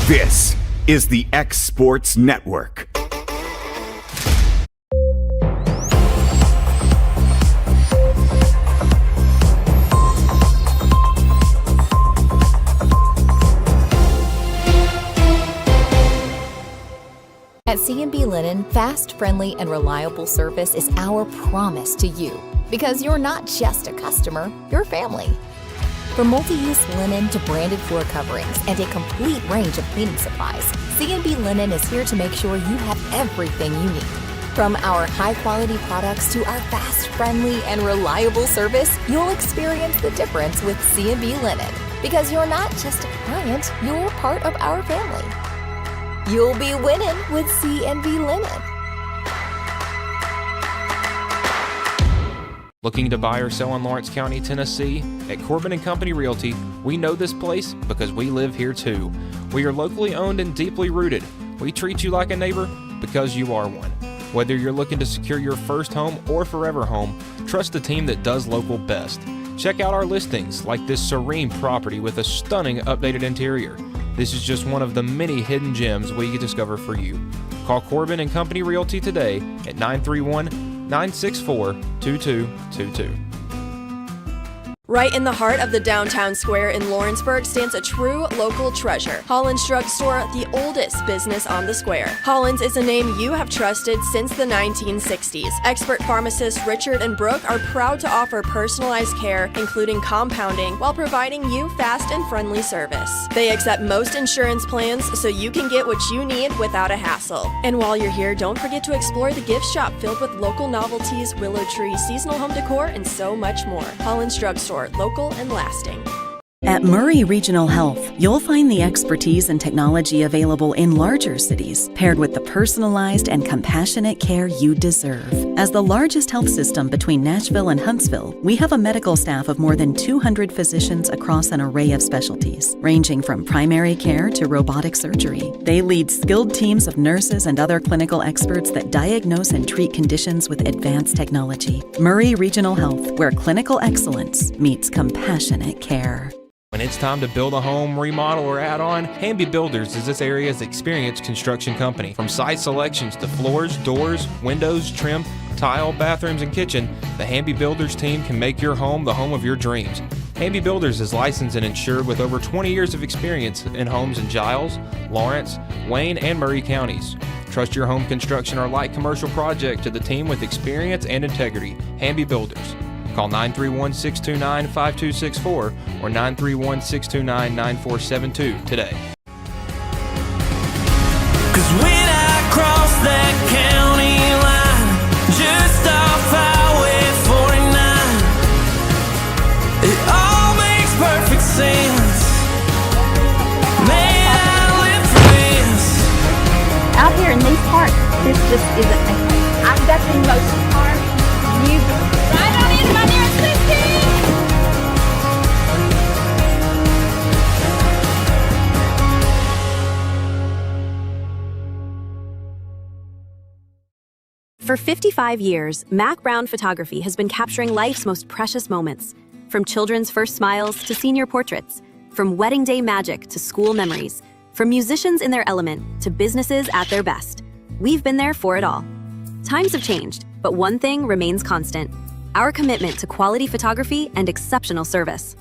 This is the X Sports Network. At C&B Linen, fast, friendly, and reliable service is our promise to you. Because you're not just a customer, you're family. From multi-use linen to branded floor coverings and a complete range of cleaning supplies, C&B Linen is here to make sure you have everything you need. From our high-quality products to our fast, friendly, and reliable service, you'll experience the difference with C&B Linen. Because you're not just a client, you're part of our family. You'll be winning with C&B Linen. Looking to buy or sell in Lawrence County, Tennessee? At Corbin & Company Realty, we know this place because we live here too. We are locally owned and deeply rooted. We treat you like a neighbor because you are one. Whether you're looking to secure your first home or forever home, trust the team that does local best. Check out our listings like this serene property with a stunning updated interior. This is just one of the many hidden gems we discover for you. Call Corbin & Company Realty today at 931-964-2222. Right in the heart of the downtown square in Lawrenceburg stands a true local treasure, Holland's Drug Store, the oldest business on the square. Holland's is a name you have trusted since the 1960s. Expert pharmacists Richard and Brooke are proud to offer personalized care, including compounding, while providing you fast and friendly service. They accept most insurance plans so you can get what you need without a hassle. And while you're here, don't forget to explore the gift shop filled with local novelties, willow tree, seasonal home decor, and so much more. Holland's Drug Store. Local and lasting. At Murray Regional Health, you'll find the expertise and technology available in larger cities, paired with the personalized and compassionate care you deserve. As the largest health system between Nashville and Huntsville, we have a medical staff of more than 200 physicians across an array of specialties, ranging from primary care to robotic surgery. They lead skilled teams of nurses and other clinical experts that diagnose and treat conditions with advanced technology. Murray Regional Health, where clinical excellence meets compassionate care. When it's time to build a home, remodel, or add on, Hamby Builders is this area's experienced construction company. From site selections to floors, doors, windows, trim, tile, bathrooms, and kitchen, the Hamby Builders team can make your home the home of your dreams. Hamby Builders is licensed and insured with over 20 years of experience in homes in Giles, Lawrence, Wayne, and Murray counties. Trust your home construction or light commercial project to the team with experience and integrity, Hamby Builders. Call 931-629-5264 or 931-629-9472 today. 'Cause when I cross that county line, just off Highway 49, it all makes perfect sense. Man, I live for this. Out here in these parts, this just isn't me. I've got the most park view. Right on into my nearest 15. For 55 years, Mac Brown Photography has been capturing life's most precious moments. From children's first smiles to senior portraits, from wedding day magic to school memories, from musicians in their element to businesses at their best. We've been there for it all. Times have changed, but one thing remains constant: our commitment to quality photography and exceptional service.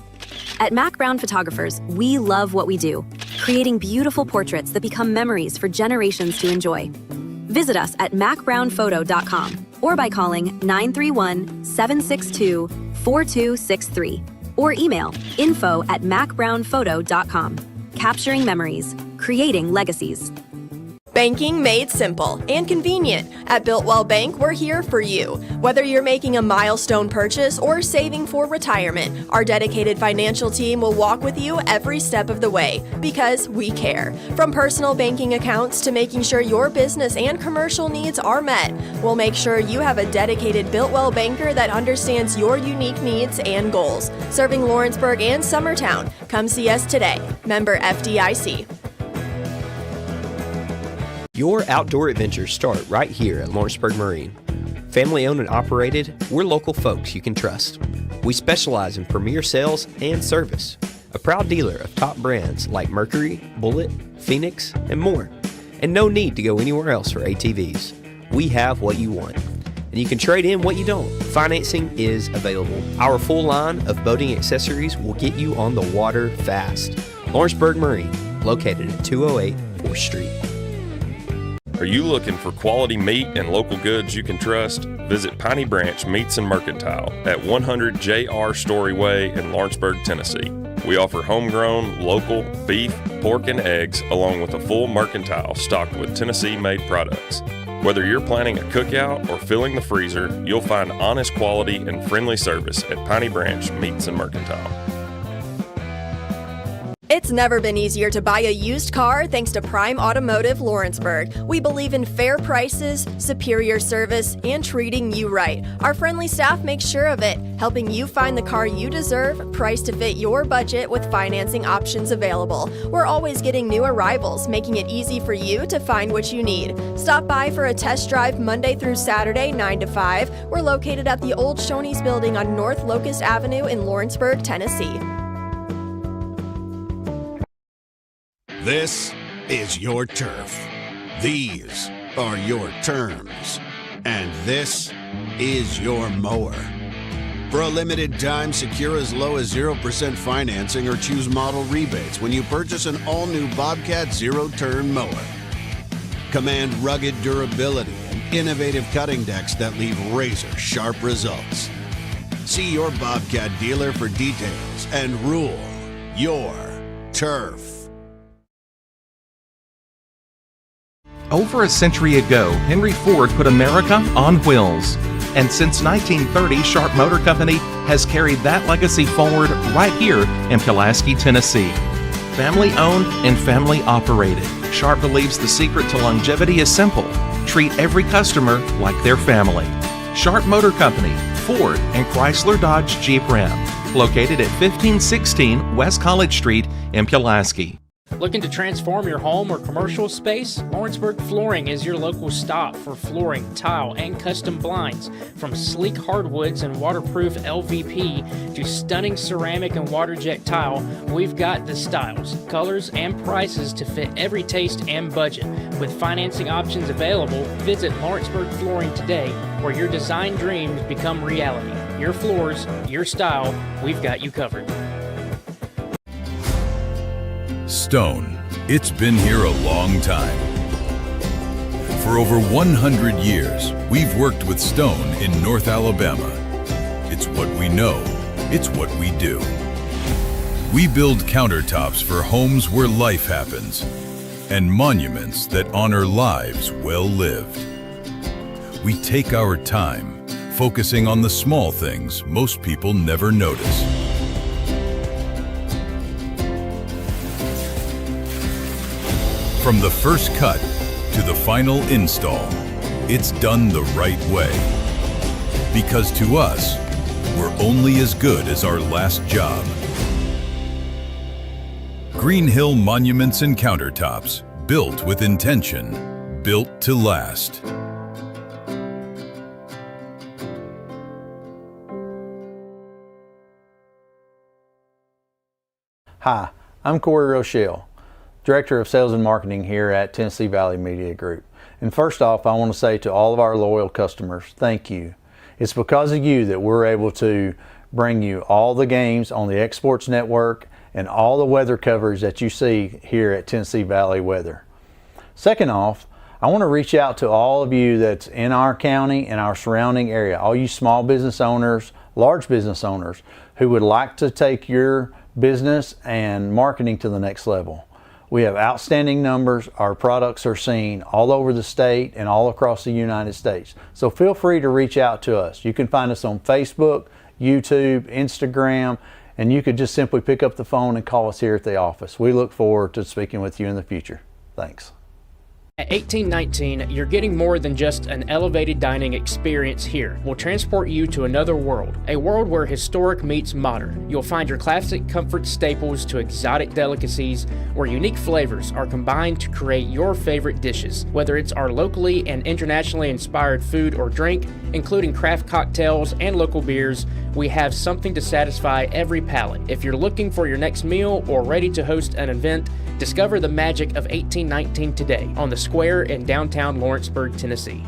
At Mac Brown Photographers, we love what we do, creating beautiful portraits that become memories for generations to enjoy. Visit us at macbrownphoto.com or by calling 931-762-4263 or email info@macbrownphoto.com. Capturing memories, creating legacies. Banking made simple and convenient. At Builtwell Bank, we're here for you. Whether you're making a milestone purchase or saving for retirement, our dedicated financial team will walk with you every step of the way because we care. From personal banking accounts to making sure your business and commercial needs are met, we'll make sure you have a dedicated Builtwell banker that understands your unique needs and goals. Serving Lawrenceburg and Summertown. Come see us today. Member FDIC. Your outdoor adventures start right here at Lawrenceburg Marine. Family owned and operated, we're local folks you can trust. We specialize in premier sales and service. A proud dealer of top brands like Mercury, Bullet, Phoenix, and more. And no need to go anywhere else for ATVs. We have what you want. And you can trade in what you don't. Financing is available. Our full line of boating accessories will get you on the water fast. Lawrenceburg Marine, located at 208 4th Street. Are you looking for quality meat and local goods you can trust? Visit Piney Branch Meats and Mercantile at 100 J.R. Story Way in Lawrenceburg, Tennessee. We offer homegrown, local beef, pork, and eggs, along with a full mercantile stocked with Tennessee-made products. Whether you're planning a cookout or filling the freezer, you'll find honest quality and friendly service at Piney Branch Meats and Mercantile. It's never been easier to buy a used car thanks to Prime Automotive Lawrenceburg. We believe in fair prices, superior service, and treating you right. Our friendly staff makes sure of it, helping you find the car you deserve, priced to fit your budget with financing options available. We're always getting new arrivals, making it easy for you to find what you need. Stop by for a test drive Monday through Saturday, 9 to 5. We're located at the old Shoney's building on North Locust Avenue in Lawrenceburg, Tennessee. This is your turf. These are your terms. And this is your mower. For a limited time, secure as low as 0% financing or choose model rebates when you purchase an all-new Bobcat zero-turn mower. Command rugged durability and innovative cutting decks that leave razor-sharp results. See your Bobcat dealer for details and rule your turf. Over a century ago, Henry Ford put America on wheels. And since 1930, Sharp Motor Company has carried that legacy forward right here in Pulaski, Tennessee. Family owned and family operated, Sharp believes the secret to longevity is simple. Treat every customer like their family. Sharp Motor Company, Ford and Chrysler Dodge Jeep Ram. Located at 1516 West College Street in Pulaski. Looking to transform your home or commercial space? Lawrenceburg Flooring is your local stop for flooring, tile, and custom blinds. From sleek hardwoods and waterproof LVP to stunning ceramic and water jet tile, we've got the styles, colors, and prices to fit every taste and budget. With financing options available, visit Lawrenceburg Flooring today, where your design dreams become reality. Your floors, your style, we've got you covered. Stone. It's been here a long time. For over 100 years, we've worked with stone in North Alabama. It's what we know. It's what we do. We build countertops for homes where life happens and monuments that honor lives well lived. We take our time, focusing on the small things most people never notice. From the first cut to the final install, it's done the right way. Because to us, we're only as good as our last job. Green Hill Monuments and Countertops, built with intention, built to last. Hi, I'm Corey Rochelle, Director of Sales and Marketing here at Tennessee Valley Media Group. And first off, I want to say to all of our loyal customers, thank you. It's because of you that we're able to bring you all the games on the X-Sports Network and all the weather coverage that you see here at Tennessee Valley Weather. Second off, I want to reach out to all of you that's in our county and our surrounding area, all you small business owners, large business owners who would like to take your business and marketing to the next level. We have outstanding numbers. Our products are seen all over the state and all across the United States. So feel free to reach out to us. You can find us on Facebook, YouTube, Instagram, and you could just simply pick up the phone and call us here at the office. We look forward to speaking with you in the future. Thanks. At 1819, you're getting more than just an elevated dining experience here. We'll transport you to another world, a world where historic meets modern. You'll find your classic comfort staples to exotic delicacies, where unique flavors are combined to create your favorite dishes. Whether it's our locally and internationally inspired food or drink, including craft cocktails and local beers, we have something to satisfy every palate. If you're looking for your next meal or ready to host an event, discover the magic of 1819 today on the Square in downtown Lawrenceburg, Tennessee.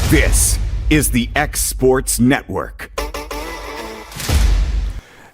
This is the X Sports Network.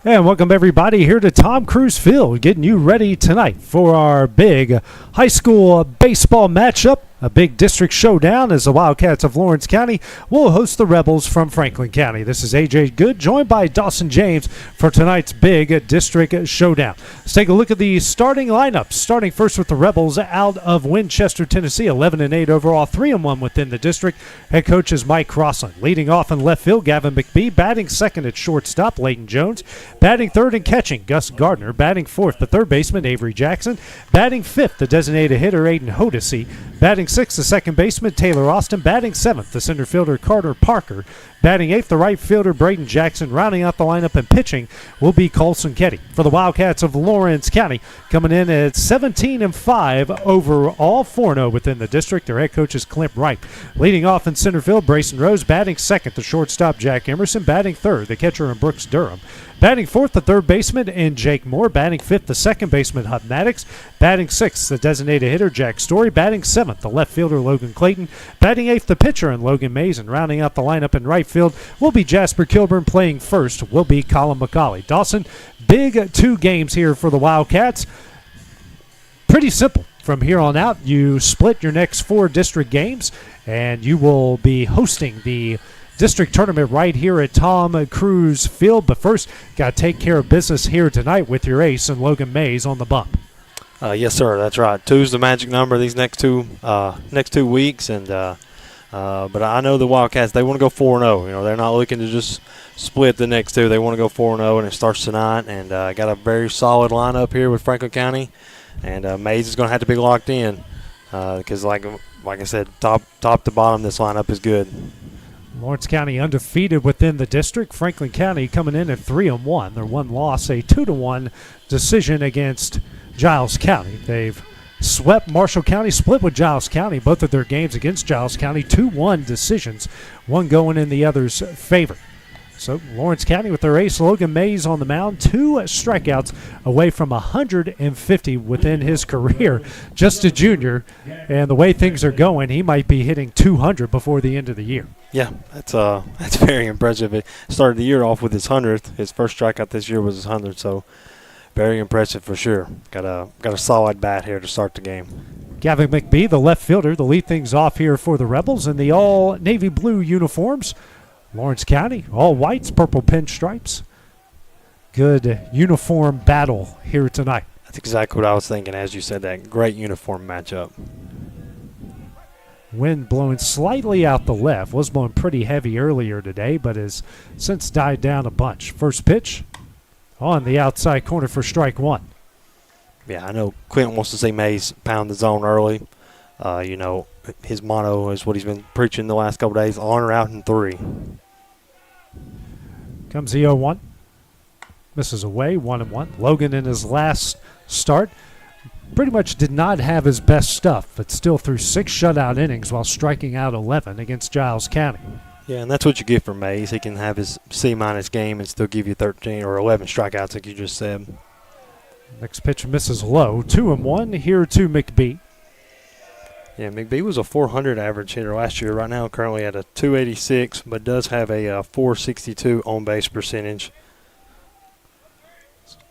And welcome everybody here to Tom Cruise Field, getting you ready tonight for our big high school baseball matchup. A big district showdown as the Wildcats of Lawrence County will host the Rebels from Franklin County. This is AJ Good, joined by Dawson James for tonight's big district showdown. Let's take a look at the starting lineup. Starting first with the Rebels out of Winchester, Tennessee, 11-8 overall, 3-1 within the district. Head coach is Mike Crossland. Leading off in left field, Gavin McBee. Batting second at shortstop, Leighton Jones. Batting third and catching, Gus Gardner. Batting fourth, the third baseman, Avery Jackson. Batting fifth, the designated hitter, Aiden Hodesy. Batting sixth, the second baseman, Taylor Austin. Batting seventh, the center fielder, Carter Parker. Batting eighth, the right fielder, Braden Jackson. Rounding out the lineup and pitching will be Colson Ketty. For the Wildcats of Lawrence County, coming in at 17-5 overall, 4-0 within the district. Their head coach is Clint Wright. Leading off in center field, Brayson Rose. Batting second, the shortstop, Jack Emerson. Batting third, the catcher, and Brooks Durham. Batting fourth, the third baseman, and Jake Moore. Batting fifth, the second baseman, Hub Maddox. Batting sixth, the designated hitter, Jack Story. Batting seventh, the left fielder, Logan Clayton. Batting eighth, the pitcher, and Logan Mays. And rounding out the lineup in right field will be Jasper Kilburn. Playing first will be Colin McCauley. Dawson, big 2 games here for the Wildcats. Pretty simple. From here on out, you split your next 4 district games, and you will be hosting the district tournament right here at Tom Cruise Field. But first, got to take care of business here tonight with your ace and Logan Mays on the bump. Yes, sir. That's right. 2's the magic number these next two weeks, and but I know the Wildcats, they want to go 4-0. You know, they're not looking to just split the next 2. They want to go 4-0, and it starts tonight. And got a very solid lineup here with Franklin County. And Mays is going to have to be locked in because, like I said, top to bottom, this lineup is good. Lawrence County undefeated within the district. Franklin County coming in at 3-1. Their one loss, a 2-1 decision against Giles County. They've swept Marshall County, split with Giles County. Both of their games against Giles County, 2-1 decisions, one going in the other's favor. So Lawrence County with their ace, Logan Mays, on the mound. 2 strikeouts away from 150 within his career. Just a junior, and the way things are going, he might be hitting 200 before the end of the year. Yeah, that's very impressive. It started the year off with his 100th. His first strikeout this year was his 100th, so very impressive for sure. Got a solid bat here to start the game. Gavin McBee, the left fielder, to lead things off here for the Rebels in the all navy blue uniforms. Lawrence County, all whites, purple pinstripes. Good uniform battle here tonight. That's exactly what I was thinking as you said that. Great uniform matchup. Wind blowing slightly out the left. Was blowing pretty heavy earlier today, but has since died down a bunch. First pitch on the outside corner for strike 1. Yeah, I know Clinton wants to see Mays pound the zone early. You know, his motto is what he's been preaching the last couple days, on or out in 3. Comes the 0-1. Misses away, 1-1. Logan in his last start pretty much did not have his best stuff, but still threw 6 shutout innings while striking out 11 against Giles County. Yeah, and that's what you get from Mays. He can have his C-minus game and still give you 13 or 11 strikeouts like you just said. Next pitch misses low, 2-1. Here to McBee. Yeah, McBee was a 400 average hitter last year. Right now, currently at a 286, but does have a 462 on-base percentage.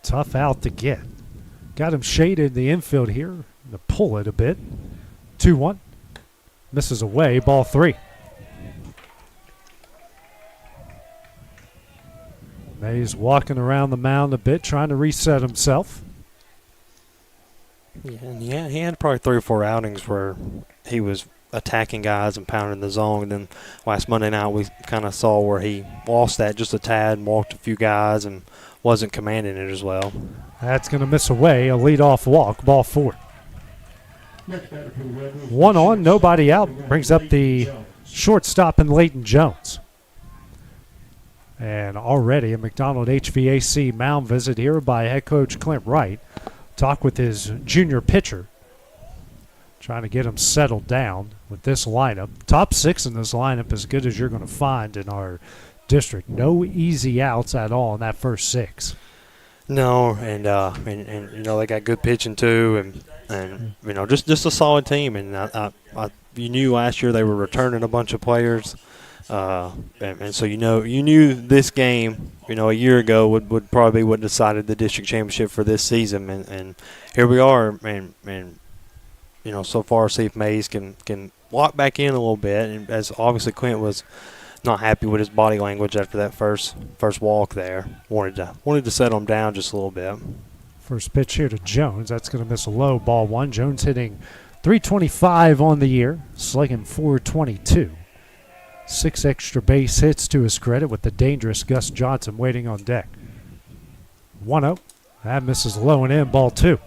Tough out to get. Got him shaded in the infield here to pull it a bit. 2-1. Misses away, ball 3. Mays walking around the mound a bit, trying to reset himself. Yeah, he had probably 3 or 4 outings where he was attacking guys and pounding the zone. And then last Monday night we kind of saw where he lost that just a tad and walked a few guys and wasn't commanding it as well. That's going to miss away, a leadoff walk, ball 4. 1 on, nobody out. Brings up the shortstop in Leighton Jones. And already a McDonald HVAC mound visit here by head coach Clint Wright. Talk with his junior pitcher, trying to get him settled down with this lineup. Top 6 in this lineup, as good as you're going to find in our district. No easy outs at all in that first 6. No, and you know they got good pitching too, and you know just a solid team. And you knew last year they were returning a bunch of players. And so you knew this game, a year ago would probably be what decided the district championship for this season, and here we are, and so far see if Mays can walk back in a little bit, and as obviously Clint was not happy with his body language after that first walk there, wanted to settle him down just a little bit. First pitch here to Jones, that's going to miss a low, ball 1. Jones hitting .325 on the year, slugging .422. 6 extra base hits to his credit with the dangerous Gus Johnson waiting on deck. 1-0. That misses low and in, ball 2.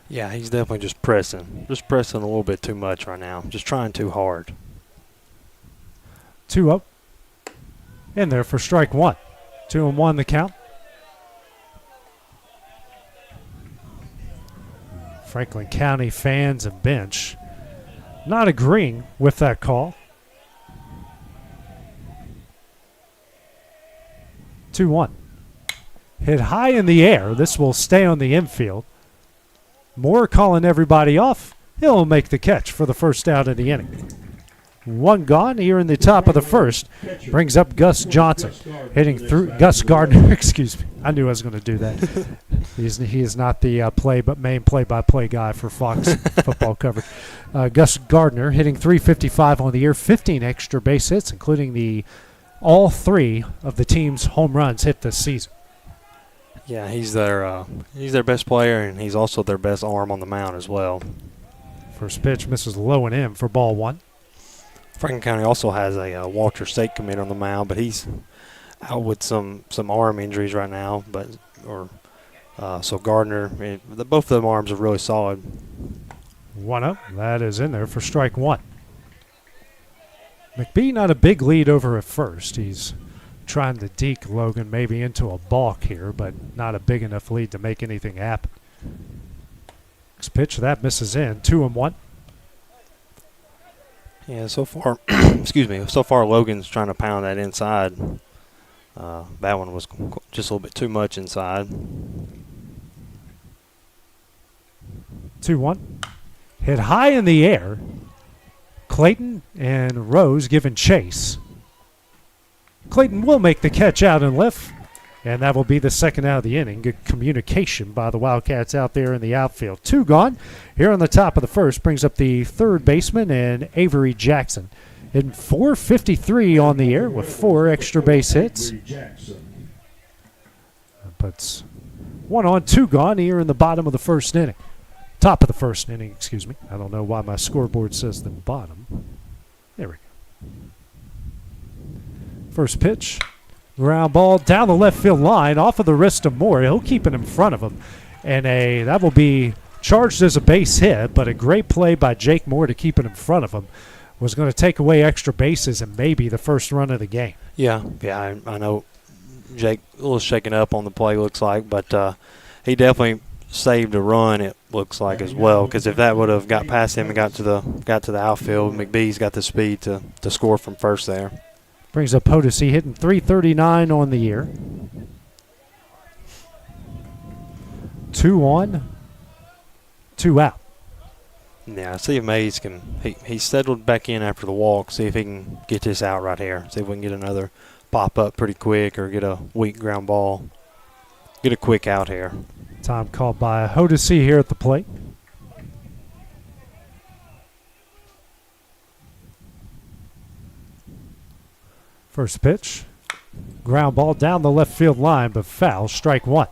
Yeah, he's definitely just pressing a little bit too much right now. Just trying too hard. 2-0. In there for strike 1. 2-1 the count. Franklin County fans and bench not agreeing with that call. 2-1. Hit high in the air. This will stay on the infield. Moore calling everybody off. He'll make the catch for the first out of the inning. One gone here in the top of the first. Brings up Gus Johnson. Hitting through Gus Gardner. Excuse me. I knew I was going to do that. He is not the main play-by-play guy for Fox football coverage. Gus Gardner hitting .355 on the year, 15 extra base hits, including all 3 of the team's home runs hit this season. Yeah, he's their best player, and he's also their best arm on the mound as well. First pitch misses low and in for ball 1. Franklin County also has a Walter State commit on the mound, but he's out with some arm injuries right now. So Gardner, both of them arms are really solid. 1-0. That is in there for strike 1. McBee not a big lead over at first. He's trying to deke Logan maybe into a balk here, but not a big enough lead to make anything happen. Next pitch, that misses in. 2-1. Yeah, so far, excuse me, so far Logan's trying to pound that inside. That one was just a little bit too much inside. 2-1. Hit high in the air. Clayton and Rose giving chase. Clayton will make the catch out in left, and that will be the second out of the inning. Good communication by the Wildcats out there in the outfield. 2 gone. Here on the top of the first brings up the third baseman and Avery Jackson. Hitting .453 on the air with 4 extra base hits. Puts 1 on, 2 gone here in the bottom of the first inning. Top of the first inning, excuse me. I don't know why my scoreboard says the bottom. There we go. First pitch. Ground ball down the left field line off of the wrist of Moore. He'll keep it in front of him. And that will be charged as a base hit, but a great play by Jake Moore to keep it in front of him. Was going to take away extra bases and maybe the first run of the game. Yeah, I know Jake a little shaken up on the play, looks like, but he definitely saved a run, it looks like, as well, because if that would have got past him and got to the outfield, McBee's got the speed to score from first there. Brings up Hodesy, hitting .339 on the year. 2 on, 2 out. Yeah, see if Mays can. He settled back in after the walk. See if he can get this out right here. See if we can get another pop up pretty quick or get a weak ground ball. Get a quick out here. Time called by Hodesy here at the plate. First pitch. Ground ball down the left field line, but foul. Strike 1.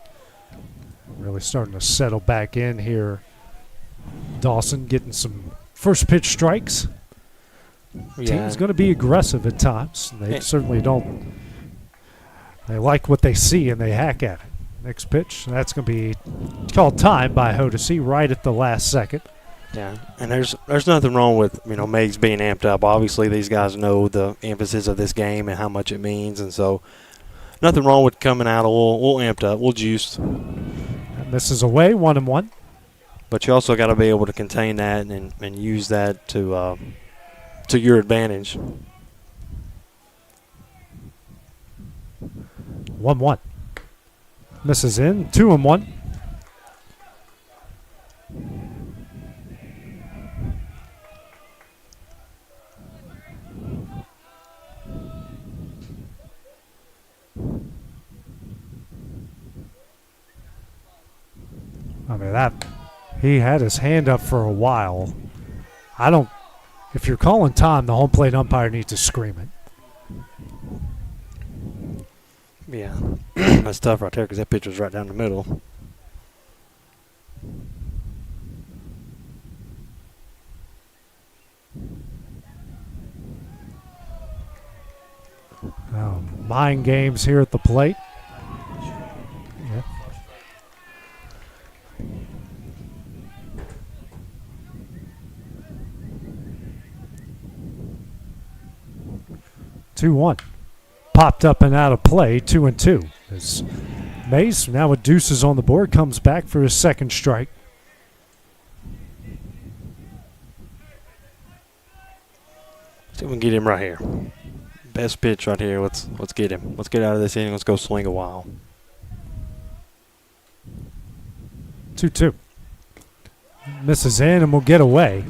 Really starting to settle back in here. Dawson getting some first pitch strikes. Yeah. Team's going to be aggressive at times. They certainly don't. They like what they see and they hack at it. Next pitch, that's going to be called time by Hodesy right at the last second. Yeah, and there's nothing wrong with Meigs being amped up. Obviously, these guys know the emphasis of this game and how much it means, and so nothing wrong with coming out a little amped up, a little juiced. And this is away, 1-1. But you also got to be able to contain that and use that to your advantage. 1-1. Misses in, 2-1. I mean, he had his hand up for a while. If you're calling time, the home plate umpire needs to scream it. Yeah, that's tough right there because that pitch was right down the middle. Mind games here at the plate. Yeah. Two-one. Popped up and out of play, 2-2. As Mays, now with deuces on the board, comes back for his second strike. See if we can get him right here. Best pitch right here. Let's get him. Let's get out of this inning. Let's go swing a while. 2-2. Misses in and will get away.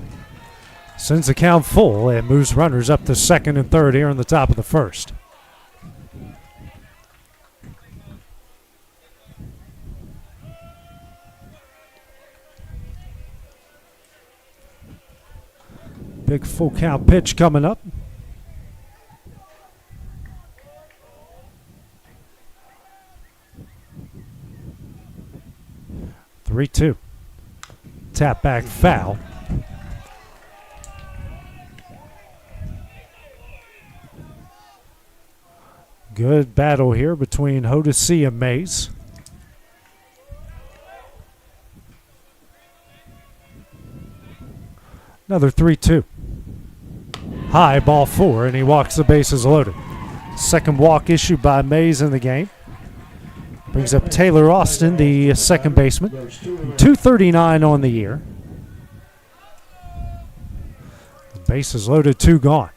Sends the count full and moves runners up to second and third here in the top of the first. Big full count pitch coming up. Three-two. Tap back foul. Good battle here between Hodesy and Mays. Another 3-2. High, ball 4, and he walks the bases loaded. Second walk issued by Mays in the game. Brings up Taylor Austin, the second baseman. 239 on the year. The bases loaded, 2 gone.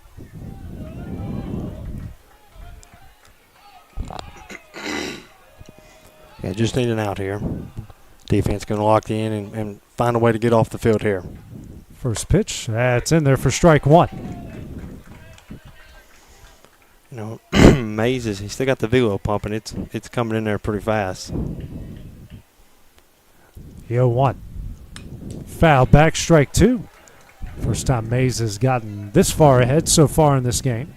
Yeah, just need an out here. Defense going to lock in and find a way to get off the field here. First pitch, that's in there for strike 1. You know, Mays he still got the velo pumping. It's coming in there pretty fast. 0-1. Foul back, strike 2. First time Mays has gotten this far ahead so far in this game.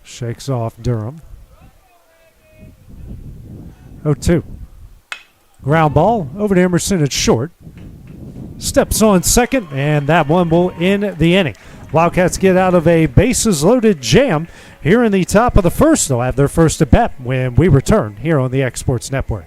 Shakes off Durham. 0-2. Ground ball over to Emerson at short. Steps on second, and that one will end the inning. Wildcats get out of a bases-loaded jam here in the top of the first. They'll have their first at bat when we return here on the X Sports Network.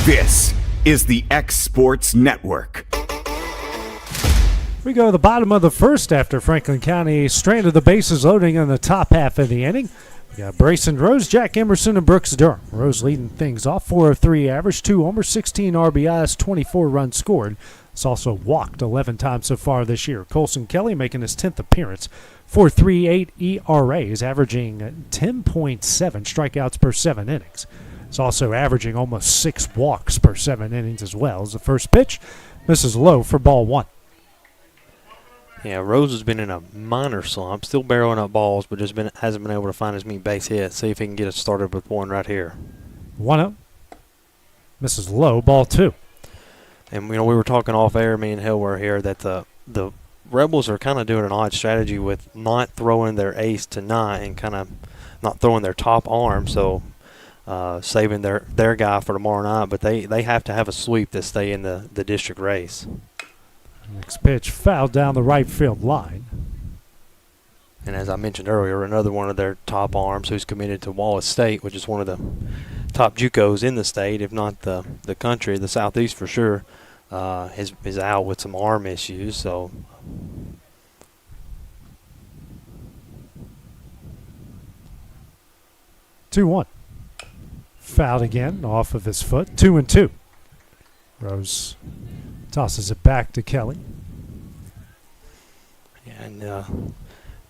This is the X Sports Network. We go to the bottom of the first after Franklin County stranded the bases loading in the top half of the inning. We got Brayson Rose, Jack Emerson, and Brooks Durham. Rose leading things off, 403 average, 2 homers, 16 RBIs, 24 runs scored. He's also walked 11 times so far this year. Colson Kelly making his 10th appearance. 4.38 ERA is averaging 10.7 strikeouts per 7 innings. He's also averaging almost 6 walks per 7 innings as well. As the first pitch misses low for ball 1. Yeah, Rose has been in a minor slump, still barreling up balls, but just hasn't been able to find as many base hits. See if he can get us started with one right here. 1-0. Misses low, ball 2. And, we were talking off air, me and Hill were here, that the Rebels are kind of doing an odd strategy with not throwing their ace tonight and kind of not throwing their top arm, so saving their guy for tomorrow night. But they have to have a sweep to stay in the district race. Next pitch fouled down the right field line. And as I mentioned earlier, another one of their top arms who's committed to Wallace State, which is one of the top JUCOs in the state, if not the country, the Southeast for sure, is out with some arm issues. So 2-1. Fouled again off of his foot. 2-2. Rose tosses it back to Kelly. Yeah, and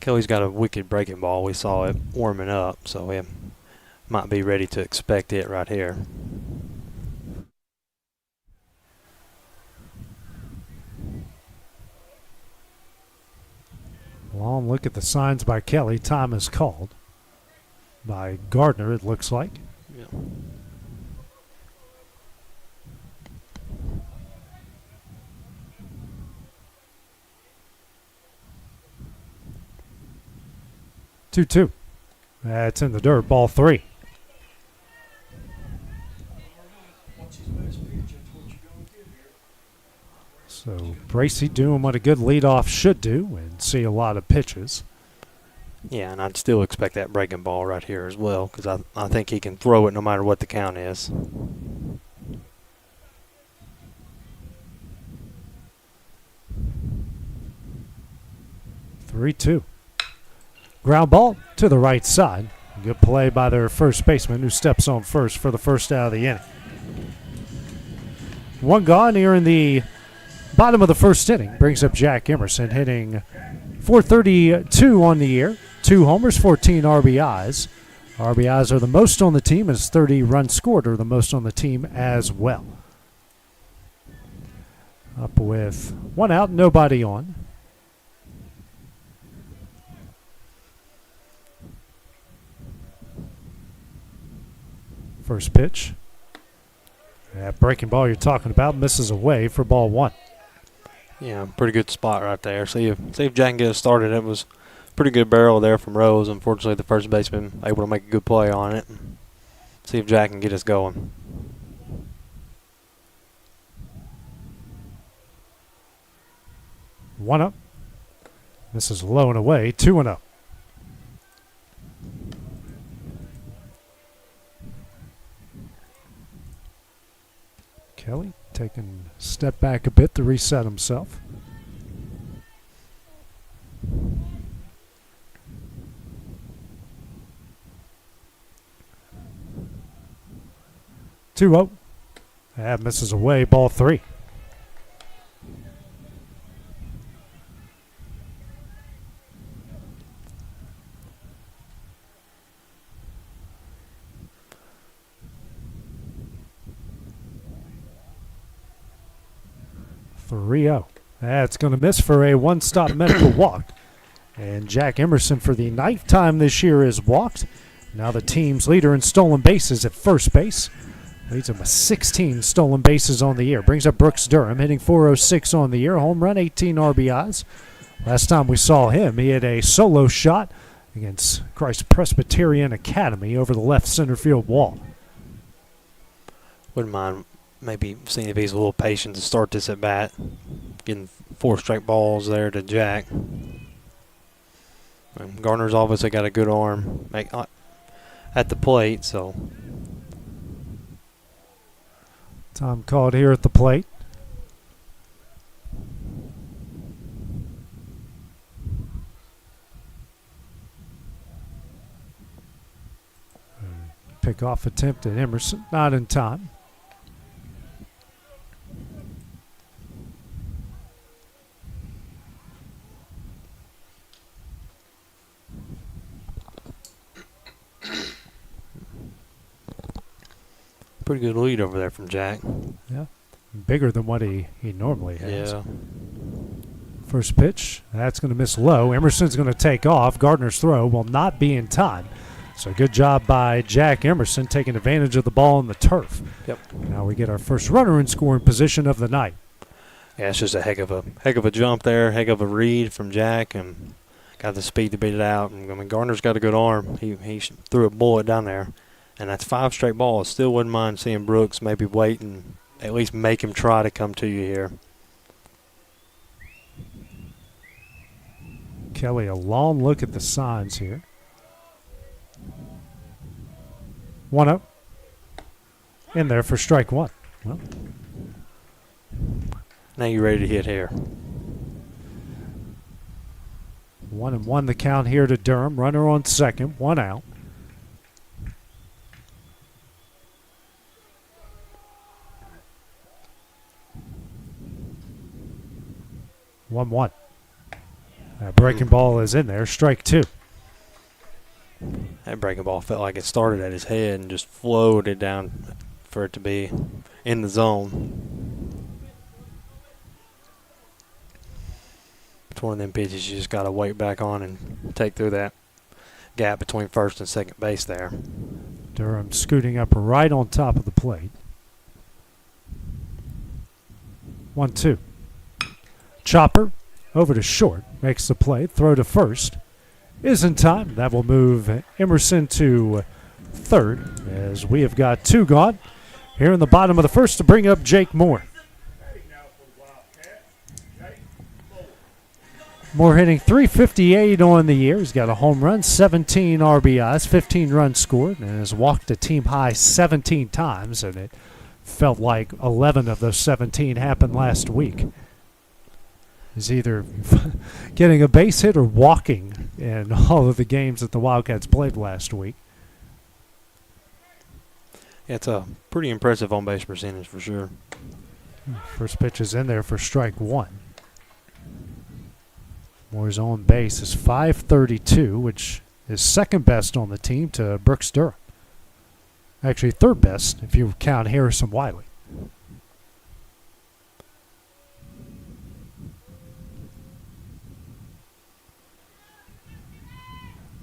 Kelly's got a wicked breaking ball. We saw it warming up, so he might be ready to expect it right here. Long look at the signs by Kelly. Time is called by Gardner, it looks like. Yeah. Two. That's in the dirt. Ball 3. So Bracey doing what a good leadoff should do and see a lot of pitches. Yeah, and I'd still expect that breaking ball right here as well, because I think he can throw it no matter what the count is. Three-two. Ground ball to the right side. Good play by their first baseman, who steps on first for the first out of the inning. One gone here in the bottom of the first inning. Brings up Jack Emerson, hitting .432 on the year. 2 homers, 14 RBIs. RBIs are the most on the team, as 30 runs scored are the most on the team as well. Up with 1 out, nobody on. First pitch. That breaking ball you're talking about misses away for ball 1. Yeah, pretty good spot right there. See if Jack can get us started. It was a pretty good barrel there from Rose. Unfortunately, the first baseman able to make a good play on it. See if Jack can get us going. One up. This is low and away. 2-0. Kelly taking a step back a bit to reset himself. Two out. That misses away. Ball 3. That's going to miss for a one-stop medical walk. And Jack Emerson, for the 9th time this year, is walked. Now the team's leader in stolen bases at first base. Leads him with 16 stolen bases on the year. Brings up Brooks Durham, hitting .406 on the year. Home run, 18 RBIs. Last time we saw him, he had a solo shot against Christ Presbyterian Academy over the left center field wall. Wouldn't mind maybe seeing if he's a little patient to start this at bat. Getting 4 straight balls there to Jack. And Garner's obviously got a good arm at the plate, so. Time called here at the plate. Pickoff attempt at Emerson, not in time. Pretty good lead over there from Jack. Yeah, bigger than what he normally has. Yeah. First pitch, that's going to miss low. Emerson's going to take off. Gardner's throw will not be in time. So good job by Jack Emerson taking advantage of the ball on the turf. Yep. Now we get our first runner in scoring position of the night. Yeah, it's just a heck of a jump there, heck of a read from Jack, and got the speed to beat it out. And, I mean, Gardner's got a good arm. He threw a bullet down there, and that's 5 straight balls. Still wouldn't mind seeing Brooks maybe wait and at least make him try to come to you here. Kelly, a long look at the signs here. 1-0. In there for strike one. Well, now you're ready to hit here. 1-1 the count here to Durham. Runner on second, 1 out. One. That breaking ball is in there. Strike two. That breaking ball felt like it started at his head and just floated down for it to be in the zone. It's one of them pitches you just got to wait back on and take through that gap between first and second base there. Durham scooting up right on top of the plate. 1-2. Chopper over to short. Makes the play. Throw to first. Is in time. That will move Emerson to third as we have got 2 gone here in the bottom of the first to bring up Jake Moore. Moore hitting .358 on the year. He's got a home run, 17 RBIs, 15 runs scored, and has walked a team high 17 times, and it felt like 11 of those 17 happened last week. He's either getting a base hit or walking in all of the games that the Wildcats played last week. Yeah, it's a pretty impressive on-base percentage for sure. First pitch is in there for strike one. Moore's on base is .532, which is second best on the team to Brooks Durham. Actually, third best if you count Harrison Wiley.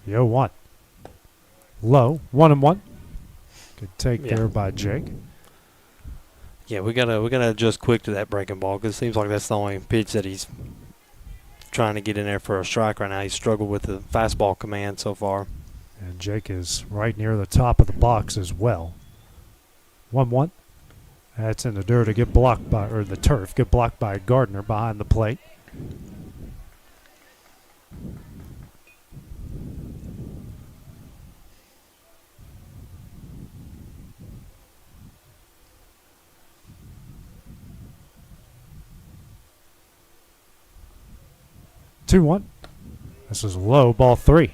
The 0-1. Low, 1-1. Good take there by Jake. Yeah, we gotta adjust quick to that breaking ball because it seems like that's the only pitch that he's trying to get in there for a strike right now. He's struggled with the fastball command so far. And Jake is right near the top of the box as well. 1-1. That's in the dirt to get blocked by, or the turf, get blocked by Gardner behind the plate. Two-one. This is low, ball 3.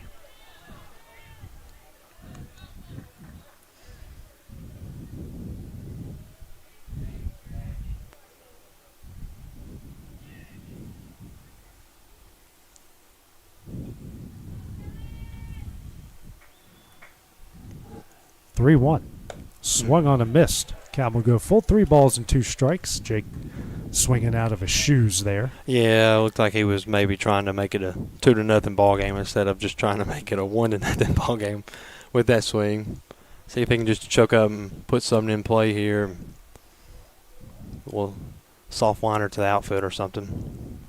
Swung on a missed. Cal will go full 3 balls and 2 strikes. Jake swinging out of his shoes there. Yeah, it looked like he was maybe trying to make it a 2-0 ball game instead of just trying to make it a 1-0 ball game with that swing. See if he can just choke up and put something in play here. Well, soft liner to the outfield or something.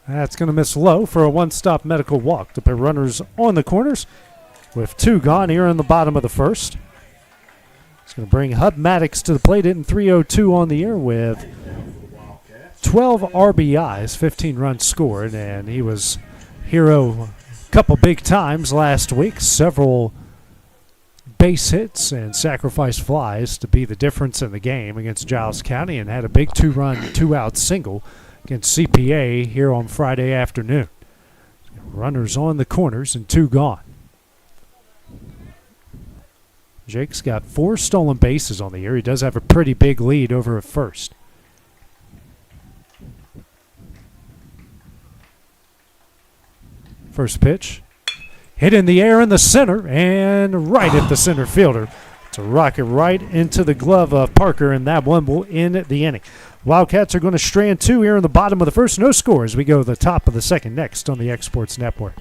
That's going to miss low for a one-stop medical walk to put runners on the corners with 2 gone here in the bottom of the first. It's going to bring Hub Maddox to the plate, hitting .302 on the year with 12 RBIs, 15 runs scored, and he was hero a couple big times last week. Several base hits and sacrifice flies to be the difference in the game against Giles County, and had a big 2-run, 2-out single against CPA here on Friday afternoon. Runners on the corners and 2 gone. Jake's got 4 stolen bases on the year. He does have a pretty big lead over at first. First pitch, hit in the air in the center and right at the center fielder. To rock it right into the glove of Parker, and that one will end the inning. Wildcats are going to strand two here in the bottom of the first. No score as we go to the top of the second next on the Exports Network.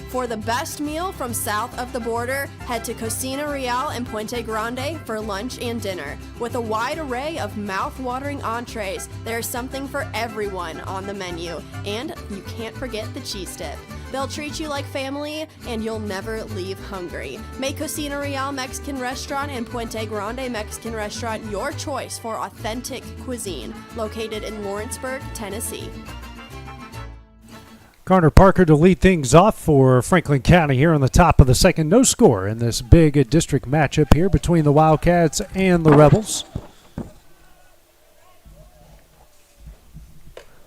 For the best meal from south of the border, head to Cocina Real in Puente Grande for lunch and dinner. With a wide array of mouth-watering entrees, there's something for everyone on the menu. And you can't forget the cheese dip. They'll treat you like family, and you'll never leave hungry. Make Cocina Real Mexican Restaurant and Puente Grande Mexican Restaurant your choice for authentic cuisine, located in Lawrenceburg, Tennessee. Garner Parker to lead things off for Franklin County here on the top of the second. No score in this big district matchup here between the Wildcats and the Rebels.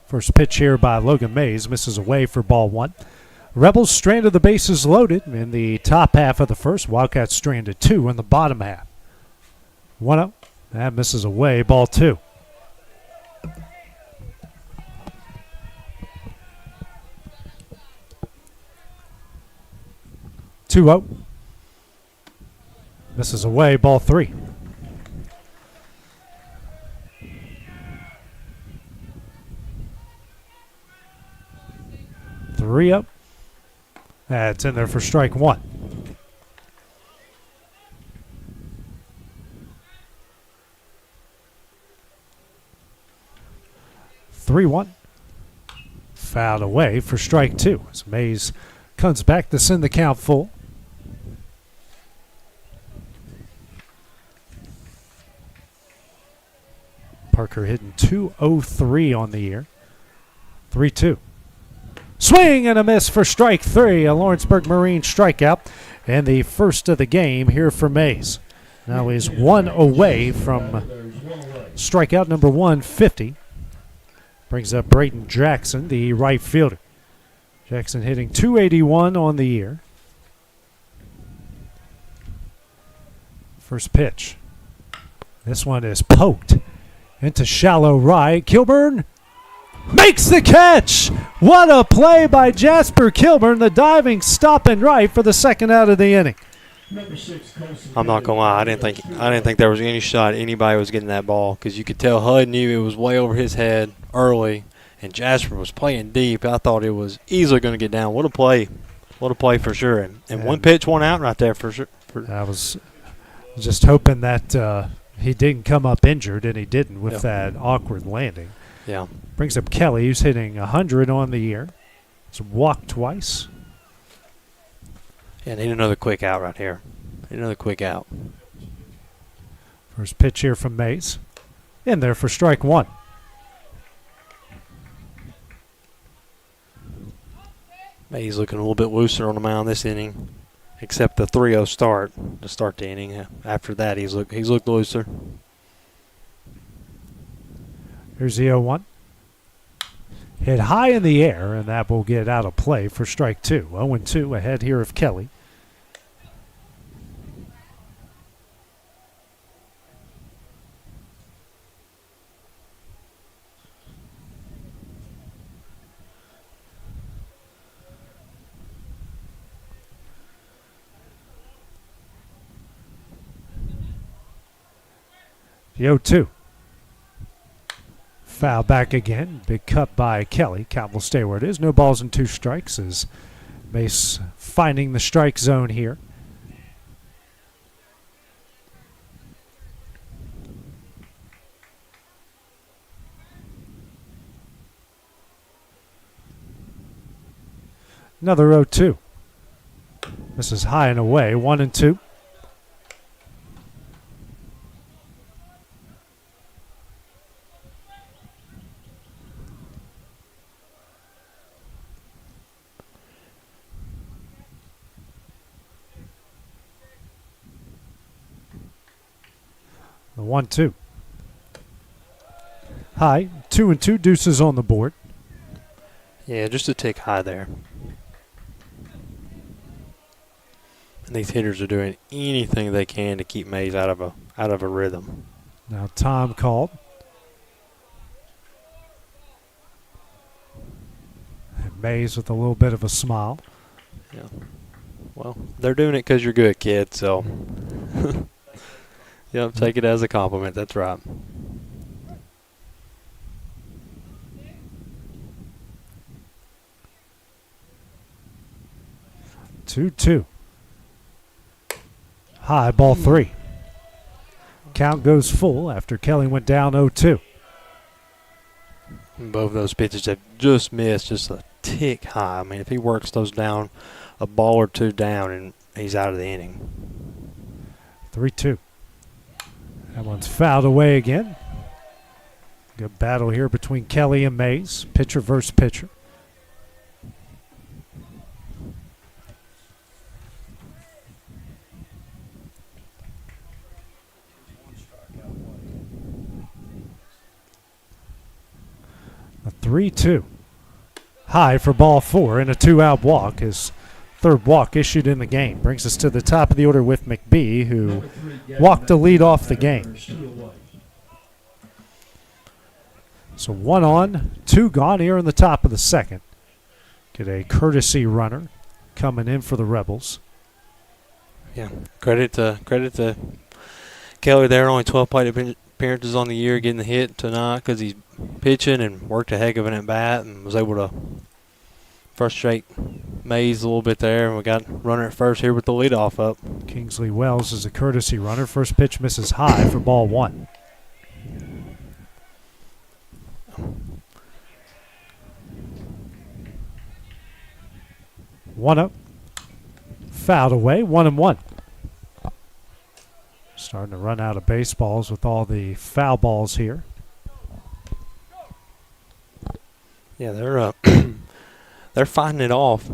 First pitch here by Logan Mays misses away for ball one. Rebels stranded the bases loaded in the top half of the first. Wildcats stranded two in the bottom half. 1-0. That misses away, ball two. Two out. Misses away, ball three. Three up. That's in there for strike one. 3-1. Fouled away for strike two as Mays comes back to send the count full. Parker hitting .203 on the year. 3-2. Swing and a miss for strike three. A Lawrenceburg Marine strikeout. And the first of the game here for Mays. Now he's one away from strikeout number 150. Brings up Brayton Jackson, the right fielder. Jackson hitting .281 on the year. First pitch. This one is poked into shallow right. Kilburn makes the catch. What a play by Jasper Kilburn, the diving stop and right for the second out of the inning. I'm not gonna lie, I didn't think there was any shot anybody was getting that ball, because you could tell HUD knew it was way over his head early, and Jasper was playing deep. I thought it was easily going to get down. What a play for sure. And one pitch, one out right there for sure. I was just hoping that he didn't come up injured, and he didn't with that awkward landing. Yeah. Brings up Kelly, who's hitting 100 on the year. He's walked twice. Yeah, need another quick out right here. Need another quick out. First pitch here from Mays. In there for strike one. Mays looking a little bit looser on the mound this inning, except the 3-0 start to start the inning. After that, he's looked looser. Here's the 0-1. Hit high in the air, and that will get out of play for strike two. 0-2 ahead here of Kelly. The 0-2. Foul back again. Big cut by Kelly. Count will stay where it is. No balls and 2 strikes as Mace finding the strike zone here. Another 0-2. This is high and away. 1-2. The 1-2. High. 2-2. Deuces on the board. Yeah, just a tick high there. And these hitters are doing anything they can to keep Mays out of a rhythm. Now Tom called. And Mays with a little bit of a smile. Yeah. Well, they're doing it because you're good, kid. So, yep, take it as a compliment. That's right. Two. High, ball 3. Count goes full after Kelly went down 0-2. Both of those pitches have just missed just a tick high. I mean, if he works those down a ball or 2 down, and he's out of the inning. 3-2. That one's fouled away again. Good battle here between Kelly and Mays. Pitcher versus pitcher. A 3-2. High for ball 4 and a 2-out walk. His 3rd walk issued in the game. Brings us to the top of the order with McBee, who walked to lead off the game. So 1 on, 2 gone here in the top of the 2nd. Get a courtesy runner coming in for the Rebels. Yeah, credit to Kelly there. Only 12 plate appearances on the year, getting the hit tonight because he's pitching and worked a heck of an at bat and was able to frustrate Mays a little bit there. And we got runner at first here with the leadoff up. Kingsley Wells is a courtesy runner. First pitch misses high for ball 1. One up. Fouled away. 1-1. Starting to run out of baseballs with all the foul balls here. Yeah, they're they're fighting it off,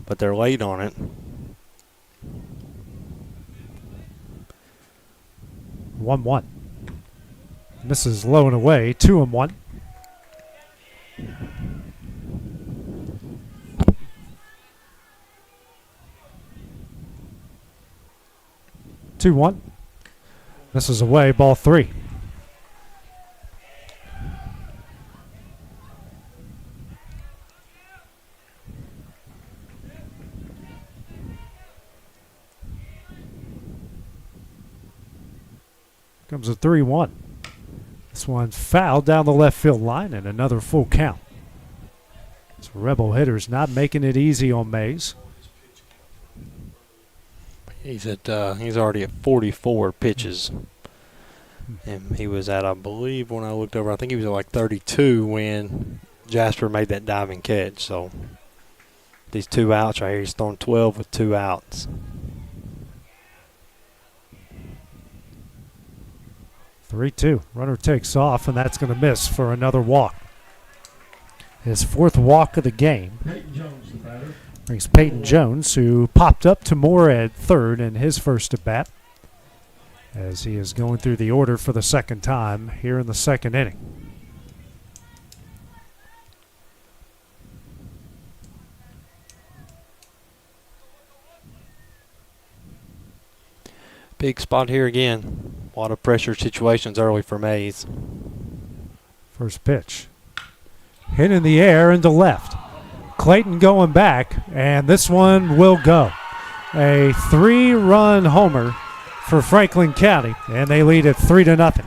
but they're late on it. 1-1. Misses low and away. 2-1. Misses away. Ball 3. Comes a 3-1. This one's fouled down the left field line and another full count. So Rebel hitters not making it easy on Mays. He's already at 44 pitches. And he was at, I believe, when I looked over, I think he was at like 32 when Jasper made that diving catch. So these 2 outs right here, he's thrown 12 with 2 outs. 3-2. Runner takes off, and that's going to miss for another walk. His 4th walk of the game. Brings Peyton Jones, who popped up to Moore at 3rd in his first at bat, as he is going through the order for the 2nd time here in the 2nd inning. Big spot here again. A lot of pressure situations early for Mays. First pitch. Hit in the air into left. Clayton going back, and this one will go. A 3-run homer for Franklin County, and they lead at 3-0.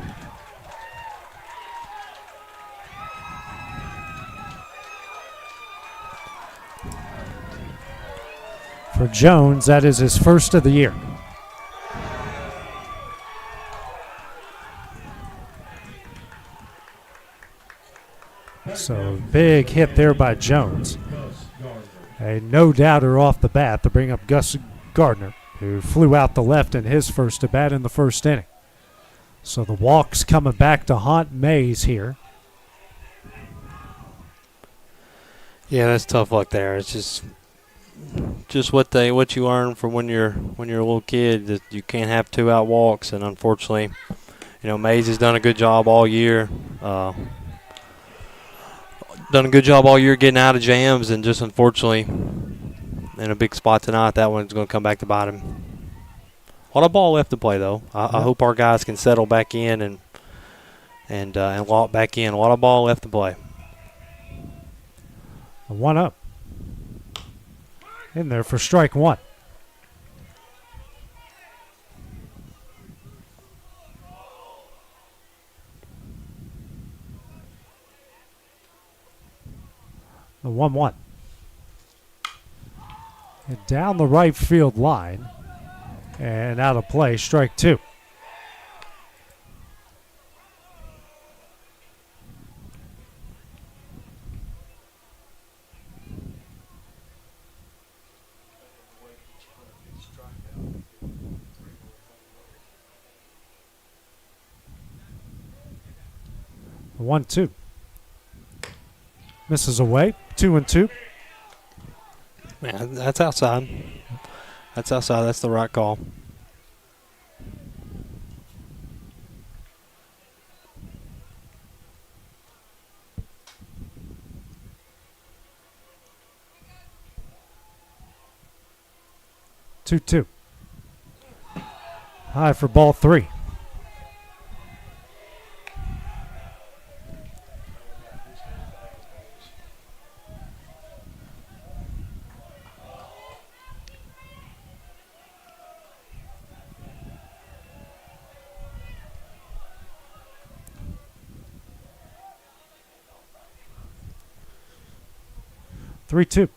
For Jones, that is his first of the year. So big hit there by Jones. A no-doubter off the bat to bring up Gus Gardner, who flew out the left in his first at bat in the first inning. So the walks coming back to haunt Mays here. Yeah, that's tough luck there. It's just what you learn from when you're a little kid, that you can't have 2 out walks, and unfortunately, Mays has done a good job all year. Getting out of jams, and just unfortunately in a big spot tonight, that one's going to come back to bite him. A lot of ball left to play, though. I hope our guys can settle back in and lock back in. A lot of ball left to play. 1 up. In there for strike 1. The 1-1. And down the right field line. And out of play, strike 2. The 1-2. Misses away. 2-2. Yeah, that's outside. That's outside. That's the right call. Two. High for ball 3. Three-two.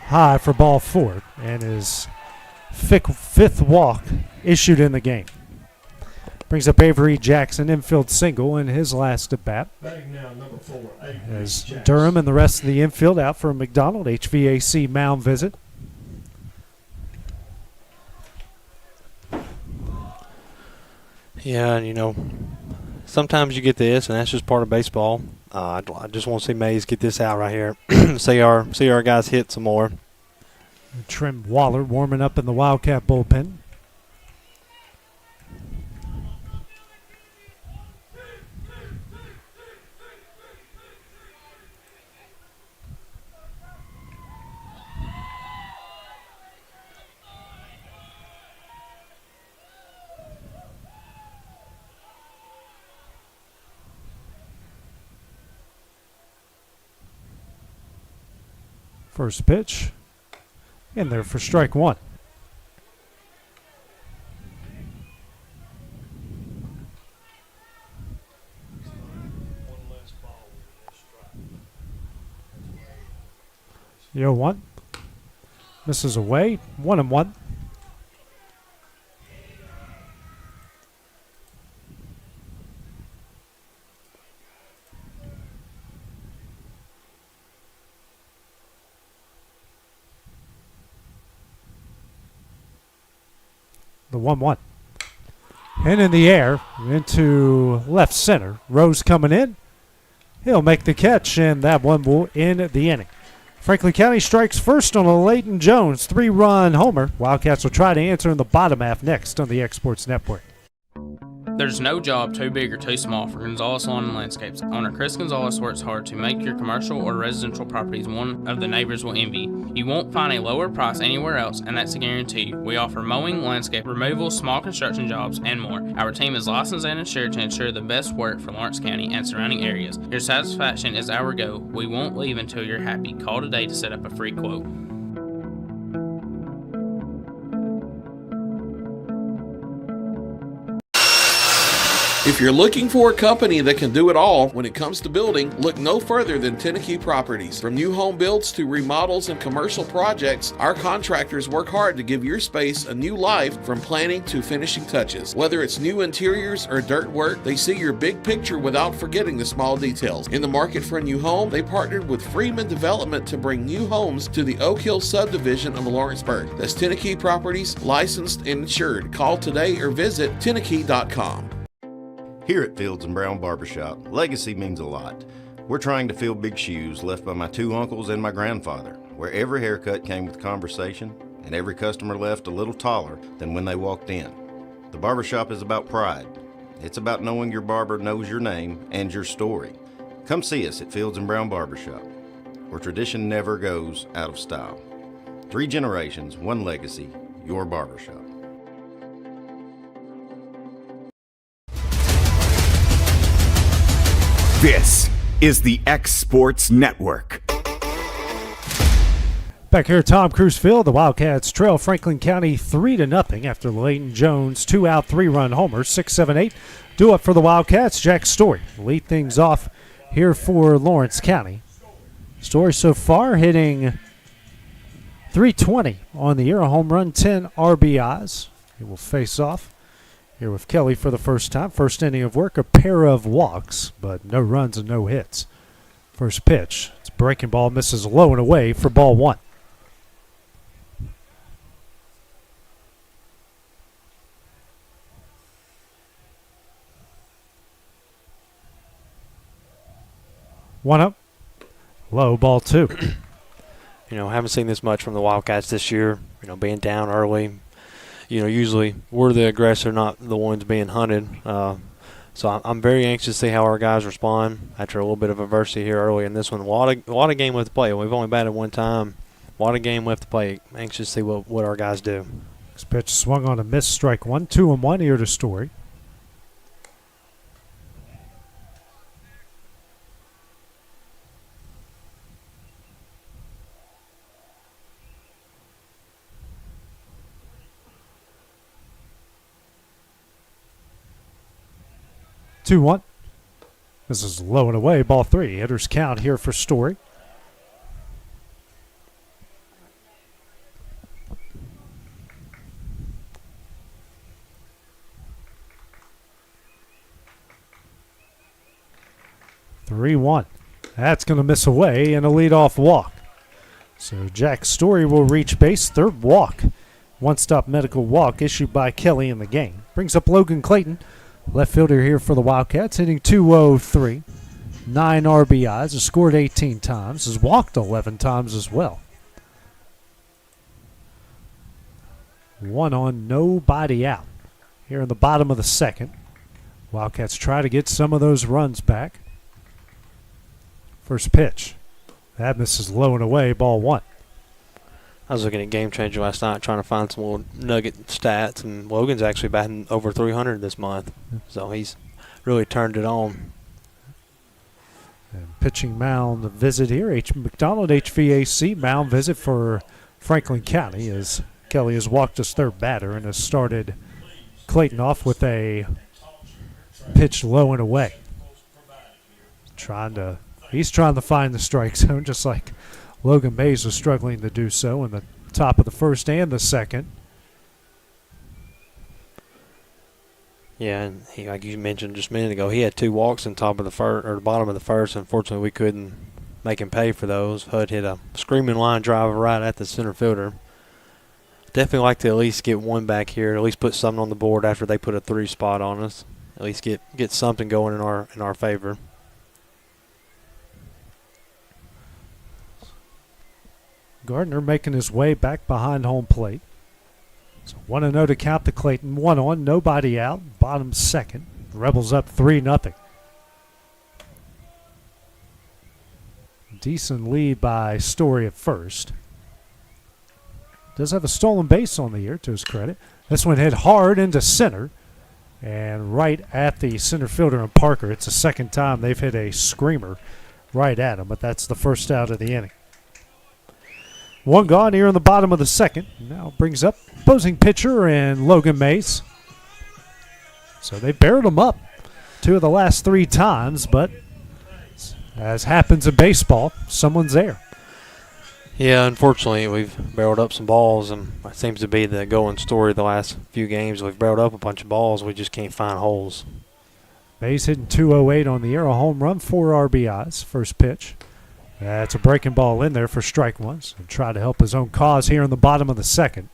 High for ball 4, and his fifth walk issued in the game. Brings up Avery Jackson, infield single in his last at bat. As Durham and the rest of the infield out for a McDonald HVAC mound visit. Yeah, and sometimes you get this, and that's just part of baseball. I just want to see Mays get this out right here. see our guys hit some more. Trim Waller warming up in the Wildcat bullpen. First pitch. In there for strike 1. The 0-1. Misses away. 1-1. The 1-1. And in the air, into left center. Rose coming in. He'll make the catch, and that one will end the inning. Franklin County strikes first on a Leighton Jones 3-run homer. Wildcats will try to answer in the bottom half next on the Exports Network. There's no job too big or too small for Gonzalez Lawn and Landscapes. Owner Chris Gonzalez works hard to make your commercial or residential properties one of the neighbors will envy. You won't find a lower price anywhere else, and that's a guarantee. We offer mowing, landscape removal, small construction jobs, and more. Our team is licensed and insured to ensure the best work for Lawrence County and surrounding areas. Your satisfaction is our goal. We won't leave until you're happy. Call today to set up a free quote. If you're looking for a company that can do it all when it comes to building, look no further than Tennessee Properties. From new home builds to remodels and commercial projects, our contractors work hard to give your space a new life from planning to finishing touches. Whether it's new interiors or dirt work, they see your big picture without forgetting the small details. In the market for a new home, they partnered with Freeman Development to bring new homes to the Oak Hill subdivision of Lawrenceburg. That's Tennessee Properties, licensed and insured. Call today or visit tennessee.com. Here at Fields and Brown Barbershop, legacy means a lot. We're trying to fill big shoes left by my two uncles and my grandfather, where every haircut came with conversation and every customer left a little taller than when they walked in. The barbershop is about pride. It's about knowing your barber knows your name and your story. Come see us at Fields and Brown Barbershop, where tradition never goes out of style. 3 generations, 1 legacy, your barbershop. This is the X Sports Network. Back here at Tom Cruise Field, the Wildcats trail Franklin County 3-0 after Layton Jones' 2-out 3-run homer, 6-7-8. Due up for the Wildcats, Jack Story lead things off here for Lawrence County. Story so far hitting .320 on the year, a home run, 10 RBIs. He will face off here with Kelly for the first time. First inning of work, a pair of walks, but no runs and no hits. First pitch, it's a breaking ball, misses low and away for ball 1. One up, low, ball 2. Haven't seen this much from the Wildcats this year, being down early. Usually we're the aggressor, not the ones being hunted. So I'm very anxious to see how our guys respond after a little bit of adversity here early in this one. A lot of game left to play. We've only batted one time. A lot of game left to play. Anxious to see what our guys do. This pitch swung on a miss, strike 1, 2-1 here to Story. Two-one. This is low and away, ball 3. Hitters count here for Story. Three-one. That's going to miss away and a leadoff walk. So Jack Story will reach base. Third walk. One-stop medical walk issued by Kelly in the game. Brings up Logan Clayton, left fielder here for the Wildcats, hitting .203. 9 RBIs, has scored 18 times, has walked 11 times as well. 1 on, nobody out. Here in the bottom of the second, Wildcats try to get some of those runs back. First pitch. That misses low and away, ball 1. I was looking at Game Changer last night trying to find some little nugget stats, and Logan's actually batting over 300 this month. So he's really turned it on. And pitching mound visit here, McDonald HVAC mound visit for Franklin County as Kelly has walked his third batter and has started Clayton off with a pitch low and away. He's trying to find the strike zone just like Logan Mays was struggling to do so in the top of the first and the second. Yeah, and like you mentioned just a minute ago, he had 2 walks in top of the first or the bottom of the first. Unfortunately, we couldn't make him pay for those. Hud hit a screaming line drive right at the center fielder. Definitely like to at least get one back here, at least put something on the board after they put a 3 spot on us. At least get something going in our favor. Gardner making his way back behind home plate. So 1-0 to count to Clayton. 1 on, nobody out. Bottom second. Rebels up 3-0. Decent lead by Story at first. Does have a stolen base on the year, to his credit. This one hit hard into center and right at the center fielder and Parker. It's the second time they've hit a screamer right at him, but that's the first out of the inning. 1 gone here in the bottom of the second. Now brings up opposing pitcher and Logan Mays. So they barreled him up. 2 of the last 3 times, but as happens in baseball, someone's there. Yeah, unfortunately, we've barreled up some balls, and it seems to be the going story the last few games. We've barreled up a bunch of balls. We just can't find holes. Base hitting 208 on the year, a home run, 4 RBIs. First pitch. That's a breaking ball in there for strike one. So try to help his own cause here in the bottom of the second.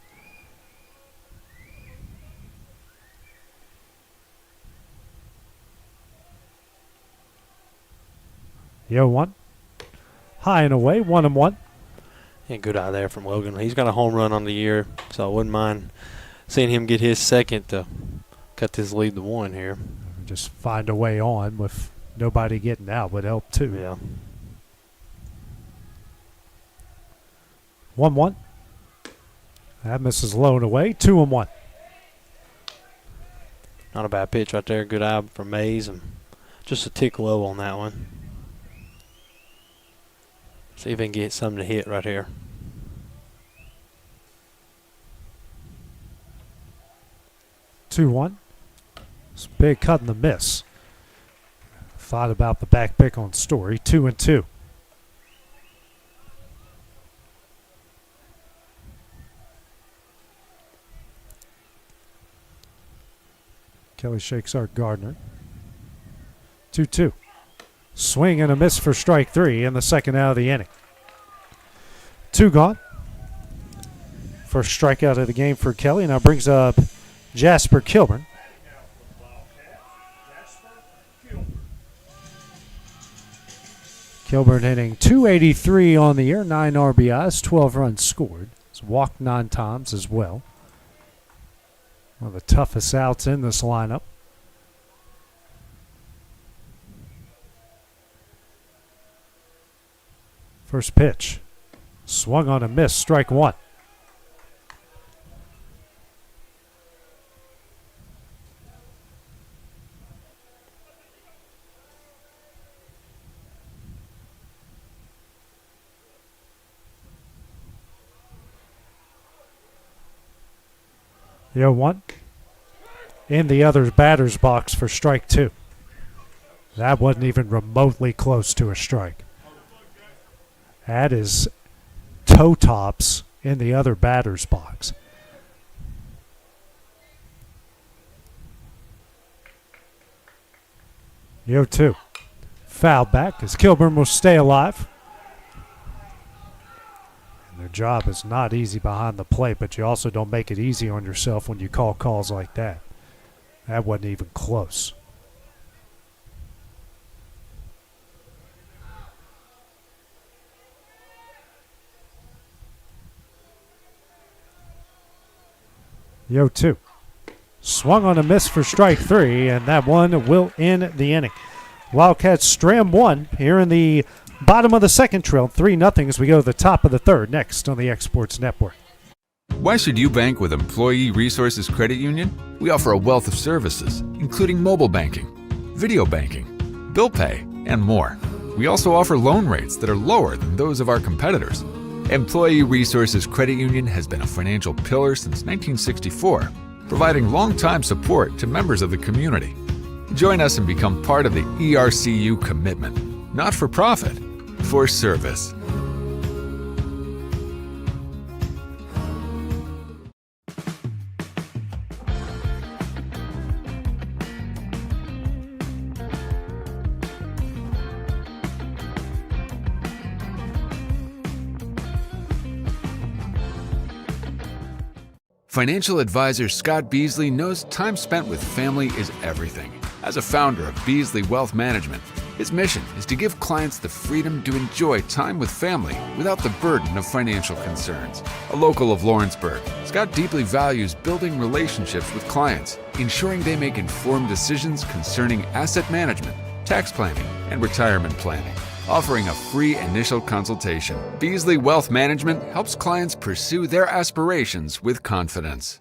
The 0-1. High and away, 1-1. Yeah, good eye there from Logan. He's got a home run on the year, so I wouldn't mind seeing him get his second to cut this lead to 1 here. Just find a way on with nobody getting out would help too. Yeah. 1-1. That misses low and away, 2-1. Not a bad pitch right there. Good eye from Mays, and just a tick low on that one. See if we can get something to hit right here. 2-1. It's a big cut in the miss. Thought about the back pick on Story. 2-2. Kelly shakes Art Gardner. 2-2. Swing and a miss for strike 3 in the second out of the inning. 2 gone. First strikeout of the game for Kelly. Now brings up Jasper Kilburn. Kilburn hitting .283 on the year, 9 RBIs, 12 runs scored. He's walked 9 times as well. One of the toughest outs in this lineup. First pitch. Swung on a miss, strike 1. The 0-1 in the other batter's box for strike 2. That wasn't even remotely close to a strike. That is toe tops in the other batter's box. The 0-2. Foul back as Kilburn will stay alive. Their job is not easy behind the plate, but you also don't make it easy on yourself when you call calls like that. That wasn't even close. The 0-2. Swung on a miss for strike 3, and that one will end the inning. Wildcats stram 1 here in the bottom of the second, trail 3-0 as we go to the top of the third next on the Exports Network. Why should you bank with Employee Resources Credit Union? We offer a wealth of services, including mobile banking, video banking, bill pay, and more. We also offer loan rates that are lower than those of our competitors. Employee Resources Credit Union has been a financial pillar since 1964, providing long-time support to members of the community. Join us and become part of the ERCU commitment. Not for profit, for service. Financial advisor Scott Beasley knows time spent with family is everything. As a founder of Beasley Wealth Management, his mission is to give clients the freedom to enjoy time with family without the burden of financial concerns. A local of Lawrenceburg, Scott deeply values building relationships with clients, ensuring they make informed decisions concerning asset management, tax planning, and retirement planning. Offering a free initial consultation, Beasley Wealth Management helps clients pursue their aspirations with confidence.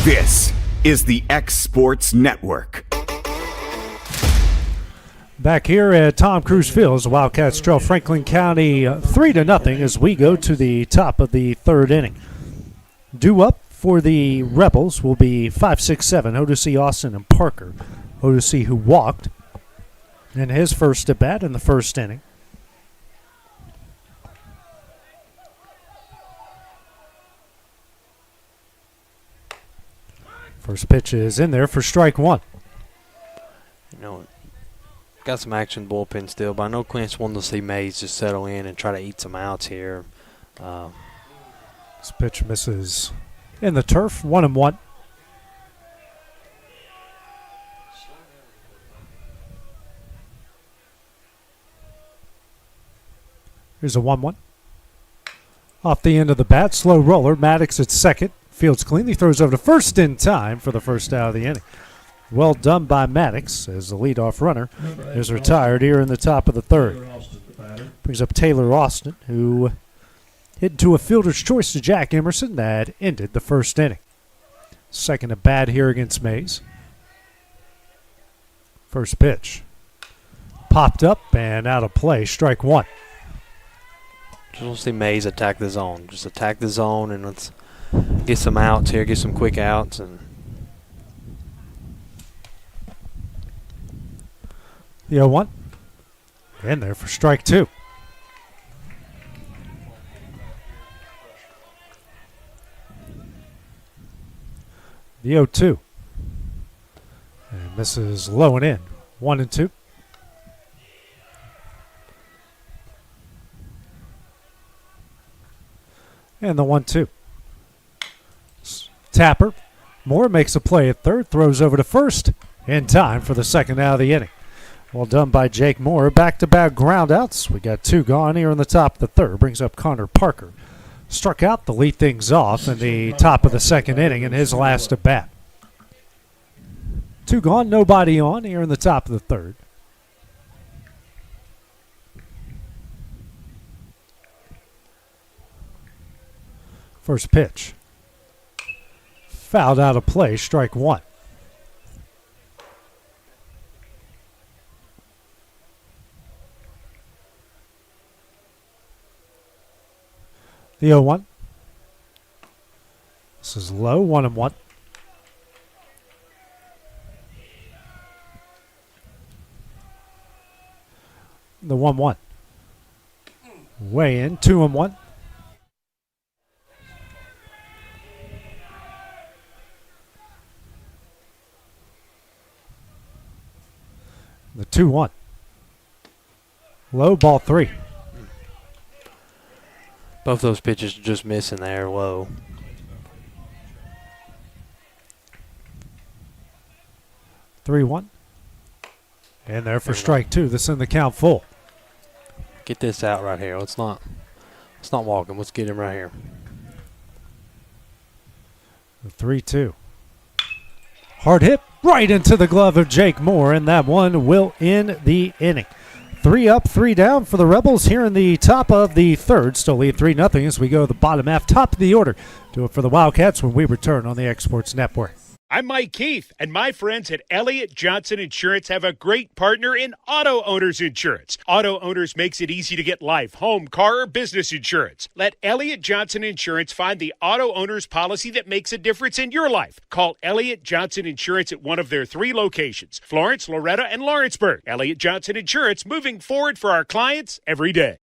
This is the X Sports Network. Back here at Tom Cruise Field, the Wildcats trail Franklin County 3-0 as we go to the top of the third inning. Due up for the Rebels will be 5'6'7", Odyssey Austin and Parker. Odyssey, who walked in his first at bat in the first inning. First pitch is in there for strike one. You know, got some action bullpen still, but I know Clint's wanting to see Mays just settle in and try to eat some outs here. This pitch misses in the turf, 1-1. Here's a 1-1. Off the end of the bat, slow roller. Maddox at second. Fields clean. He throws over to first in time for the first out of the inning. Well done by Maddox as the leadoff runner is retired here in the top of the third. Brings up Taylor Austin, who hit into a fielder's choice to Jack Emerson that ended the first inning. Second at bat here against Mays. First pitch. Popped up and out of play. Strike one. Just want to see Mays attack the zone. Just attack the zone and let's get some outs here, get some quick outs. And the 0-1. In there for strike two. The 0-2. And misses low and in. 1-2. And the 1-2. Tapper. Moore makes a play at third, throws over to first in time for the second out of the inning. Well done by Jake Moore. Back-to-back groundouts. We got two gone here in the top of the third. Brings up Connor Parker. Struck out to lead things off in the top of the second inning in his last at bat. Two gone, nobody on here in the top of the third. First pitch. Fouled out of play, strike one. The 0-1. This is low, 1-1. The 1-1. Way in, 2-1. The 2-1. Low, ball three. both those pitches just missing there low. (3-1). And there for strike two. This in the count full. Get this out right here. Let's not walk him. Let's get him right here. 3-2. Hard hit right into the glove of Jake Moore, and that one will end the inning. 3 up, 3 down for the Rebels here in the top of the third. Still lead 3-0 as we go to the bottom half, top of the order. Do it for the Wildcats when we return on the Exports Network. I'm Mike Keith, and my friends at Elliott Johnson Insurance have a great partner in Auto Owners Insurance. Auto Owners makes it easy to get life, home, car, or business insurance. Let Elliott Johnson Insurance find the Auto Owners policy that makes a difference in your life. Call Elliott Johnson Insurance at one of their 3 locations, Florence, Loretta, and Lawrenceburg. Elliott Johnson Insurance, moving forward for our clients every day.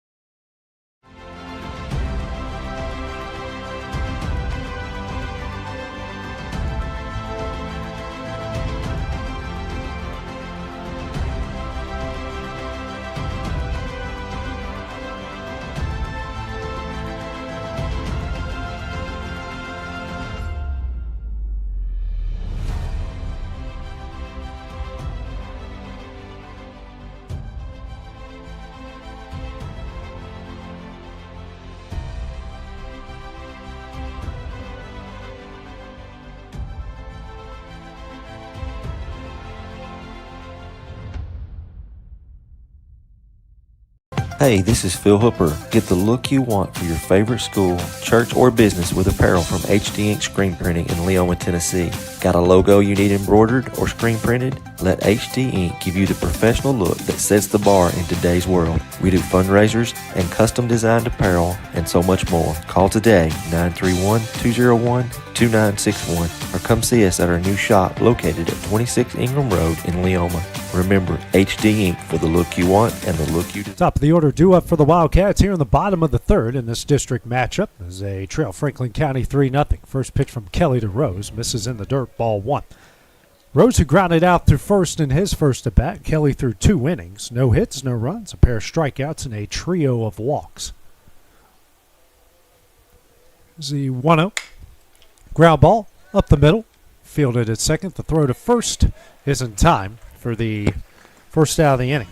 Hey, this is Phil Hooper. Get the look you want for your favorite school, church, or business with apparel from HD Ink Screen Printing in Leoma, Tennessee. Got a logo you need embroidered or screen printed? Let HD Ink give you the professional look that sets the bar in today's world. We do fundraisers and custom designed apparel and so much more. Call today, 931-201-2700. 2961 or come see us at our new shop located at 26 Ingram Road in Leoma. Remember, HD Inc. for the look you want and the look you deserve. Top of the order due up for the Wildcats here in the bottom of the third in this district matchup as they trail Franklin County 3-0. First pitch from Kelly to Rose. Misses in the dirt, ball one. Rose, who grounded out through first in his first at-bat. Kelly threw 2 innings. No hits, no runs, a pair of strikeouts, and a trio of walks. Here's the 1-0. Ground ball up the middle. Fielded at second. The throw to first is in time for the first out of the inning.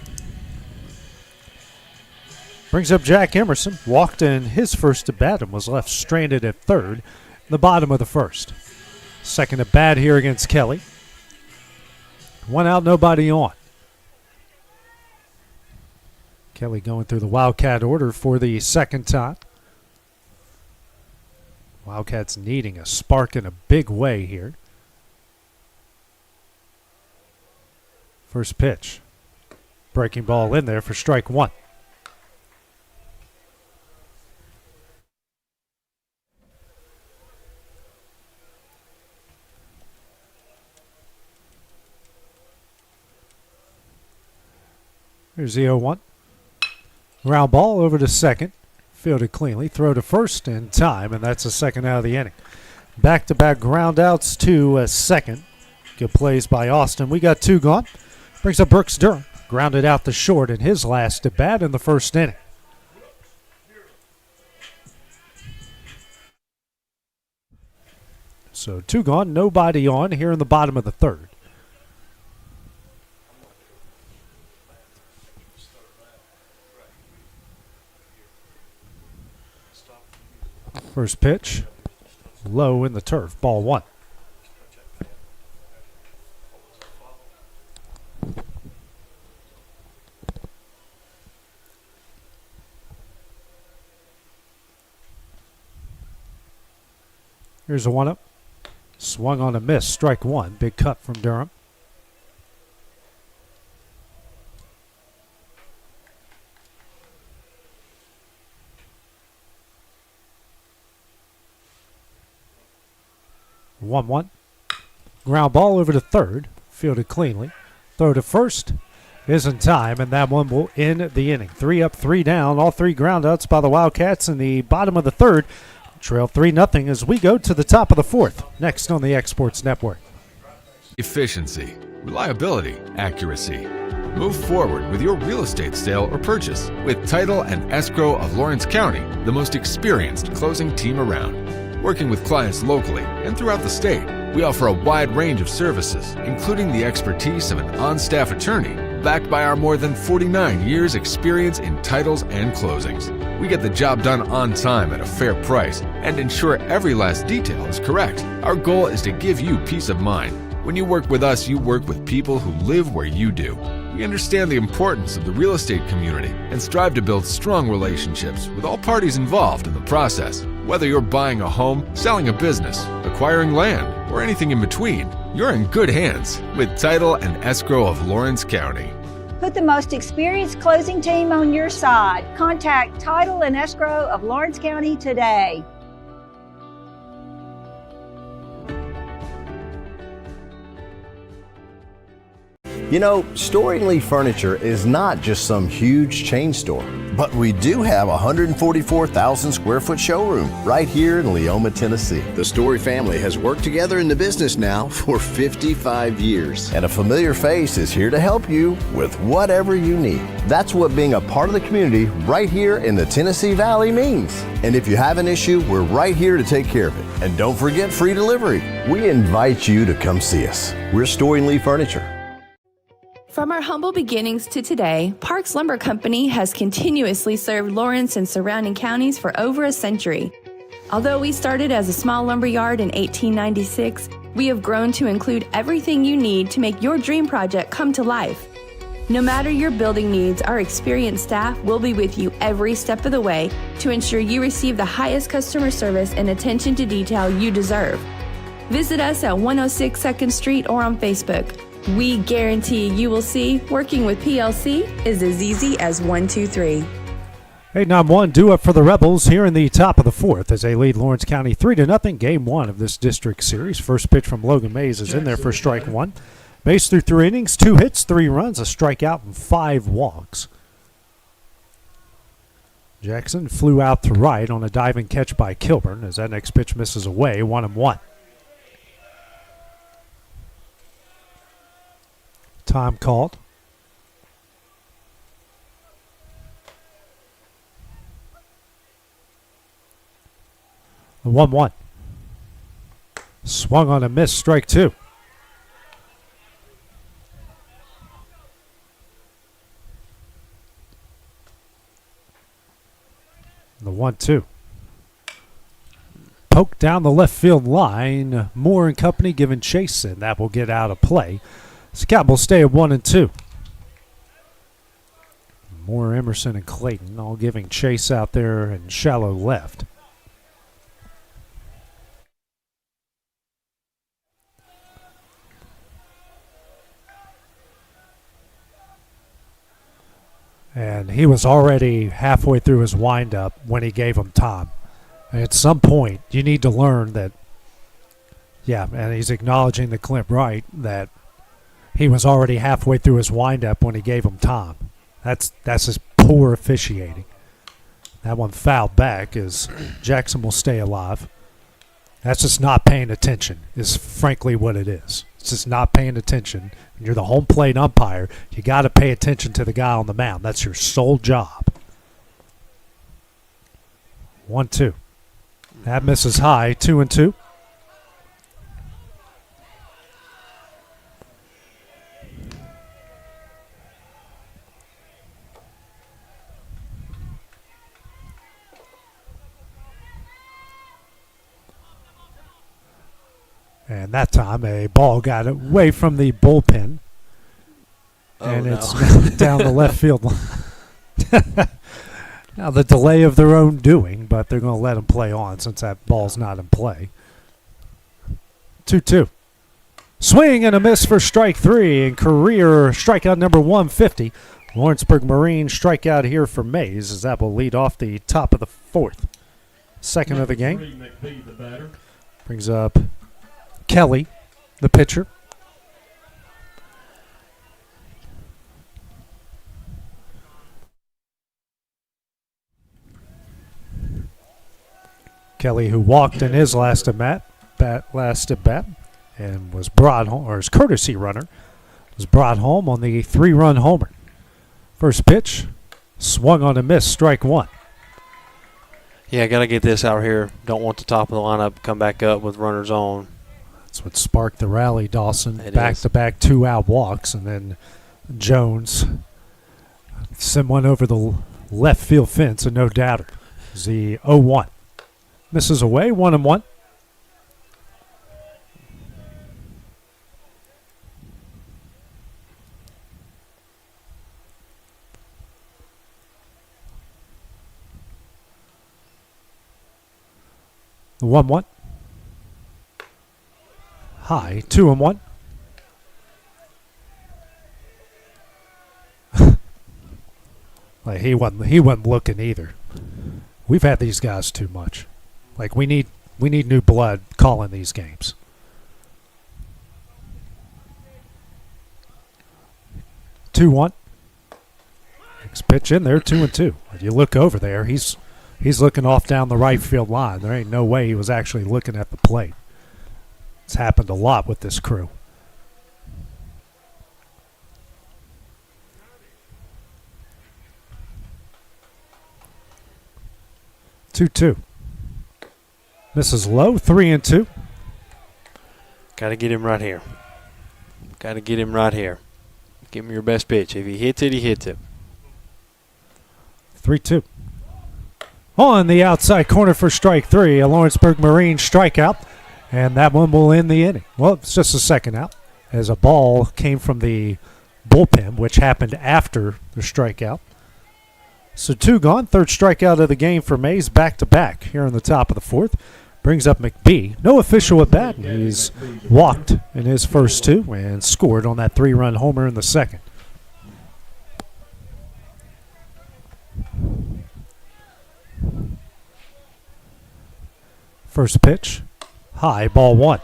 Brings up Jack Emerson. Walked in his first at-bat and was left stranded at third in the bottom of the first. Second at-bat here against Kelly. 1 out, nobody on. Kelly going through the Wildcat order for the second time. Wildcats needing a spark in a big way here. First pitch. Breaking ball in there for strike one. Here's the 0-1. Ground ball over to second. Fielded cleanly. Throw to first in time, and that's the second out of the inning. Back-to-back ground outs to second. Good plays by Austin. We got 2 gone. Brings up Brooks Durham. Grounded out the short in his last at-bat in the first inning. So 2 gone, nobody on here in the bottom of the third. First pitch, low in the turf, ball one. Here's a 1-up. Swung on a miss, strike one. Big cut from Durham. One. Ground ball over to third. Fielded cleanly. Throw to first is in time, and that one will end the inning. 3 up, 3 down. All 3 groundouts by the Wildcats in the bottom of the third. Trail 3-0 as we go to the top of the fourth. Next on the Exports Network. Efficiency, reliability, accuracy. Move forward with your real estate sale or purchase with Title and Escrow of Lawrence County, the most experienced closing team around. Working with clients locally and throughout the state, we offer a wide range of services, including the expertise of an on-staff attorney, backed by our more than 49 years experience in titles and closings. We get the job done on time at a fair price and ensure every last detail is correct. Our goal is to give you peace of mind. When you work with us, you work with people who live where you do. We understand the importance of the real estate community and strive to build strong relationships with all parties involved in the process. Whether you're buying a home, selling a business, acquiring land, or anything in between, you're in good hands with Title and Escrow of Lawrence County. Put the most experienced closing team on your side. Contact Title and Escrow of Lawrence County today. You know, Story and Lee Furniture is not just some huge chain store, but we do have a 144,000 square foot showroom right here in Leoma, Tennessee. The Story family has worked together in the business now for 55 years. And a familiar face is here to help you with whatever you need. That's what being a part of the community right here in the Tennessee Valley means. And if you have an issue, we're right here to take care of it. And don't forget free delivery. We invite you to come see us. We're Story and Lee Furniture. From our humble beginnings to today, Parks Lumber Company has continuously served Lawrence and surrounding counties for over a century. Although we started as a small lumber yard in 1896, we have grown to include everything you need to make your dream project come to life. No matter your building needs, our experienced staff will be with you every step of the way to ensure you receive the highest customer service and attention to detail you deserve. Visit us at 106 2nd Street or on Facebook. We guarantee you will see working with PLC is as easy as 1, 2, 3. 8-9-1 due up for the Rebels here in the top of the fourth as they lead Lawrence County 3-0. Game one of this district series. First pitch from Logan Mays is in there for strike one. Mays through 3 innings, 2 hits, 3 runs, a strikeout, and 5 walks. Jackson flew out to right on a diving catch by Kilburn as that next pitch misses away, 1-1. Time called. The 1-1. Swung on a miss, strike 2. The 1-2. Poke down the left field line. Moore and company giving chase, and that will get out of play. Scout will stay at 1-2. Moore, Emerson, and Clayton all giving chase out there in shallow left. And he was already halfway through his windup when he gave him time. And at some point, you need to learn that, yeah, and he's acknowledging the Clint Wright that he was already halfway through his windup when he gave him time. That's his poor officiating. That one fouled back as Jackson will stay alive. That's just not paying attention, is frankly what it is. It's just not paying attention. You're the home plate umpire. You got to pay attention to the guy on the mound. That's your sole job. 1-2. That misses high. 2-2. And that time a ball got away from the bullpen. And it's down the left field line. Now the delay of their own doing, but they're going to let him play on since that ball's not in play. 2-2. Swing and a miss for strike 3 and career strikeout number 150. Lawrenceburg Marine strikeout here for Mays as that will lead off the top of the fourth. Second of the game. Brings up Kelly, the pitcher. Kelly, who walked in his last at bat, and was brought home, or his courtesy runner, was brought home on the 3-run homer. First pitch, swung on a miss, strike 1. Yeah, got to get this out here. Don't want the top of the lineup come back up with runners on. That's what sparked the rally, Dawson. Back-to-back 2-out walks, and then Jones sent one over the left field fence, and no doubter. It's the 0-1. Misses away, 1-1. The 1-1. High, 2-1. Like he wasn't looking either. We've had these guys too much. Like we need new blood calling these games. 2-1. Next pitch in there, 2-2. If you look over there, he's looking off down the right field line. There ain't no way he was actually looking at the plate. It's happened a lot with this crew. Two. Misses low, 3-2. Got to get him right here. Got to get him right here. Give him your best pitch. If he hits it, he hits it. 3-2. On the outside corner for strike 3, a Lawrenceburg Marine strikeout, and that one will end the inning. Well, it's just a second out as a ball came from the bullpen, which happened after the strikeout. So 2 gone, third strikeout of the game for Mays, back-to-back here in the top of the fourth. Brings up McBee. No official at bat. He's walked in his first 2 and scored on that 3-run homer in the second. First pitch, high, ball one.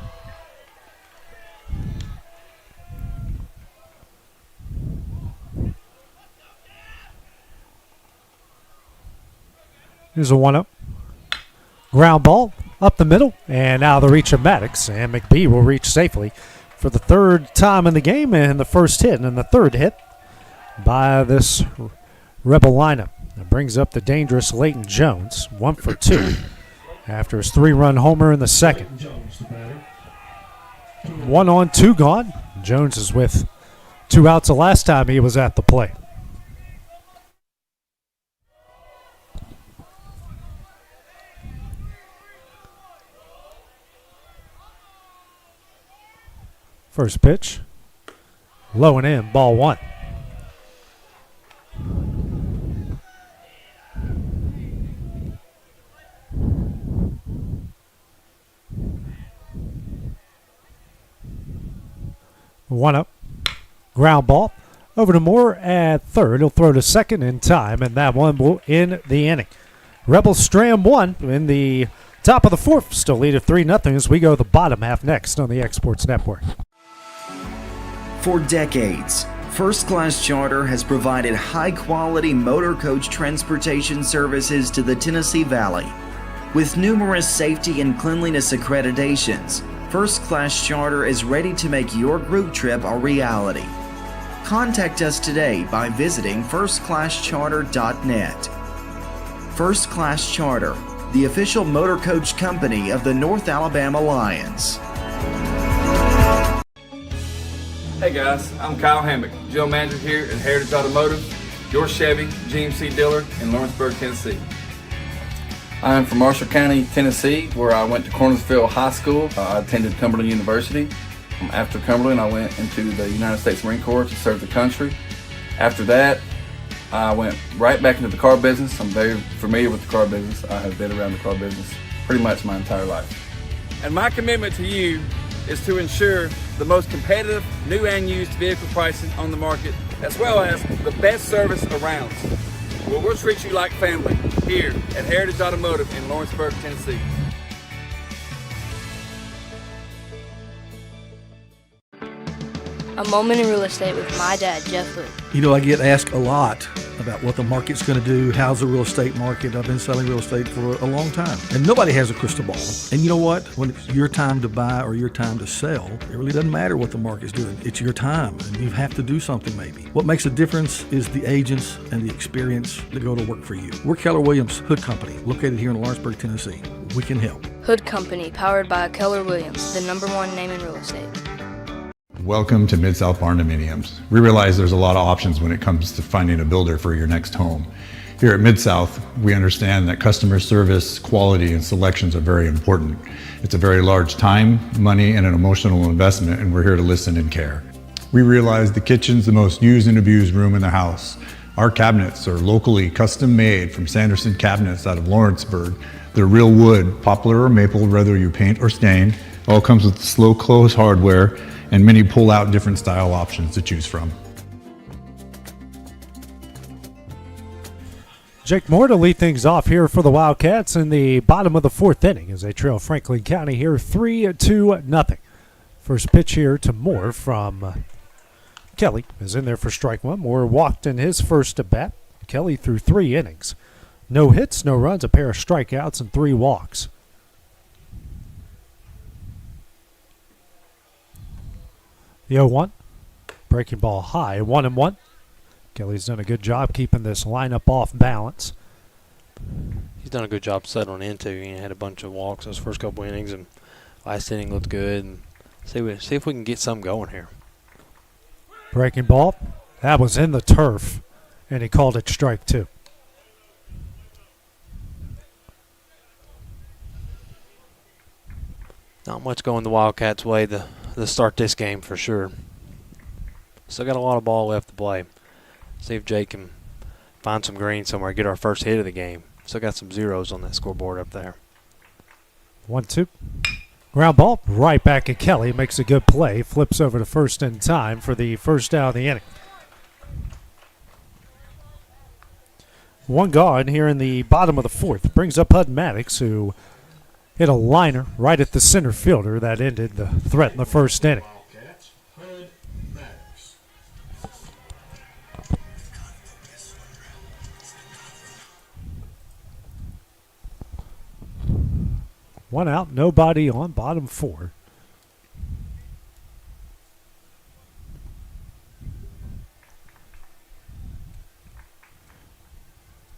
Here's a 1-0. Ground ball up the middle and out of the reach of Maddox. And McBee will reach safely for the third time in the game and the first hit and the third hit by this Rebel lineup. That brings up the dangerous Leighton Jones, 1 for 2 after his 3-run homer in the second. 1 on, 2 gone. Jones is with 2 outs the last time he was at the plate. First pitch, low and in, ball one. One up, ground ball over to Moore at third. He'll throw to second in time, and that one will end the inning. Rebels stram 1 in the top of the fourth. Still lead at 3-0 as we go the bottom half next on the Exports Network. For decades, First Class Charter has provided high-quality motor coach transportation services to the Tennessee Valley. With numerous safety and cleanliness accreditations, First Class Charter is ready to make your group trip a reality. Contact us today by visiting firstclasscharter.net. First Class Charter, the official motor coach company of the North Alabama Lions. Hey guys, I'm Kyle Hammock, General Manager here at Heritage Automotive, your Chevy GMC dealer in Lawrenceburg, Tennessee. I'm from Marshall County, Tennessee, where I went to Cornersville High School. I attended Cumberland University. After Cumberland, I went into the United States Marine Corps to serve the country. After that, I went right back into the car business. I'm very familiar with the car business. I have been around the car business pretty much my entire life. And my commitment to you is to ensure the most competitive new and used vehicle pricing on the market, as well as the best service around. Well, we'll treat you like family here at Heritage Automotive in Lawrenceburg, Tennessee. A moment in real estate with my dad, Jeff Hood. You know, I get asked a lot about what the market's going to do. How's the real estate market? I've been selling real estate for a long time, and nobody has a crystal ball. And you know what? When it's your time to buy or your time to sell, it really doesn't matter what the market's doing. It's your time, and you have to do something maybe. What makes a difference is the agents and the experience that go to work for you. We're Keller Williams Hood Company, located here in Lawrenceburg, Tennessee. We can help. Hood Company, powered by Keller Williams, the #1 name in real estate. Welcome to Mid-South Barndominiums. We realize there's a lot of options when it comes to finding a builder for your next home. Here at Mid-South, we understand that customer service, quality, and selections are very important. It's a very large time, money, and an emotional investment, and we're here to listen and care. We realize the kitchen's the most used and abused room in the house. Our cabinets are locally custom made from Sanderson Cabinets out of Lawrenceburg. They're real wood, poplar or maple, whether you paint or stain. All comes with slow close hardware and many pull-out different style options to choose from. Jake Moore to lead things off here for the Wildcats in the bottom of the fourth inning as they trail Franklin County here 3-0. First pitch here to Moore from Kelly is in there for strike one. Moore walked in his first at bat. Kelly threw 3 innings. No hits, no runs, a pair of strikeouts, and 3 walks. The 0-1, breaking ball high, 1-1. Kelly's done a good job keeping this lineup off balance. He's done a good job settling into. He had a bunch of walks those first couple innings, and last inning looked good. And see if we can get something going here. Breaking ball, that was in the turf, and he called it strike 2. Not much going the Wildcats' way to start this game for sure. Still got a lot of ball left to play. See if Jake can find some green somewhere, get our first hit of the game. Still got some zeros on that scoreboard up there. 1-2. Ground ball right back at Kelly. Makes a good play. Flips over to first in time for the first out of the inning. 1 gone here in the bottom of the fourth. Brings up Hud Maddox, who hit a liner right at the center fielder that ended the threat in the first inning. One out, nobody on, bottom four.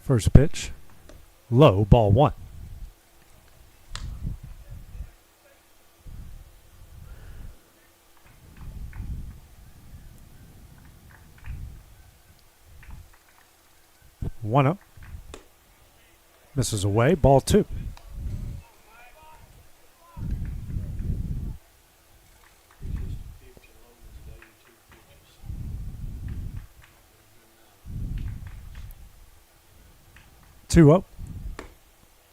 First pitch, low, ball one. One up. Misses away, ball two. Two up.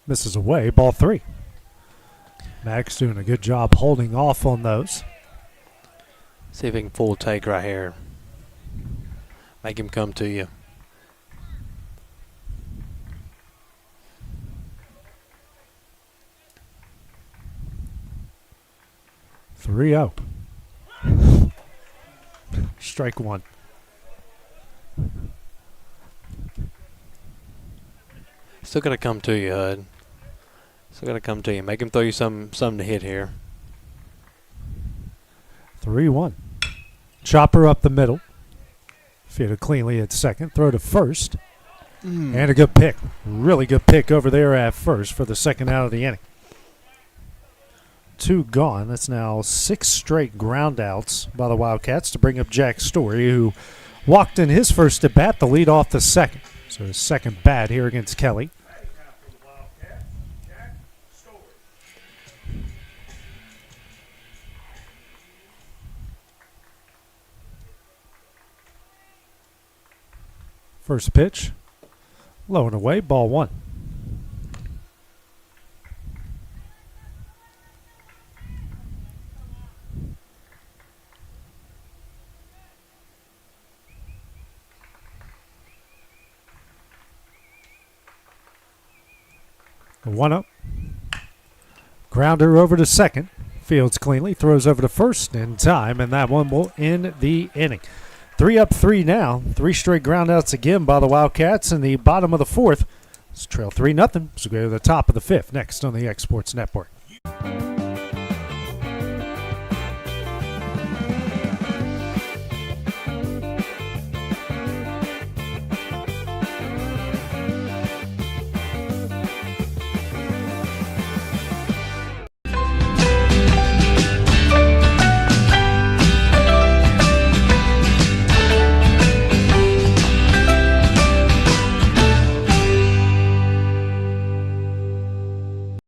Misses away, ball three. Max doing a good job holding off on those. See if he can full take right here. Make him come to you. Three out. Strike one. Still got to come to you, Hud. Still got to come to you. Make him throw you something to hit here. 3-1. Chopper up the middle. Fielded cleanly at second. Throw to first. And a good pick. Really good pick over there at first for the second out of the inning. Two gone. That's now 6 straight ground outs by the Wildcats to bring up Jack Story, who walked in his first at bat to lead off the second. So his second bat here against Kelly. First pitch, low and away, ball one. One up. Grounder over to second. Fields cleanly, throws over to first in time, and that one will end the inning. 3 up, 3 now. 3 straight groundouts again by the Wildcats in the bottom of the fourth. It's trail 3-0. So go to the top of the fifth next on the Exports Network.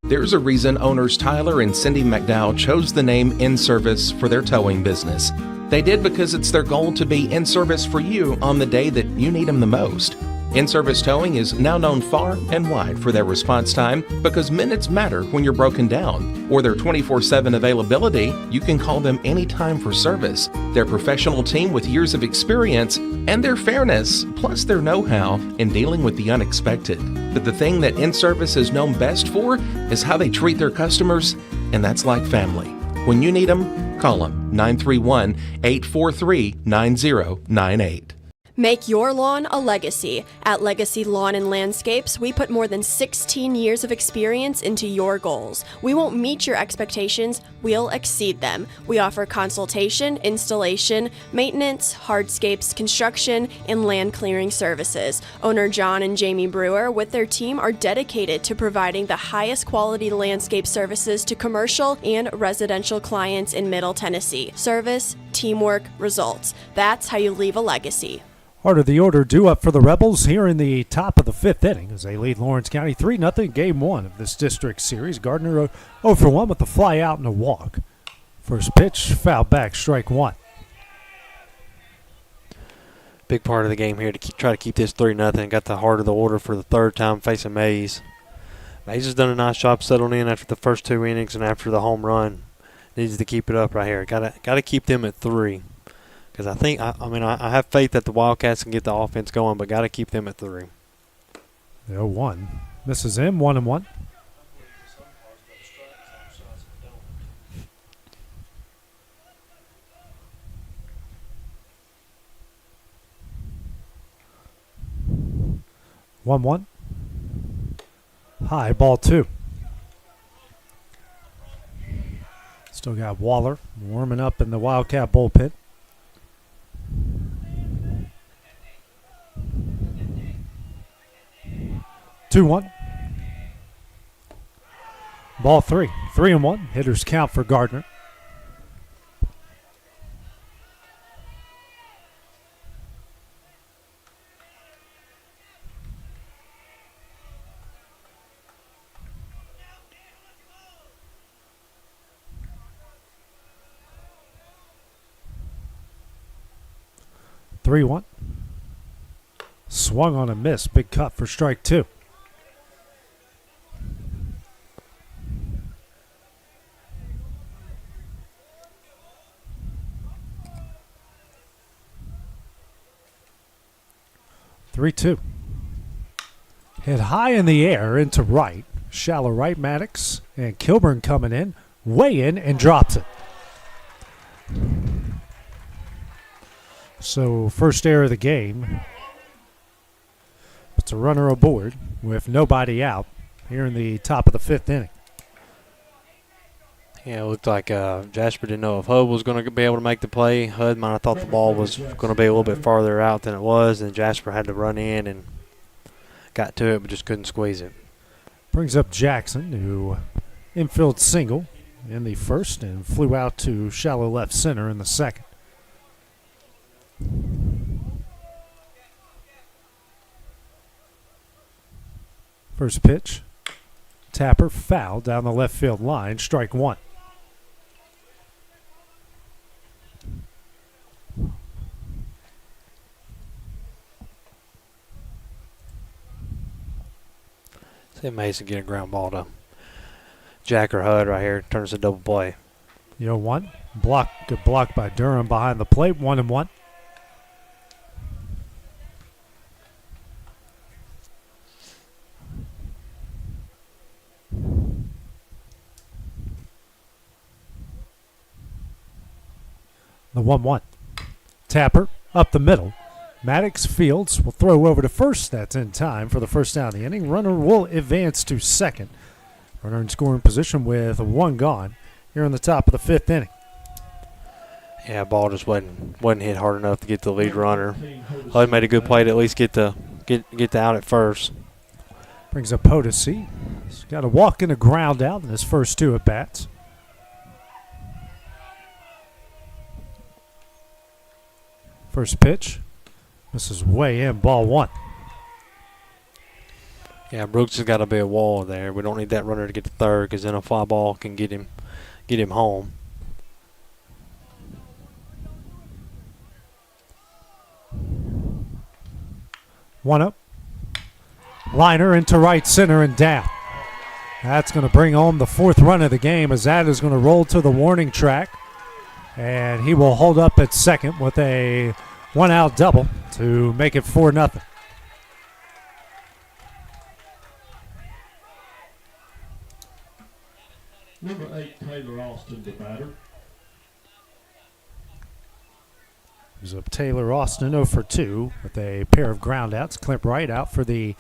There's a reason owners Tyler and Cindy McDowell chose the name In Service for their towing business. They did because it's their goal to be in service for you on the day that you need them the most. In Service Towing is now known far and wide for their response time because minutes matter when you're broken down. Or their 24/7 availability, you can call them anytime for service. Their professional team with years of experience and their fairness, plus their know-how in dealing with the unexpected. But the thing that In Service is known best for is how they treat their customers, and that's like family. When you need them, call them 931-843-9098. Make your lawn a legacy. At Legacy Lawn and Landscapes, we put more than 16 years of experience into your goals. We won't meet your expectations, we'll exceed them. We offer consultation, installation, maintenance, hardscapes, construction, and land clearing services. Owner John and Jamie Brewer, with their team, are dedicated to providing the highest quality landscape services to commercial and residential clients in Middle Tennessee. Service, teamwork, results. That's how you leave a legacy. Part of the order due up for the Rebels here in the top of the fifth inning as they lead Lawrence County 3-0 game one of this district series. Gardner 0 for 1 with a fly out and a walk. First pitch, foul back, strike one. Big part of the game here to try to keep this 3-0. Got the heart of the order for the third time facing Mays. Mays has done a nice job settling in after the first 2 innings and after the home run. Needs to keep it up right here. Got to keep them at 3. Because I think, I have faith that the Wildcats can get the offense going, but got to keep them at 3. 0-1. Misses him, 1-1. 1-1. High, ball 2. Still got Waller warming up in the Wildcat bullpen. Two one. Ball 3. 3-1. Hitters count for Gardner. Three one. Swung on a miss. Big cut for strike 2. Three two. Hit high in the air into right. Shallow right, Maddox. And Kilburn coming in. Way in and drops it. So first error of the game. Puts a runner aboard with nobody out here in the top of the 5th inning. Yeah, it looked like Jasper didn't know if Hud was going to be able to make the play. Hud might have thought the ball was going to be a little bit farther out than it was, and Jasper had to run in and got to it but just couldn't squeeze it. Brings up Jackson, who infield single in the first and flew out to shallow left center in the second. First pitch. Tapper foul down the left field line. Strike 1. See Mason get a ground ball to Jack or Hud right here. Turns a double play. 0-1. Good block by Durham behind the plate. 1-1. The 1-1. Tapper up the middle. Maddox Fields will throw over to first. That's in time for the first down of the inning. Runner will advance to second. Runner in scoring position with 1 gone here in the top of the 5th inning. Yeah, ball just wasn't hit hard enough to get the lead runner. Hud made a good play to at least get the out at first. Brings up Potosi. He's got a walk and a ground out in his first 2 at bats. First pitch. This is way in, ball 1. Yeah, Brooks has got to be a wall there. We don't need that runner to get to third because then a fly ball can get him home. One up. Liner into right center and down. That's going to bring home the 4th run of the game as that is going to roll to the warning track. And he will hold up at second with a 1-out double to make it 4-0. Number 8, Taylor Austin, the batter. He's up Taylor Austin 0 for 2 with a pair of groundouts. Clint Wright out for the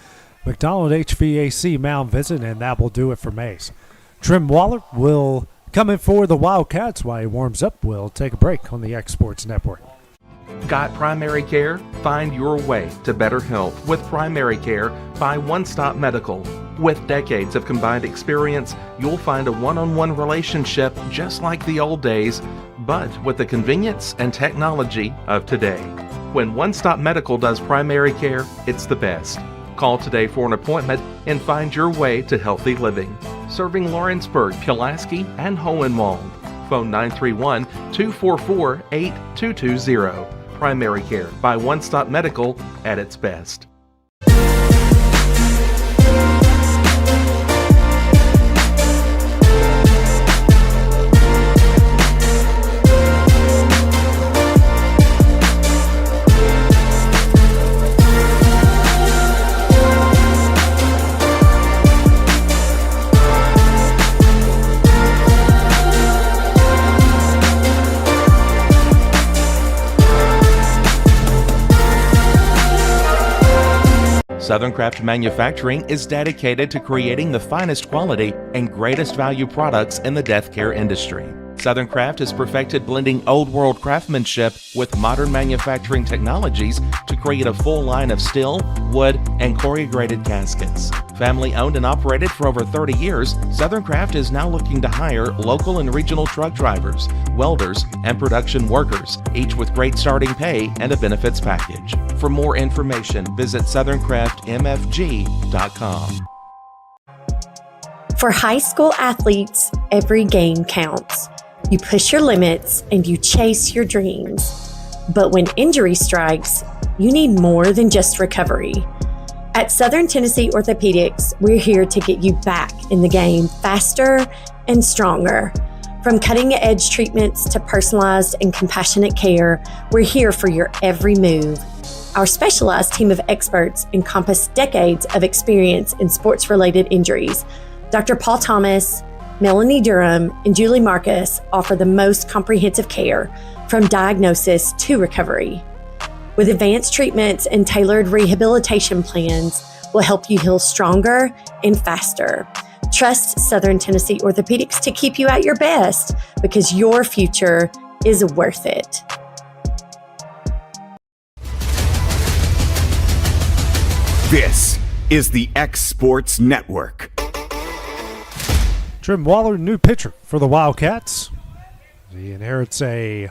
McDonald HVAC mound visit, and that will do it for Mays. Trim Waller will come in for the Wildcats while he warms up. We'll take a break on the X Sports Network. Got primary care? Find your way to better health with Primary Care by One Stop Medical. With decades of combined experience, you'll find a one-on-one relationship just like the old days, but with the convenience and technology of today. When One Stop Medical does primary care, it's the best. Call today for an appointment and find your way to healthy living. Serving Lawrenceburg, Pulaski, and Hohenwald. Phone 931-244-8220. Primary Care by One Stop Medical at its best. Southern Craft Manufacturing is dedicated to creating the finest quality and greatest value products in the death care industry. Southern Craft has perfected blending old world craftsmanship with modern manufacturing technologies to create a full line of steel, wood, and corrugated caskets. Family owned and operated for over 30 years, Southern Craft is now looking to hire local and regional truck drivers, welders, and production workers, each with great starting pay and a benefits package. For more information, visit southerncraftmfg.com. For high school athletes, every game counts. You push your limits and you chase your dreams. But when injury strikes, you need more than just recovery. At Southern Tennessee Orthopedics, we're here to get you back in the game faster and stronger. From cutting-edge treatments to personalized and compassionate care, we're here for your every move. Our specialized team of experts encompass decades of experience in sports-related injuries. Dr. Paul Thomas, Melanie Durham, and Julie Marcus offer the most comprehensive care from diagnosis to recovery. With advanced treatments and tailored rehabilitation plans, we'll help you heal stronger and faster. Trust Southern Tennessee Orthopedics to keep you at your best because your future is worth it. This is the X Sports Network. Trim Waller, new pitcher for the Wildcats. He inherits a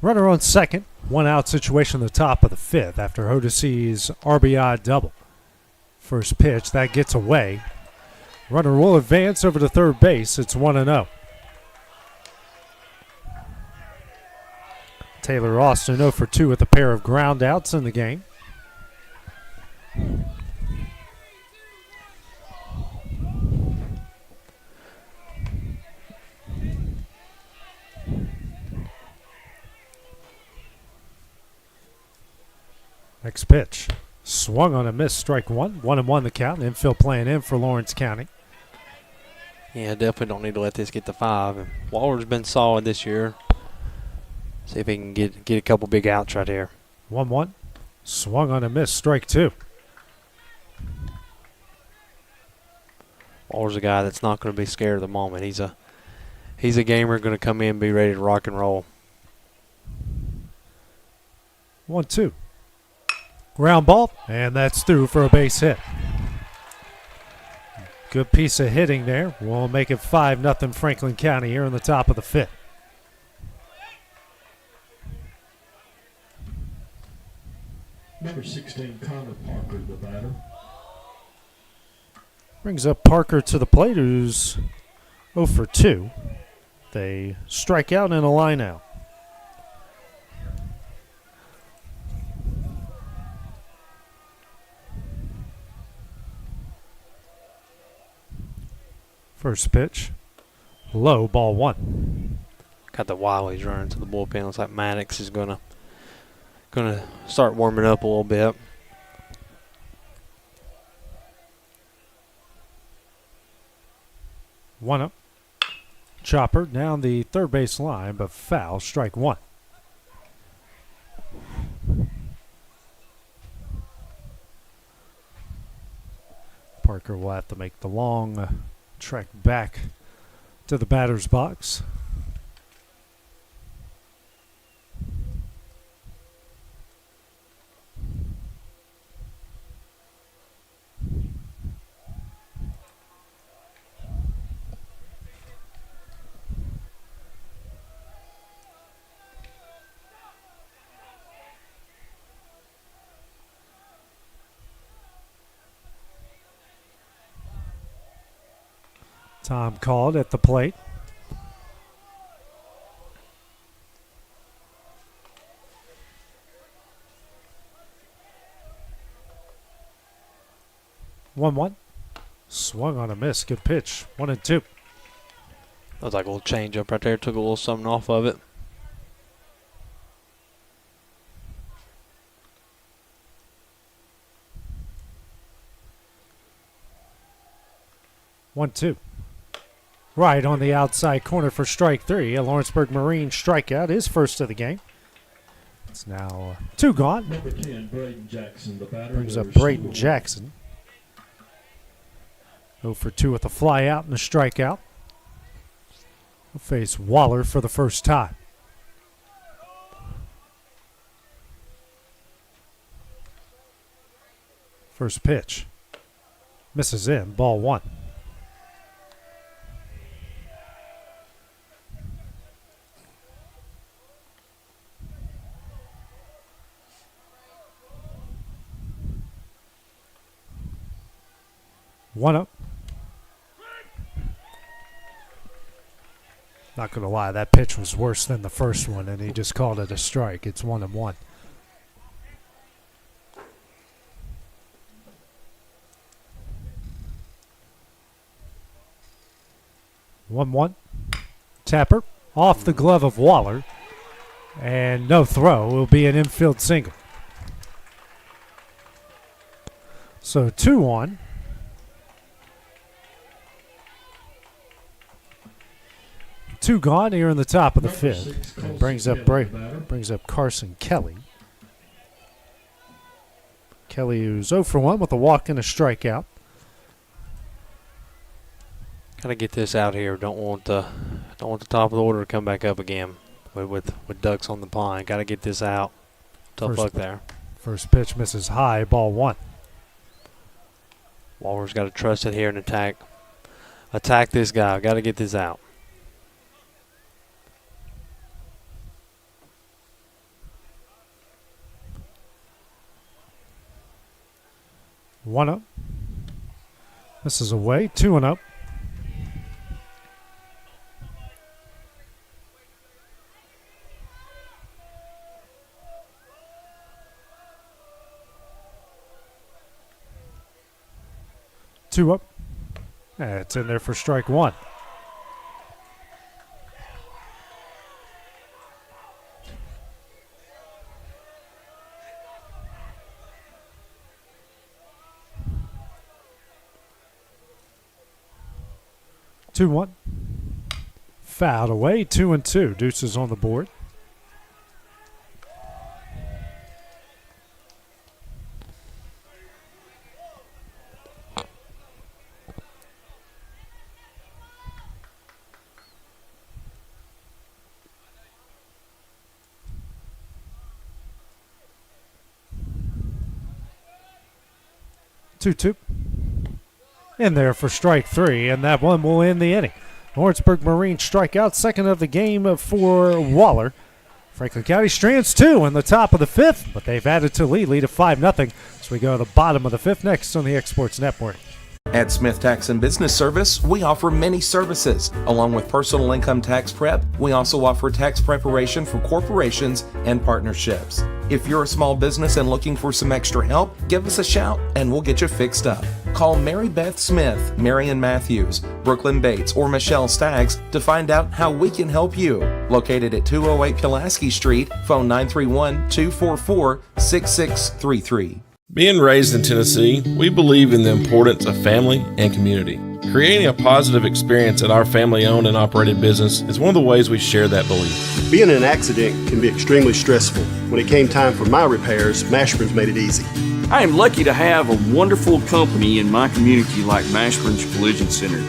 runner on second, one out situation at the top of the fifth after Hodes's RBI double. First pitch, that gets away. Runner will advance over to third base. It's 1-0. Taylor Austin 0 for 2 with a pair of ground outs in the game. Next pitch. Swung on a miss, strike one. 1-1 the count. Infield playing in for Lawrence County. Yeah, definitely don't need to let this get to 5. And Waller's been solid this year. See if he can get a couple big outs right here. 1-1. Swung on a miss, strike 2. Waller's a guy that's not going to be scared of the moment. He's a gamer, going to come in and be ready to rock and roll. 1-2. Ground ball, and that's through for a base hit. Good piece of hitting there. We'll make it 5-0 Franklin County here in the top of the fifth. Number 16, Connor Parker, the batter. Brings up Parker to the plate, who's 0 for 2. They strike out and a line out. First pitch, low, ball 1. Got the Wileys running to the bullpen. Looks like Maddox is gonna start warming up a little bit. One up. Chopper down the third base line, but foul, strike 1. Parker will have to make the long trek back to the batter's box. Time called at the plate. One. Swung on a miss. Good pitch. 1-2. That was like a little change up right there. Took a little something off of it. One, two. Right on the outside corner for strike 3. A Lawrenceburg Marine strikeout, his first of the game. It's now 2 gone. Number 10, Braden Jackson, the batter. Brings up Braden Jackson. 0 for 2 with a fly out and a strikeout. We'll face Waller for the first time. First pitch. Misses in. Ball 1. One up. Not going to lie, that pitch was worse than the first one, and he just called it a strike. It's 1-1. One. Tapper off the glove of Waller, and no throw. Will be an infield single. So 2-1. Two gone here in the top of the fifth. And brings up Carson Kelly. Kelly, who's 0 for 1 with a walk and a strikeout. Gotta get this out here. Don't want the top of the order to come back up again with ducks on the pond. Gotta get this out. Tough luck there. First pitch misses high. Ball 1. Waller's got to trust it here and attack this guy. Got to get this out. One up. This is away. 2-0. Two up. It's in there for strike 1. Two one. Fouled away. 2-2. Deuces on the board. Two. In there for strike 3, and that one will end the inning. Lawrenceburg Marine strikeout, second of the game for Waller. Franklin County strands 2 in the top of the 5th, but they've added to lead of 5-0. So we go to the bottom of the 5th next on the Exports Network. At Smith Tax and Business Service, we offer many services. Along with personal income tax prep, we also offer tax preparation for corporations and partnerships. If you're a small business and looking for some extra help, give us a shout and we'll get you fixed up. Call Mary Beth Smith, Marion Matthews, Brooklyn Bates, or Michelle Staggs to find out how we can help you. Located at 208 Pulaski Street, phone 931-244-6633. Being raised in Tennessee, we believe in the importance of family and community. Creating a positive experience at our family-owned and operated business is one of the ways we share that belief. Being in an accident can be extremely stressful. When it came time for my repairs, Mashburn's made it easy. I am lucky to have a wonderful company in my community like Mashburn's Collision Center.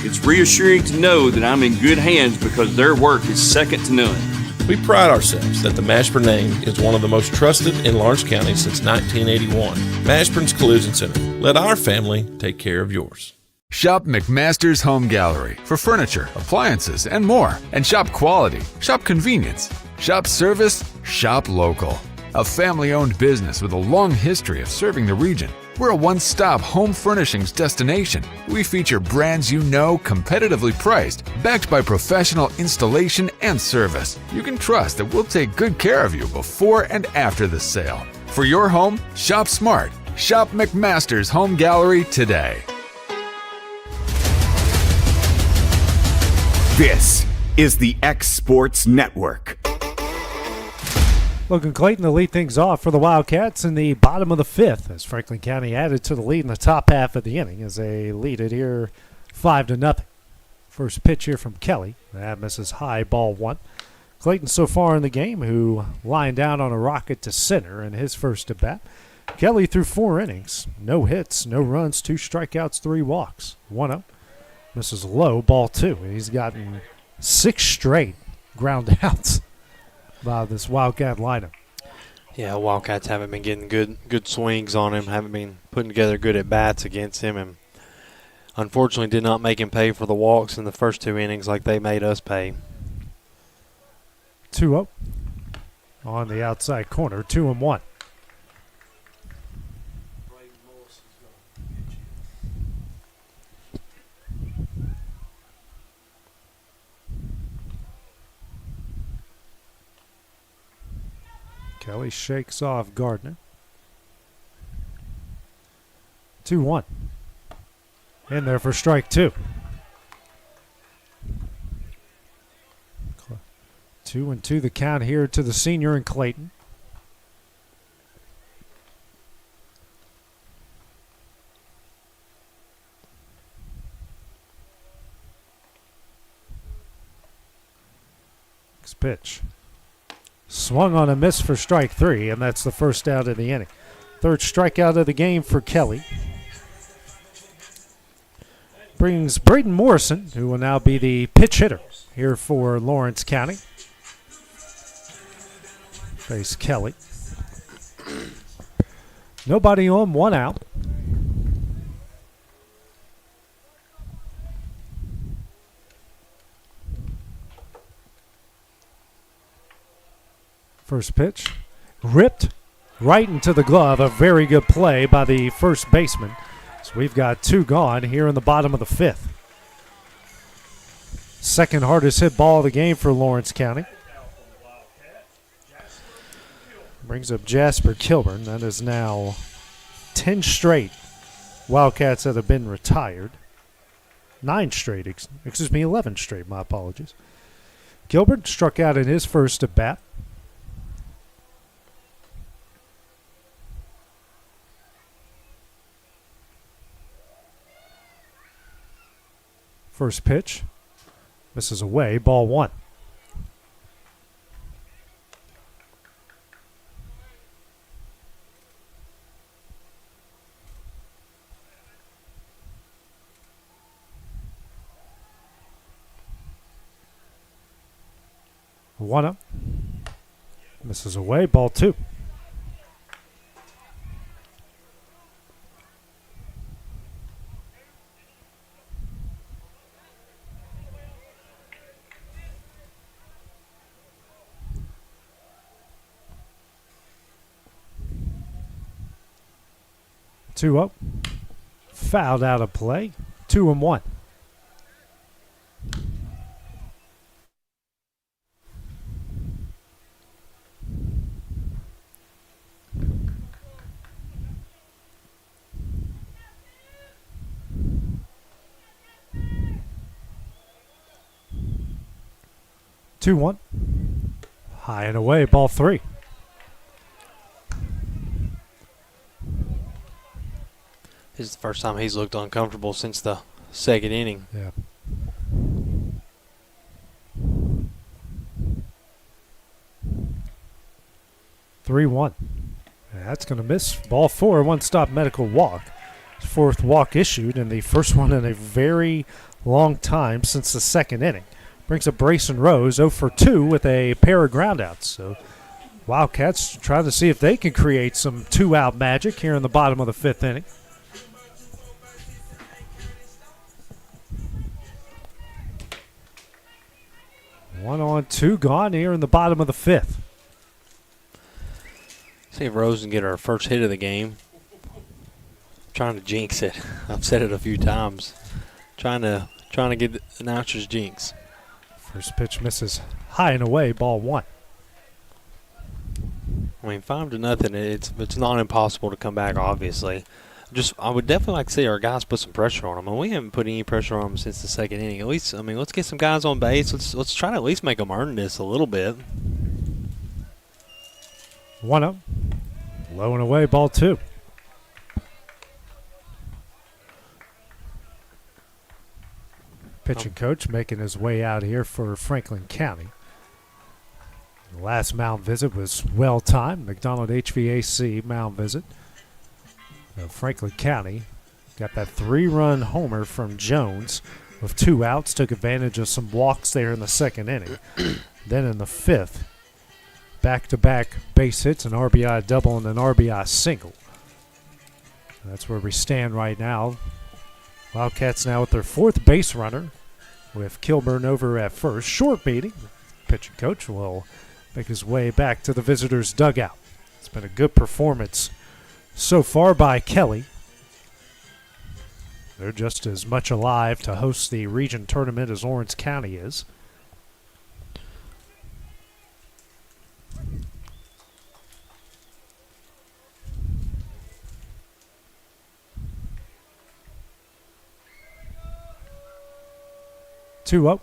It's reassuring to know that I'm in good hands because their work is second to none. We pride ourselves that the Mashburn name is one of the most trusted in Lawrence County since 1981. Mashburn's Collision Center. Let our family take care of yours. Shop McMaster's Home Gallery for furniture, appliances, and more. And shop quality, shop convenience, shop service, shop local. A family-owned business with a long history of serving the region. We're a one-stop home furnishings destination. We feature brands you know, competitively priced, backed by professional installation and service. You can trust that we'll take good care of you before and after the sale. For your home, shop smart. Shop McMaster's Home Gallery today. This is the X Sports Network. Logan Clayton to lead things off for the Wildcats in the bottom of the 5th as Franklin County added to the lead in the top half of the inning as they lead it here 5-0. First pitch here from Kelly. That misses high, ball 1. Clayton so far in the game, who lined down on a rocket to center in his first at bat. Kelly threw 4 innings. No hits, no runs, 2 strikeouts, 3 walks. 1-0. Misses low, ball 2. He's gotten 6 straight ground outs by this Wildcat lineup. Yeah, Wildcats haven't been getting good swings on him, haven't been putting together good at-bats against him, and unfortunately did not make him pay for the walks in the first 2 innings like they made us pay. 2-0 on the outside corner, 2-1. Kelly shakes off Gardner. 2-1. In there for strike 2. 2-2 the count here to the senior in Clayton. Next pitch. Swung on a miss for strike 3, and that's the first out of the inning. Third strikeout of the game for Kelly. Brings Braden Morrison, who will now be the pitch hitter here for Lawrence County. Face Kelly. Nobody on, 1 out. First pitch, ripped right into the glove. A very good play by the first baseman. So we've got 2 gone here in the bottom of the 5th. Second hardest hit ball of the game for Lawrence County. Brings up Jasper Kilburn. That is now 10 straight Wildcats that have been retired. 9 straight, 11 straight, my apologies. Kilburn struck out in his first at bat. First pitch, misses away, ball 1. One up, misses away, ball 2. Two up. Fouled out of play. 2-1. Two one. High and away, ball 3. This is the first time he's looked uncomfortable since the second inning. Yeah. Three one. That's going to miss. Ball 4, 1-stop medical walk. 4th walk issued, and the first one in a very long time since the second inning. Brings up Brayson Rose, 0 for 2 with a pair of groundouts. So Wildcats trying to see if they can create some 2-out magic here in the bottom of the 5th inning. One on, 2 gone here in the bottom of the 5th. See if Rose can get her first hit of the game. Trying to jinx it. I've said it a few times. Trying to get the announcer's jinx. First pitch misses high and away, ball 1. I mean, 5-0. It's not impossible to come back. Obviously, I would definitely like to see our guys put some pressure on them. And we haven't put any pressure on them since the second inning. At least, I mean, let's get some guys on base. Let's try to at least make them earn this a little bit. 1-0. Low and away, ball 2. Pitching coach making his way out here for Franklin County. The last mound visit was well timed. McDonald HVAC mound visit. Franklin County got that 3-run homer from Jones with 2 outs. Took advantage of some walks there in the second inning. Then in the 5th, back-to-back base hits, an RBI double and an RBI single. That's where we stand right now. Wildcats now with their 4th base runner with Kilburn over at first. Short meeting. Pitching coach will make his way back to the visitors' dugout. It's been a good performance so far by Kelly. They're just as much alive to host the region tournament as Lawrence County is. Two up.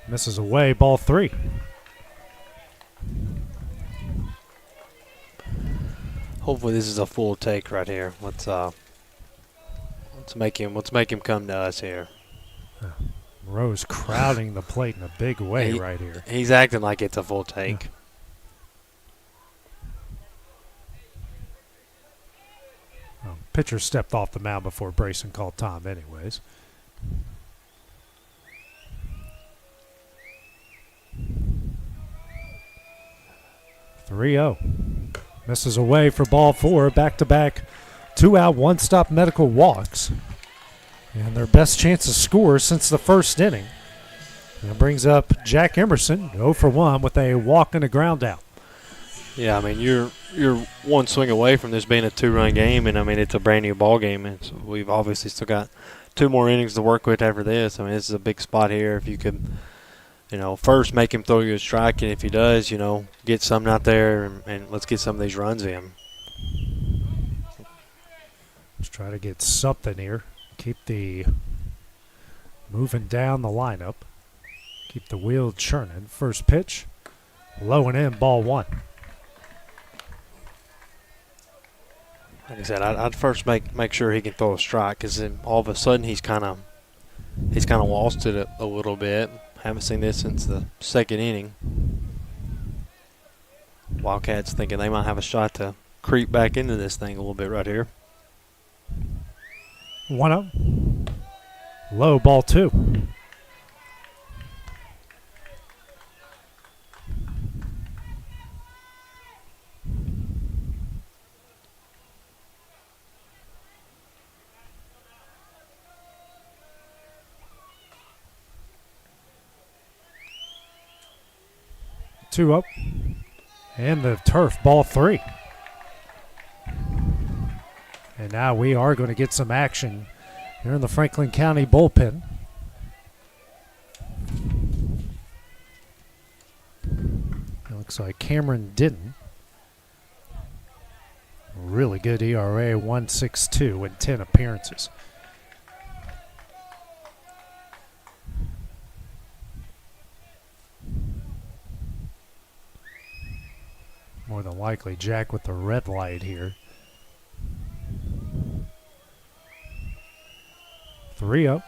Misses away, ball 3. Hopefully this is a full take right here. Let's make him come to us here. Rose crowding the plate in a big way right here. He's acting like it's a full take. Pitcher stepped off the mound before Brayson called time anyways. Three-0. Misses away for ball 4. Back-to-back 2-out, 1-stop medical walks. And their best chance to score since the first inning. And it brings up Jack Emerson, 0 for 1 with a walk and a ground out. Yeah, I mean, you're one swing away from this being a 2-run game, and, I mean, it's a brand-new ball game, and so we've obviously still got 2 more innings to work with after this. I mean, this is a big spot here. If you could, first make him throw you a strike, and if he does, get something out there, and let's get some of these runs in. Let's try to get something here. Keep the moving down the lineup. Keep the wheel churning. First pitch, low and in, ball 1. Like I said, I'd first make sure he can throw a strike, because then all of a sudden he's kind of lost it a little bit. Haven't seen this since the second inning. Wildcats thinking they might have a shot to creep back into this thing a little bit right here. 1-0. Low, ball 2. Two up. And the turf, ball 3. And now we are going to get some action here in the Franklin County bullpen. It looks like Cameron Denton. Really good ERA, 1.62 in 10 appearances. More than likely, Jack with the red light here. 3-0.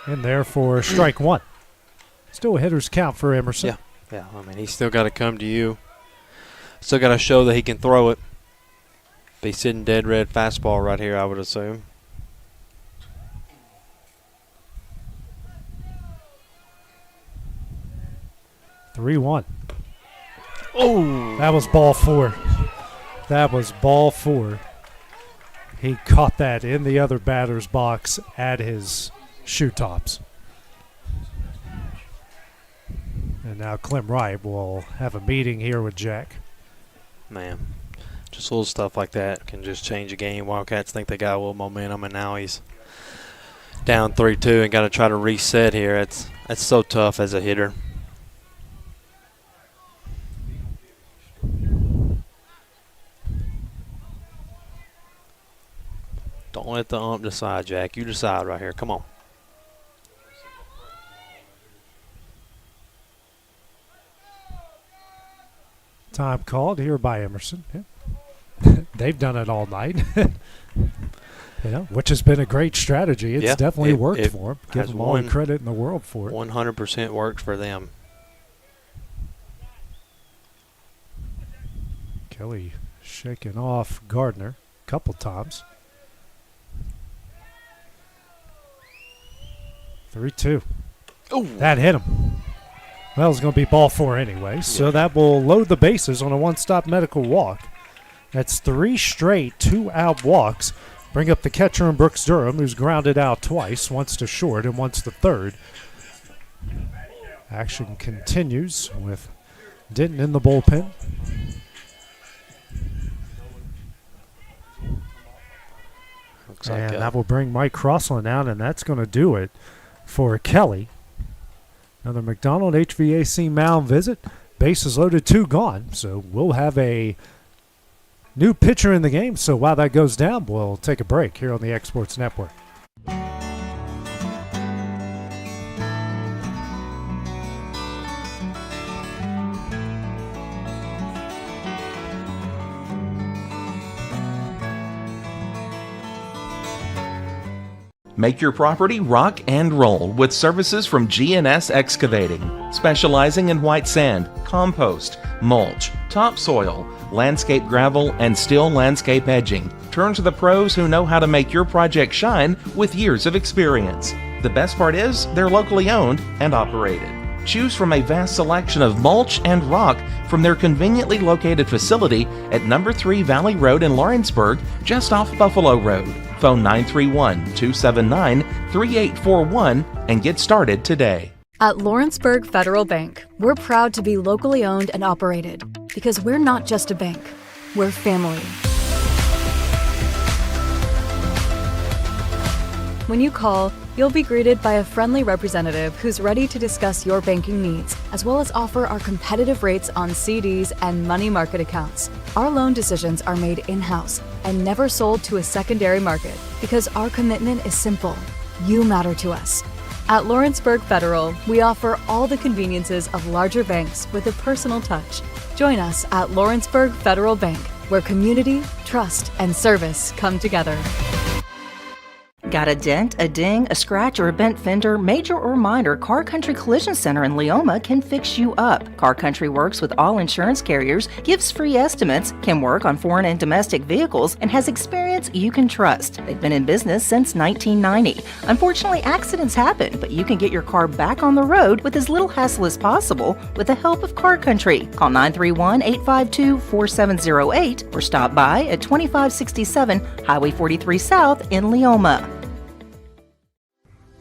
And there for strike 1. Still a hitter's count for Emerson. Yeah. I mean, he's still got to come to you. Still got to show that he can throw it. Be sitting dead red fastball right here, I would assume. (3-1). Oh, that was ball 4. That was ball 4. He caught that in the other batter's box at his shoe tops. And now Clem Wright will have a meeting here with Jack. Man, just little stuff like that can just change a game. Wildcats think they got a little momentum, and now he's down 3-2 and got to try to reset here. That's so tough as a hitter. Don't let the ump decide, Jack. You decide right here. Come on. Time called here by Emerson. Yeah. They've done it all night. Which has been a great strategy. It's definitely worked for them. Give them all the credit in the world for it. 100% worked for them. Kelly shaking off Gardner a couple times. 3-2. Oh, that hit him. Well, it's going to be ball 4 anyway, so that will load the bases on a one-stop medical walk. That's 3 straight 2-out walks. Bring up the catcher in Brooks Durham, who's grounded out twice, once to short and once to third. Action continues with Denton in the bullpen. And that will bring Mike Crossland out, and that's going to do it for Kelly. Another McDonald HVAC mound visit. Bases loaded, 2 gone. So we'll have a new pitcher in the game. So while that goes down, we'll take a break here on the Exports Network. Make your property rock and roll with services from G&S Excavating, specializing in white sand, compost, mulch, topsoil, landscape gravel, and steel landscape edging. Turn to the pros who know how to make your project shine with years of experience. The best part is they're locally owned and operated. Choose from a vast selection of mulch and rock from their conveniently located facility at number 3 Valley Road in Lawrenceburg, just off Buffalo Road. Phone 931-279-3841 and get started today. At Lawrenceburg Federal Bank, we're proud to be locally owned and operated because we're not just a bank, we're family. When you call, you'll be greeted by a friendly representative who's ready to discuss your banking needs, as well as offer our competitive rates on CDs and money market accounts. Our loan decisions are made in-house and never sold to a secondary market because our commitment is simple. You matter to us. At Lawrenceburg Federal, we offer all the conveniences of larger banks with a personal touch. Join us at Lawrenceburg Federal Bank, where community, trust, and service come together. Got a dent, a ding, a scratch, or a bent fender? Major or minor, Car Country Collision Center in Leoma can fix you up. Car Country works with all insurance carriers, gives free estimates, can work on foreign and domestic vehicles, and has experience you can trust. They've been in business since 1990. Unfortunately, accidents happen, but you can get your car back on the road with as little hassle as possible with the help of Car Country. Call 931-852-4708 or stop by at 2567 Highway 43 South in Leoma.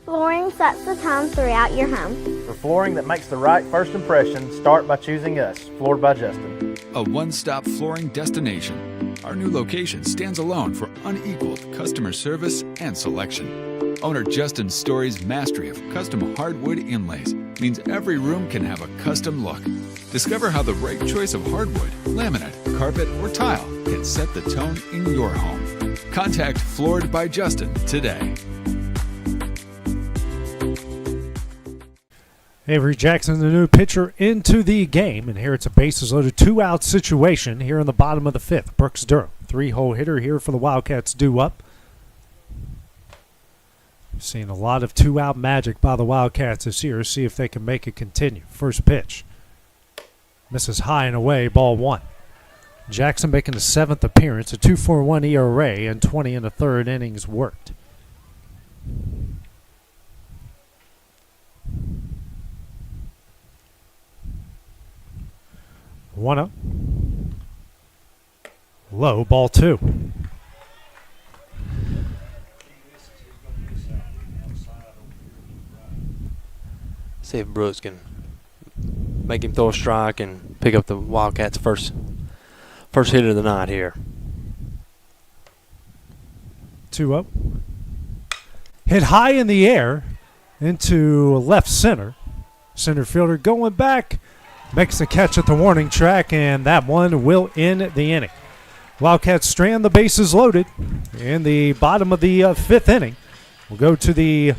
Flooring sets the tone throughout your home. For flooring that makes the right first impression, start by choosing us, Floored by Justin. A one-stop flooring destination. Our new location stands alone for unequaled customer service and selection. Owner Justin Story's mastery of custom hardwood inlays means every room can have a custom look. Discover how the right choice of hardwood, laminate, carpet, or tile can set the tone in your home. Contact Floored by Justin today. Avery Jackson, the new pitcher, into the game. And here it's a bases-loaded 2-out situation here in the bottom of the 5th. Brooks Durham, 3-hole hitter here for the Wildcats, due up. Seen a lot of 2-out magic by the Wildcats this year. See if they can make it continue. First pitch. Misses high and away, ball 1. Jackson making the 7th appearance, a 2.41 ERA, and 20 in the 3rd innings worked. 1-0. Low, ball 2. See if Brooks can make him throw a strike and pick up the Wildcats' first hit of the night here. 2-0. Hit high in the air into left center. Center fielder going back. Makes the catch at the warning track, and that one will end the inning. Wildcats strand the bases loaded in the bottom of the 5th inning. We'll go to the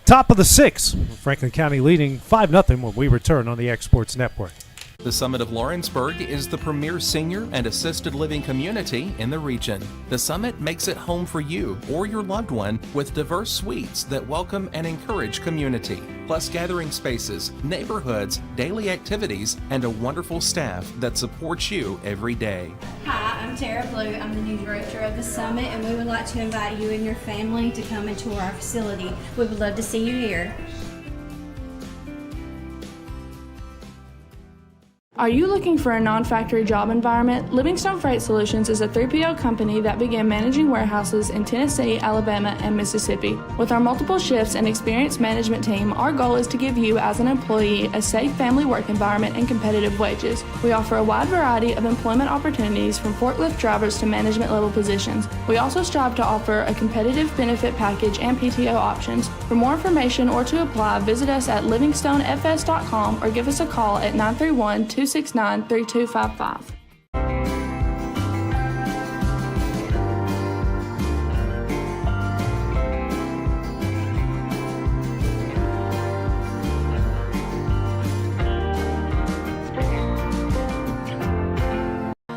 top of the 6th. Franklin County leading 5-0 when we return on the Exports Network. The Summit of Lawrenceburg is the premier senior and assisted living community in the region. The Summit makes it home for you or your loved one with diverse suites that welcome and encourage community, plus gathering spaces, neighborhoods, daily activities, and a wonderful staff that supports you every day. Hi, I'm Tara Blue. I'm the new director of the Summit, and we would like to invite you and your family to come and tour our facility. We would love to see you here. Are you looking for a non-factory job environment? Livingstone Freight Solutions is a 3PL company that began managing warehouses in Tennessee, Alabama, and Mississippi. With our multiple shifts and experienced management team, our goal is to give you as an employee a safe family work environment and competitive wages. We offer a wide variety of employment opportunities from forklift drivers to management level positions. We also strive to offer a competitive benefit package and PTO options. For more information or to apply, visit us at livingstonefs.com or give us a call at 931-269-3255.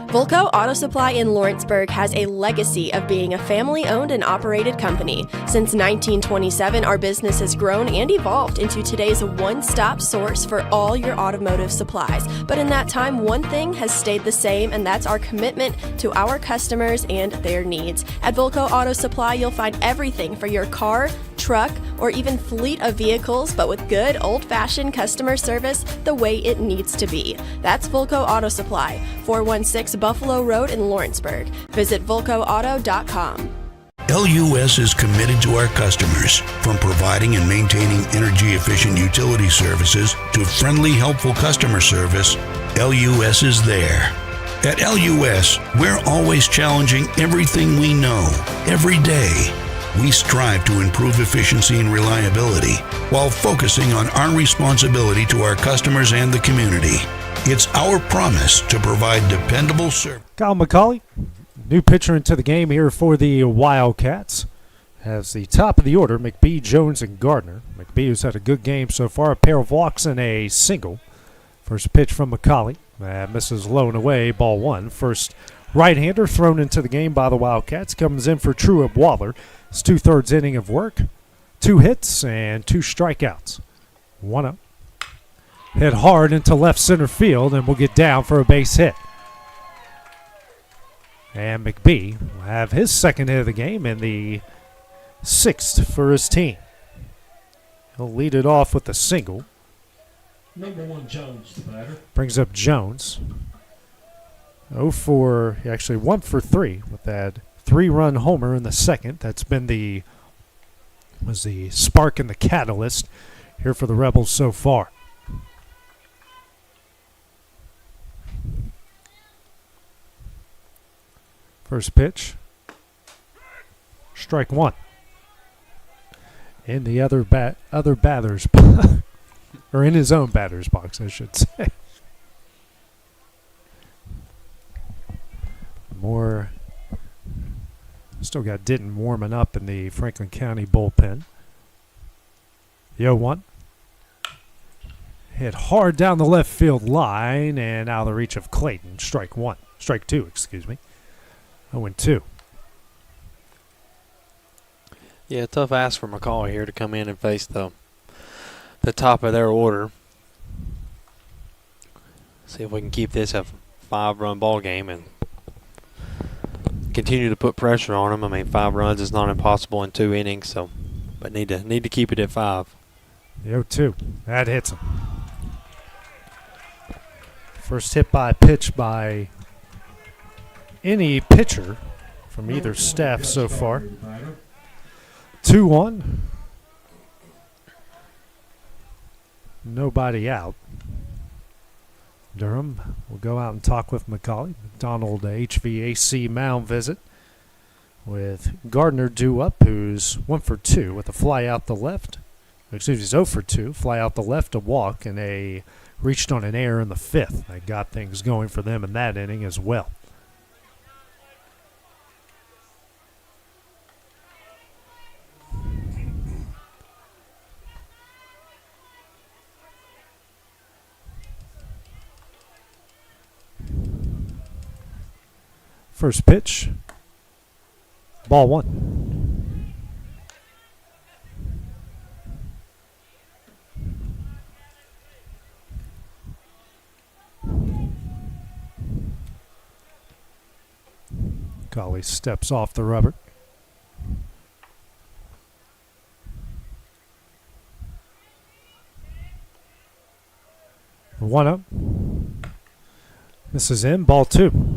Volco Auto Supply in Lawrenceburg has a legacy of being a family-owned and operated company. Since 1927, our business has grown and evolved into today's one-stop source for all your automotive supplies. But in that time, one thing has stayed the same, and that's our commitment to our customers and their needs. At Volco Auto Supply, you'll find everything for your car, truck, or even fleet of vehicles, but with good old-fashioned customer service the way it needs to be. That's Volco Auto Supply, 416 Buffalo Road in Lawrenceburg. Visit VolcoAuto.com. LUS is committed to our customers, from providing and maintaining energy-efficient utility services to friendly, helpful customer service. LUS is there. At LUS, we're always challenging everything we know, every day. We strive to improve efficiency and reliability while focusing on our responsibility to our customers and the community. It's our promise to provide dependable service. Kyle McCauley, new pitcher into the game here for the Wildcats. Has the top of the order, McBee, Jones, and Gardner. McBee has had a good game so far, a pair of walks and a single. First pitch from McCauley. Misses low and away, ball one. First right-hander thrown into the game by the Wildcats. Comes in for Truett Waller. It's 2/3 inning of work. 2 hits and 2 strikeouts. 1-0. Hit hard into left center field and will get down for a base hit. And McBee will have his second hit of the game and the 6th for his team. He'll lead it off with a single. Number 1, Jones, the batter. Brings up Jones. 1 for 3 with that 3-run homer in the second. That's been the spark and the catalyst here for the Rebels so far. First pitch. Strike one. In the other batter's or in his own batter's box, I should say. More. Still got Denton warming up in the Franklin County bullpen. The 0-1. Hit hard down the left field line and out of the reach of Clayton. Strike two, excuse me. 0-2. Yeah, tough ask for McCauley here to come in and face the top of their order. See if we can keep this a 5-run ball game and continue to put pressure on them. I mean, 5 runs is not impossible in 2 innings, but need to keep it at 5. The 0-2. That hits him. First hit by pitch by any pitcher from either staff so far. 2-1. Nobody out. Durham will go out and talk with McCauley. McDonald HVAC mound visit with Gardner due up, who's 1 for 2 with a fly out the left. Excuse me, he's 0 for 2. Fly out the left, a walk, and a reached on an error in the 5th. That got things going for them in that inning as well. First pitch. Ball 1. Collie steps off the rubber. One up. This is in. Ball 2.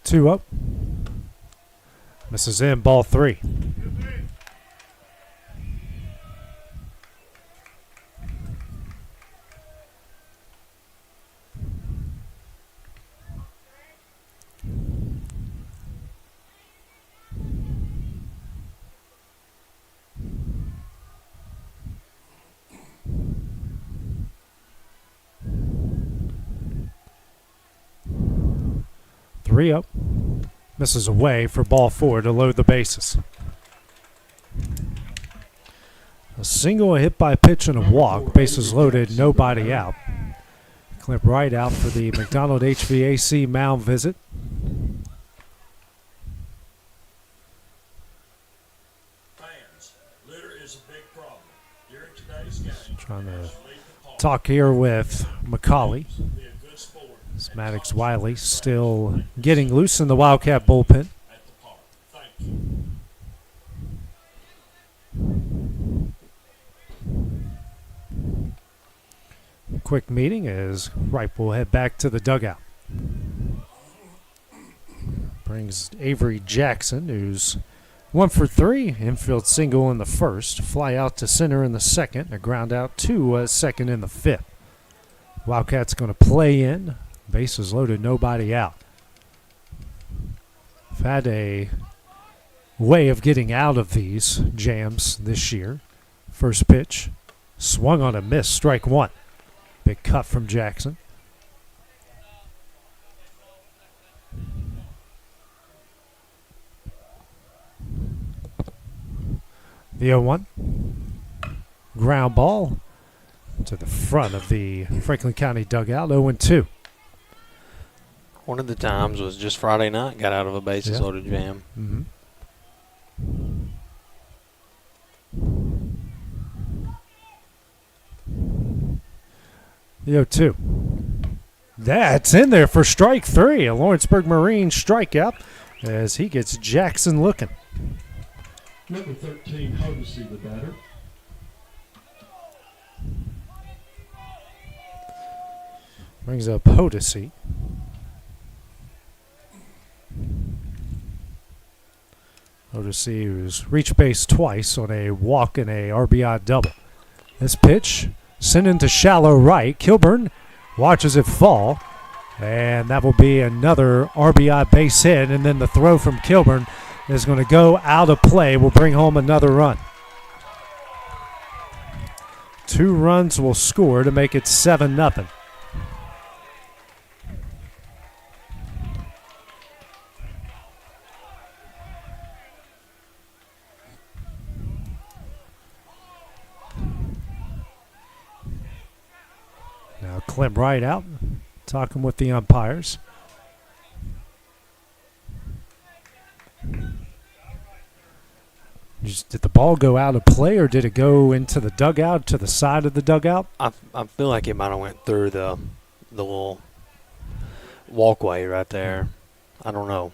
Two up. Misses in. Ball 3. Three up. Misses away for ball 4 to load the bases. A single, a hit by pitch, and a walk. Bases loaded, nobody out. Clip right out for the McDonald HVAC mound visit. Trying to talk here with McCauley. Maddox Wiley still getting loose in the Wildcat bullpen. Quick meeting as Ripe will head back to the dugout. Brings Avery Jackson, who's 1 for 3. Infield single in the first. Fly out to center in the second. A ground out to second in the 5th. Wildcats going to play in. Bases loaded, nobody out. I've had a way of getting out of these jams this year. First pitch, swung on a miss, strike 1. Big cut from Jackson. The 0-1. Ground ball to the front of the Franklin County dugout, 0-2. One of the times was just Friday night, got out of a bases loaded jam. Mm-hmm. The 0-2. That's in there for strike 3. A Lawrenceburg Marine strikeout as he gets Jackson looking. Number 13, Hodesy, the batter. Brings up Hodesy. Hodesy, who's reached base twice on a walk and a RBI double. This pitch sent into shallow right. Kilburn watches it fall, and that will be another RBI base hit, and then the throw from Kilburn is going to go out of play. Will bring home another run. 2 runs will score to make it 7-0. Now Clem right out, talking with the umpires. Did the ball go out of play, or did it go into the dugout, to the side of the dugout? I feel like it might have went through the little walkway right there. I don't know.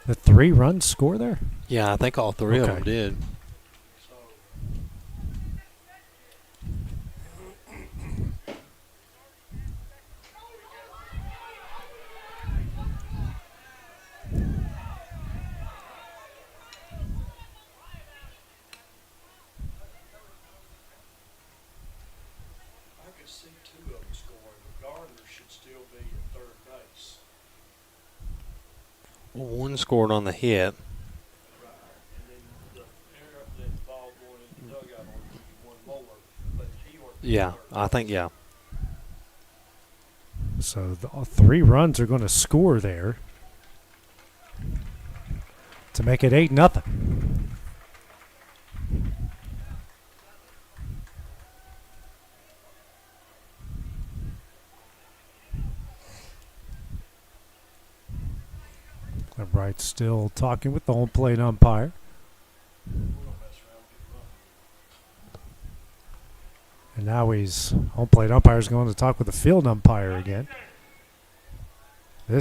The 3 runs score there? Yeah, I think all 3 of them did. One scored on the hit. Yeah, I think, yeah. So the 3 runs are going to score there to make it 8-0. Wright still talking with the home plate umpire. And now home plate umpire is going to talk with the field umpire again. Could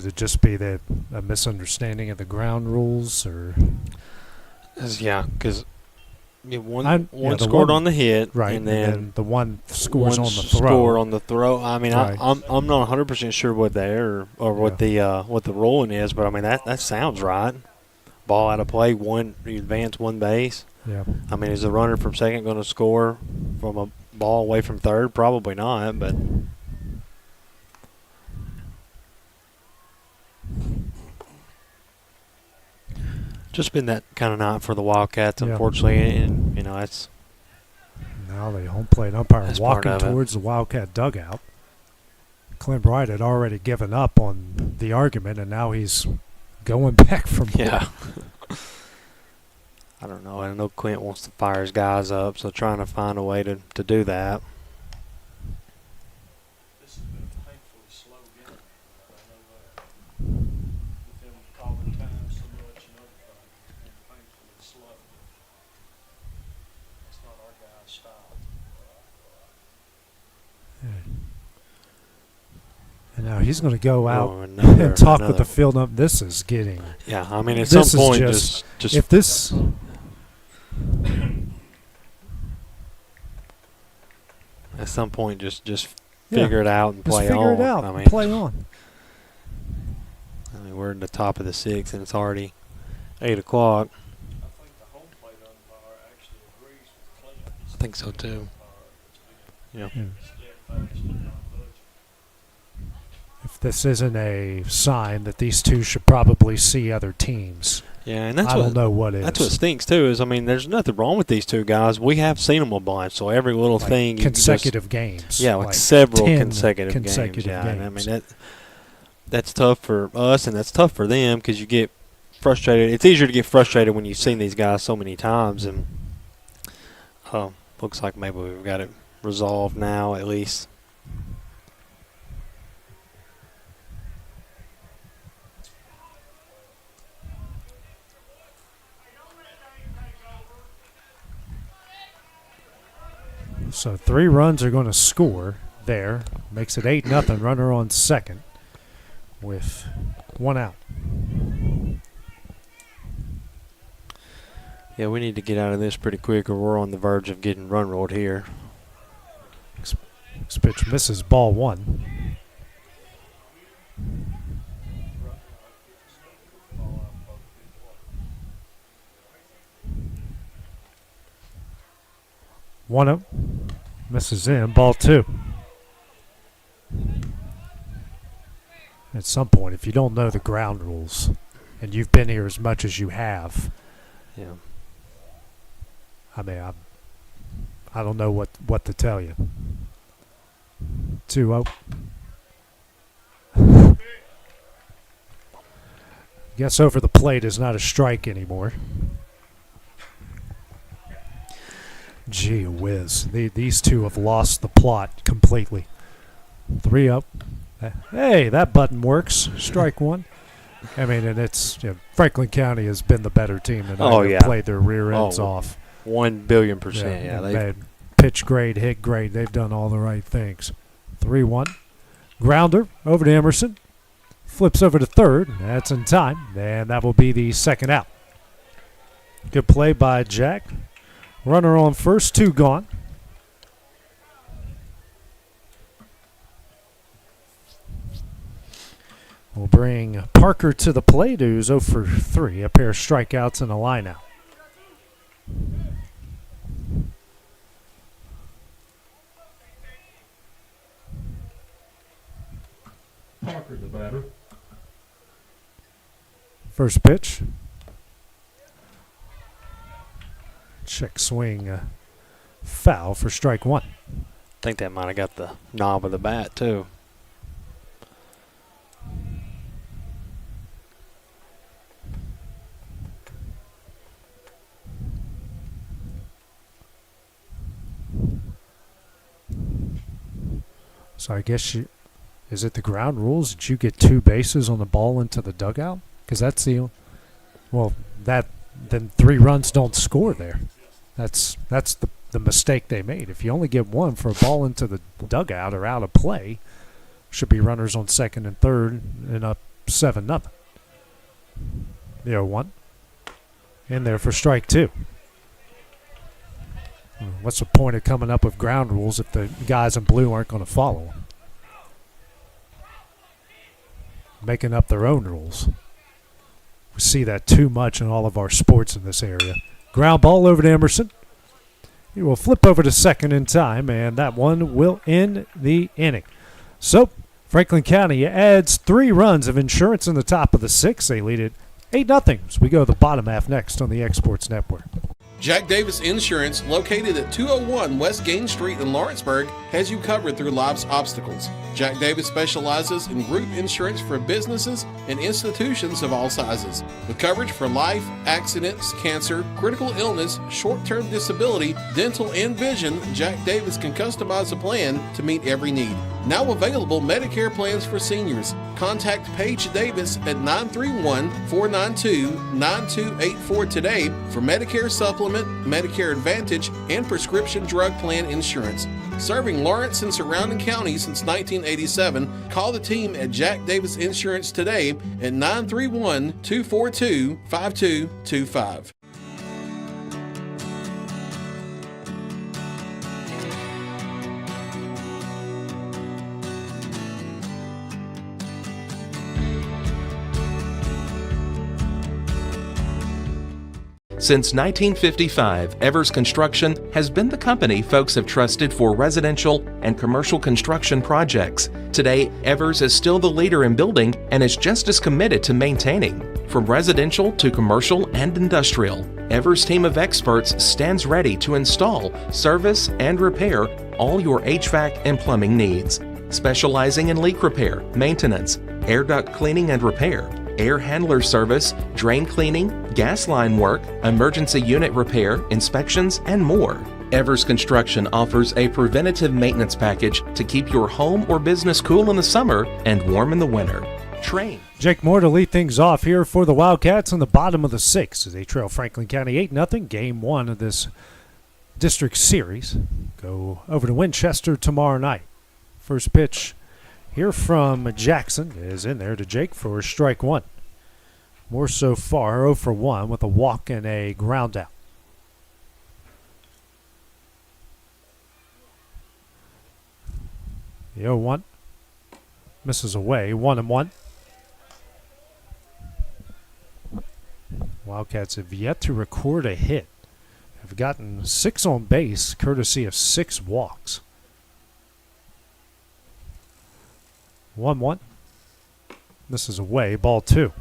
it just be a misunderstanding of the ground rules, or? Yeah, because one scored on the hit, right? And then the one scores on the throw. Scored on the throw. I mean, right. I'm not 100% sure what the error or what the ruling is, but I mean that sounds right. Ball out of play, you advance one base. Yeah. I mean, is the runner from second going to score from a ball away from third? Probably not, but. Just been that kind of night for the Wildcats, unfortunately, and that's. Now the home plate umpire walking towards the Wildcat dugout. Clint Wright had already given up on the argument, and now he's going back for more. Yeah. I don't know. I know Clint wants to fire his guys up, so trying to find a way to do that. This has been a painfully slow game. I know that. With them calling time so much and everything, it's been painfully slow. That's not our guy's style. And now he's going to go out and talk with the field ump. This is getting. Yeah, I mean, at some point, just if this. At some point, just figure it out and play on. Figure it out. I mean, play on. I mean, we're in the top of the 6th, and it's already 8 o'clock. I think the home plate umpire actually agrees with Clint. I think so too. Yeah. If this isn't a sign that these two should probably see other teams. Yeah, and I don't know what is. That's what stinks too. Is I mean, there's nothing wrong with these two guys. We have seen them a bunch, so every little thing. Consecutive games. Yeah, like several consecutive games. Yeah, and I mean that's tough for us, and that's tough for them because you get frustrated. It's easier to get frustrated when you've seen these guys so many times, and looks like maybe we've got it resolved now at least. So 3 runs are going to score there. Makes it 8-0. Runner on second with 1 out. Yeah, we need to get out of this pretty quick or we're on the verge of getting run rolled here. This pitch misses ball 1. One up, misses in, ball 2. At some point, if you don't know the ground rules, and you've been here as much as you have, yeah. I mean, I don't know what to tell you. 2-0. Guess over the plate is not a strike anymore. Gee whiz. These two have lost the plot completely. 3 up. Hey, that button works. Strike 1. I mean, and it's Franklin County has been the better team tonight. They've played their rear ends off. 1,000,000,000%. Yeah, they pitch grade, hit grade. They've done all the right things. 3-1. Grounder over to Emerson. Flips over to third. That's in time. And that will be the second out. Good play by Jack. Runner on first, 2 gone. We'll bring Parker to the plate, who's 0 for 3. A pair of strikeouts and a line out. Parker, the batter. First pitch. Check swing foul for strike one. I think that might have got the knob of the bat, too. So I guess is it the ground rules that you get 2 bases on the ball into the dugout? Because that's then 3 runs don't score there. That's the mistake they made. If you only get 1 for a ball into the dugout or out of play, should be runners on second and third and up 7-0. 0-1. In there for strike 2. What's the point of coming up with ground rules if the guys in blue aren't going to follow them? Making up their own rules. We see that too much in all of our sports in this area. Ground ball over to Emerson. He will flip over to second in time, and that one will end the inning. So, Franklin County adds 3 runs of insurance in the top of the 6th. They lead it 8-0. So we go to the bottom half next on the Exports Network. Jack Davis Insurance, located at 201 West Gain Street in Lawrenceburg, has you covered through life's obstacles. Jack Davis specializes in group insurance for businesses and institutions of all sizes. With coverage for life, accidents, cancer, critical illness, short-term disability, dental, and vision, Jack Davis can customize a plan to meet every need. Now available Medicare plans for seniors. Contact Paige Davis at 931-492-9284 today for Medicare Supplement, Medicare Advantage, and prescription drug plan insurance. Serving Lawrence and surrounding counties since 1987, call the team at Jack Davis Insurance today at 931-242-5225. Since 1955, Evers Construction has been the company folks have trusted for residential and commercial construction projects. Today, Evers is still the leader in building and is just as committed to maintaining. From residential to commercial and industrial, Evers' team of experts stands ready to install, service, and repair all your HVAC and plumbing needs. Specializing in leak repair, maintenance, air duct cleaning and repair, air handler service, drain cleaning, gas line work, emergency unit repair, inspections, and more. Evers Construction offers a preventative maintenance package to keep your home or business cool in the summer and warm in the winter. Train. Jake Moore to lead things off here for the Wildcats on the bottom of the 6th as they trail Franklin County 8-0, game 1 of this district series. Go over to Winchester tomorrow night. First pitch here from Jackson is in there to Jake for strike 1. Moore so far 0 for 1 with a walk and a ground out. The 0-1 misses away, 1-1. Wildcats have yet to record a hit. Have gotten 6 on base, courtesy of 6 walks. 1-1. This is away, ball 2.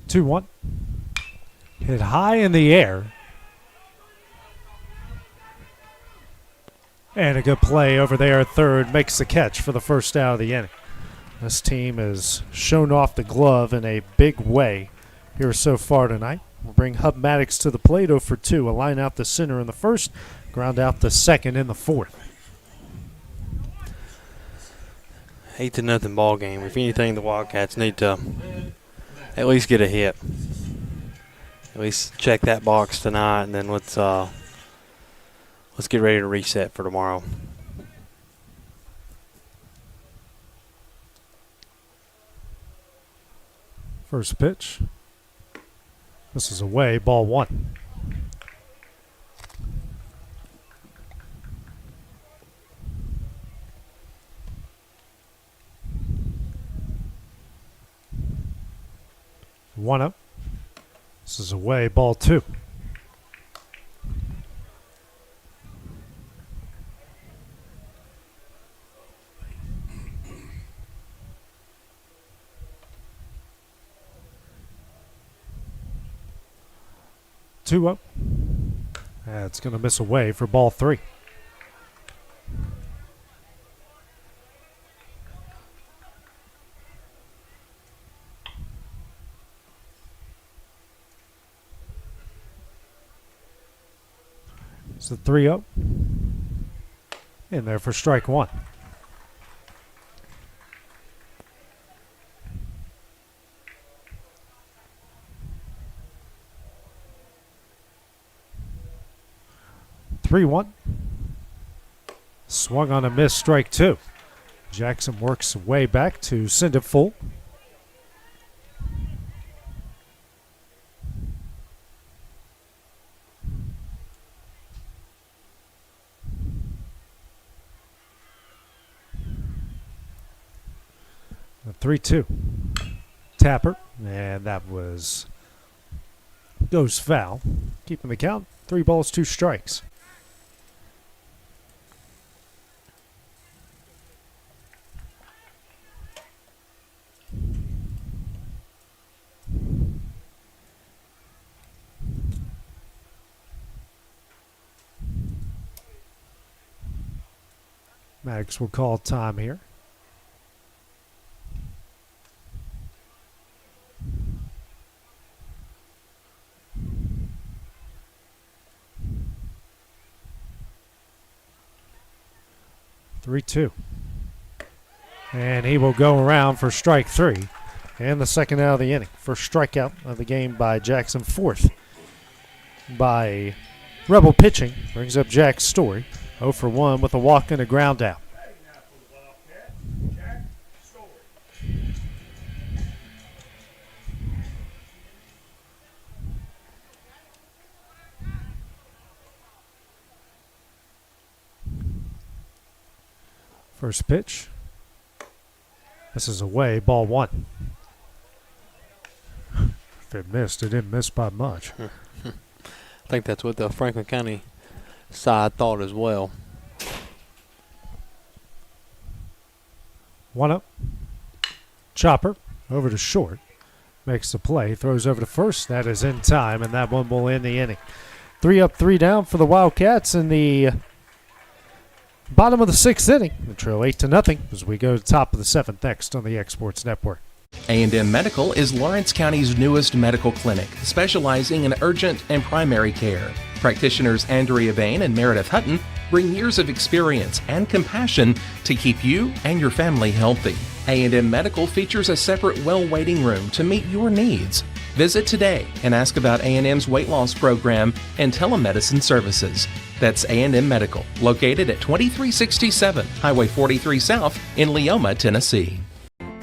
Two one. Hit high in the air. And a good play over there at third makes the catch for the first out of the inning. This team has shown off the glove in a big way here so far tonight. We'll bring Hub Maddox to the plate, 0 for 2. A line out the center in the first, ground out the second in the fourth. 8-0 ball game. If anything, the Wildcats need to at least get a hit. At least check that box tonight, and then let's get ready to reset for tomorrow. First pitch. This is away, ball 1. One up. This is away, ball 2. 2-0. That's going to miss away for ball 3. It's the 3-0. In there for strike 1. Three-one. Swung on a miss, strike 2. Jackson works way back to send it full. A 3-2. Tapper, and that goes foul. Keeping the count. 3 balls, 2 strikes. Maddox will call time here. Three-two. And he will go around for strike 3. And the second out of the inning. First strikeout of the game by Jackson. 4th by Rebel pitching. Brings up Jack Story. 0 for 1 with a walk and a ground out. First pitch. This is away, ball 1. If it missed, it didn't miss by much. I think that's what the Franklin County side thought as well. 1-0. Chopper over to short. Makes the play. Throws over to first. That is in time, and that one will end the inning. 3 up, 3 down for the Wildcats in the bottom of the 6th inning. The trail 8-0 as we go to the top of the 7th next on the Exports Network. A&M Medical is Lawrence County's newest medical clinic, specializing in urgent and primary care. Practitioners Andrea Bain and Meredith Hutton bring years of experience and compassion to keep you and your family healthy. A&M Medical features a separate well waiting room to meet your needs. Visit today and ask about A&M's weight loss program and telemedicine services. That's A&M Medical, located at 2367 Highway 43 South in Leoma, Tennessee.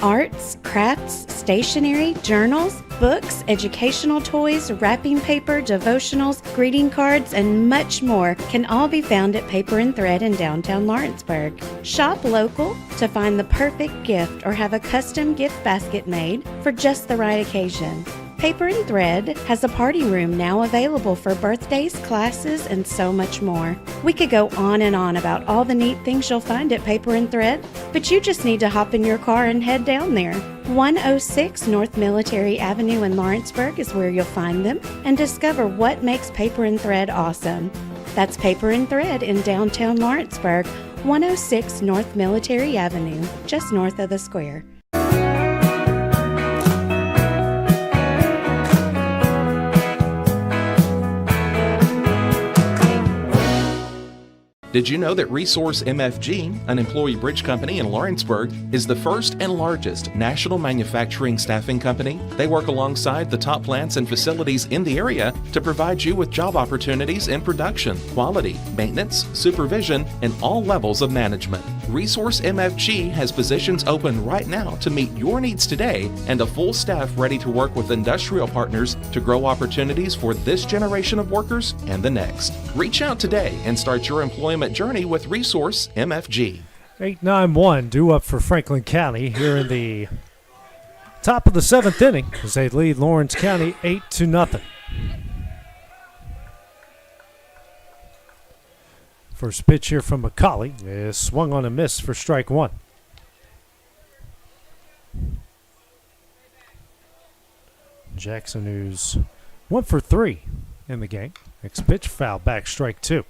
Arts, crafts, stationery, journals, books, educational toys, wrapping paper, devotionals, greeting cards, and much more can all be found at Paper and Thread in downtown Lawrenceburg. Shop local to find the perfect gift or have a custom gift basket made for just the right occasion. Paper and Thread has a party room now available for birthdays, classes, and so much more. We could go on and on about all the neat things you'll find at Paper and Thread, but you just need to hop in your car and head down there. 106 North Military Avenue in Lawrenceburg is where you'll find them and discover what makes Paper and Thread awesome. That's Paper and Thread in downtown Lawrenceburg, 106 North Military Avenue, just north of the square. Did you know that Resource MFG, an employee bridge company in Lawrenceburg, is the first and largest national manufacturing staffing company? They work alongside the top plants and facilities in the area to provide you with job opportunities in production, quality, maintenance, supervision, and all levels of management. Resource MFG has positions open right now to meet your needs today and a full staff ready to work with industrial partners to grow opportunities for this generation of workers and the next. Reach out today and start your employment journey with Resource MFG. 8-9-1 due up for Franklin County here in the top of the 7th inning as they lead Lawrence County 8-0. First pitch here from McCauley is swung on a miss for strike 1. Jackson, who's 1 for 3 in the game. Next pitch, foul back, strike 2.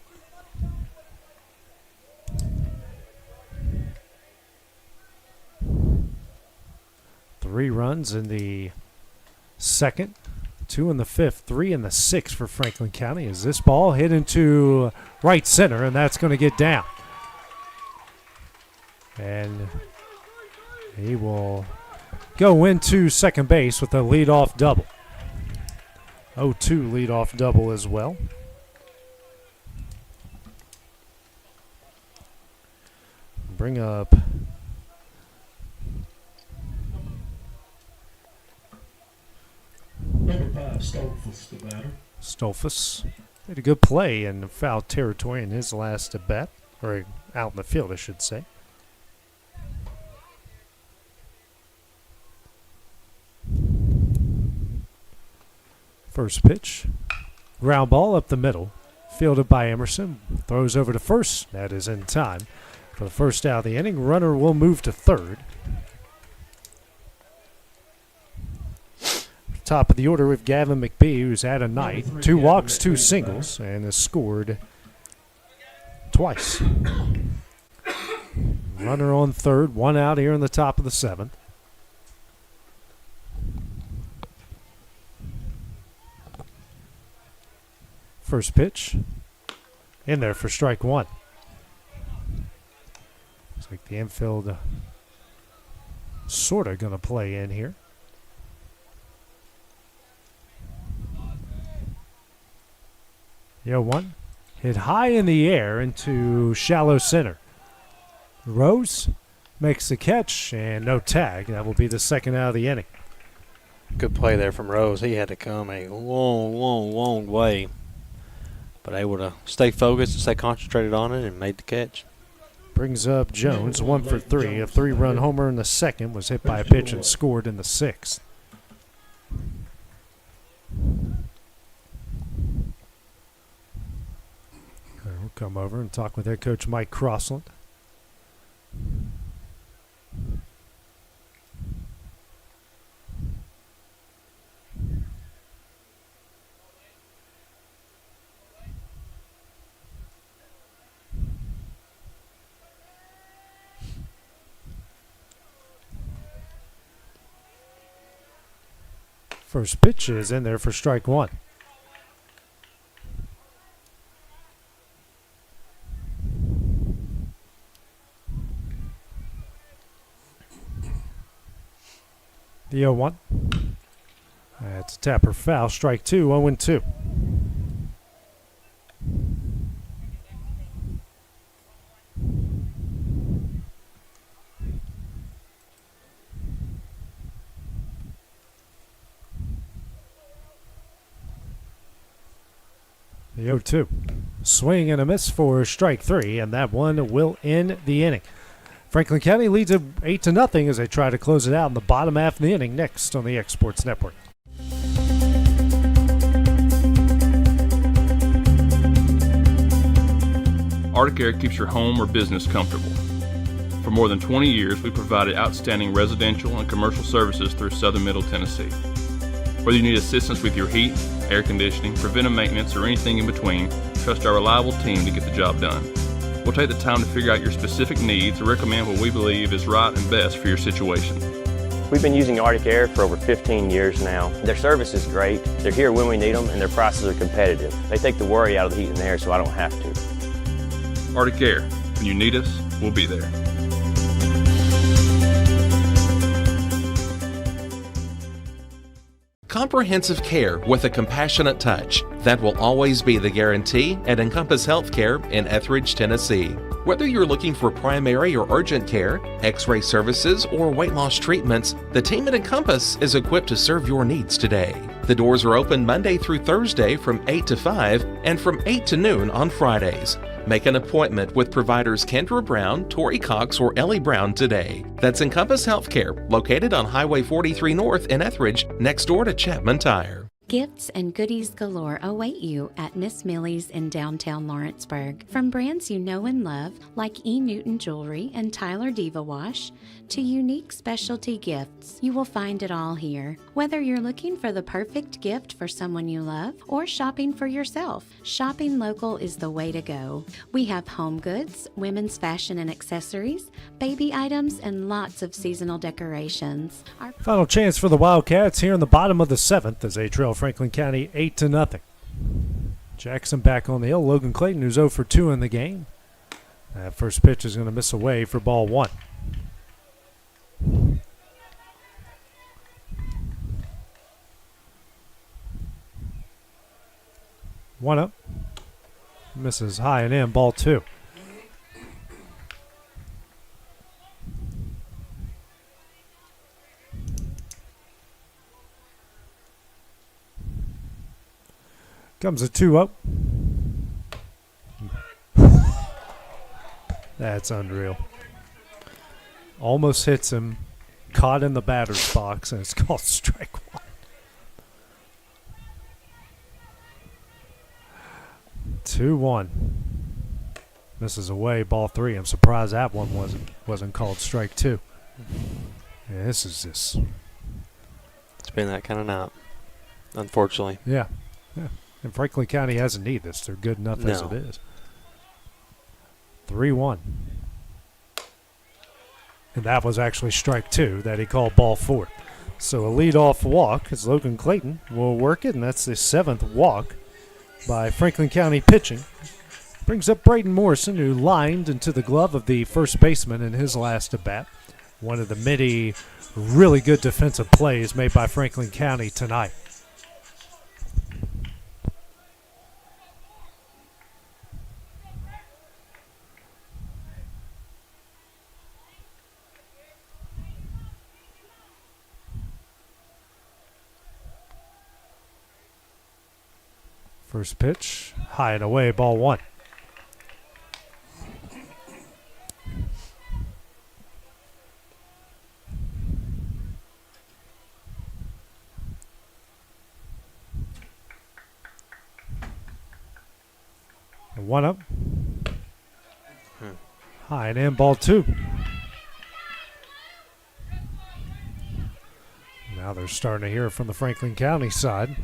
Three runs in the second, 2 in the fifth, 3 in the sixth for Franklin County as this ball hit into right center, and that's going to get down. And he will go into second base with a leadoff double. 0-2 leadoff double as well. Bring up Number 5, Stolfus, the batter. Stolfus made a good play in foul territory in his last at bat, or out in the field, I should say. First pitch, ground ball up the middle, fielded by Emerson, throws over to first. That is in time for the first out of the inning. Runner will move to third. Top of the order with Gavin McBee, who's had a night. 2 walks, 2 singles, and has scored twice. Runner on third, 1 out here in the top of the 7th. First pitch, in there for strike 1. Looks like the infield sort of going to play in here. The 0-1 hit high in the air into shallow center. Rose makes the catch and no tag. That will be the second out of the inning. Good play there from Rose. He had to come a long way, but able to stay focused and stay concentrated on it and made the catch. Brings up Jones, 1 for 3. A 3-run homer in the second, was hit by a pitch and scored in the 6th. We'll come over and talk with head coach Mike Crossland. First pitch is in there for strike 1. The 0-1. That's a tapper foul. Strike 2, 0-2. The 0-2. Swing and a miss for strike 3, and that one will end the inning. Franklin County leads it 8-0 as they try to close it out in the bottom half of the inning. Next on the Exports Network. ArcticAir keeps your home or business comfortable. For more than 20 years, we provided outstanding residential and commercial services through southern Middle Tennessee. Whether you need assistance with your heat, air conditioning, preventive maintenance, or anything in between, trust our reliable team to get the job done. We'll take the time to figure out your specific needs and recommend what we believe is right and best for your situation. We've been using ArcticAir for over 15 years now. Their service is great, they're here when we need them, and their prices are competitive. They take the worry out of the heat and air so I don't have to. ArcticAir, when you need us, we'll be there. Comprehensive care with a compassionate touch. That will always be the guarantee at Encompass Healthcare in Etheridge, Tennessee. Whether you're looking for primary or urgent care, x-ray services, or weight loss treatments, the team at Encompass is equipped to serve your needs today. The doors are open Monday through Thursday from 8 to 5 and from 8 to noon on Fridays. Make an appointment with providers Kendra Brown, Tori Cox, or Ellie Brown today. That's Encompass Healthcare, located on Highway 43 North in Etheridge, next door to Chapman Tire. Gifts and goodies galore await you at Miss Millie's in downtown Lawrenceburg. From brands you know and love, like E. Newton Jewelry and Tyler Diva Wash, to unique specialty gifts, you will find it all here. Whether you're looking for the perfect gift for someone you love or shopping for yourself, shopping local is the way to go. We have home goods, women's fashion and accessories, baby items, and lots of seasonal decorations. Final chance for the Wildcats here in the bottom of the 7th as they trail Franklin County 8-0. Jackson back on the hill. Logan Clayton, who's 0 for 2 in the game. That first pitch is going to miss away for ball 1. One up. Misses high and in, ball 2. Comes a 2-0. That's unreal. Almost hits him. Caught in the batter's box, and it's called strike 1. 2-1. Misses away, ball 3. I'm surprised that one wasn't called strike 2. Yeah, this is just. It's been that kind of night, unfortunately. Yeah. And Franklin County hasn't needed this. They're good enough as it is. 3-1. And that was actually strike 2 that he called ball 4. So a leadoff walk as Logan Clayton will work it, and that's the 7th walk by Franklin County pitching. Brings up Braden Morrison, who lined into the glove of the first baseman in his last at-bat. One of the many really good defensive plays made by Franklin County tonight. First pitch, high and away, ball 1. And 1 up. High and in, ball 2. Now they're starting to hear it from the Franklin County side.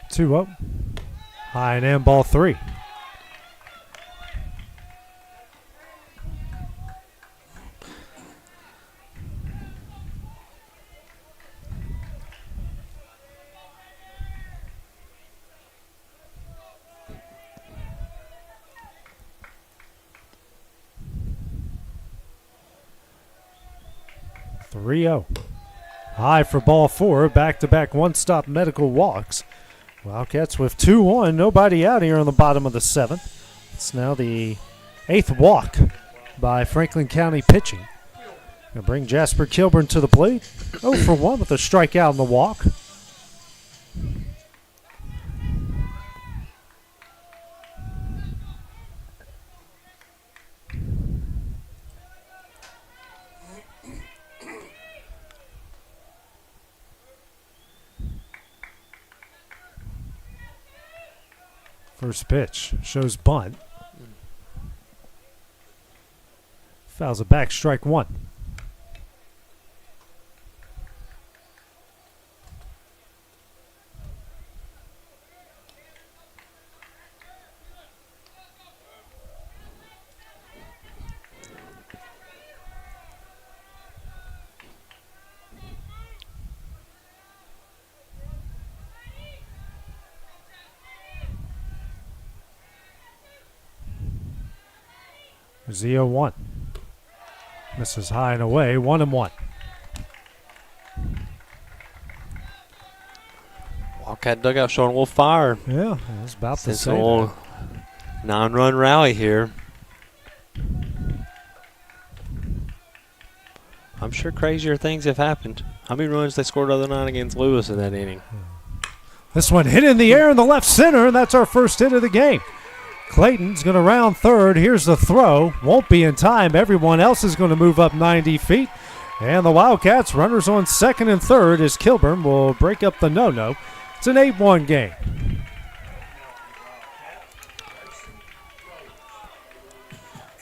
Two up. High and in, ball 3. High for ball 4. Back-to-back one-stop medical walks. Wildcats with 2-1. Nobody out here on the bottom of the 7th. It's now the 8th walk by Franklin County pitching. Gonna bring Jasper Kilburn to the plate. 0 for 1 with a strikeout on the walk. First pitch shows bunt. Fouls it back, strike 1. There's the 0-1. Misses high and away, 1-1. Wildcat dugout showing a little fire. Yeah, I was about to say a little 9-run rally here. I'm sure crazier things have happened. How many runs they scored the other night against Lewis in that inning? This one hit in the air in the left center, and that's our first hit of the game. Clayton's going to round third. Here's the throw. Won't be in time. Everyone else is going to move up 90 feet. And the Wildcats, runners on second and third, as Kilburn will break up the no-no. It's an 8-1 game.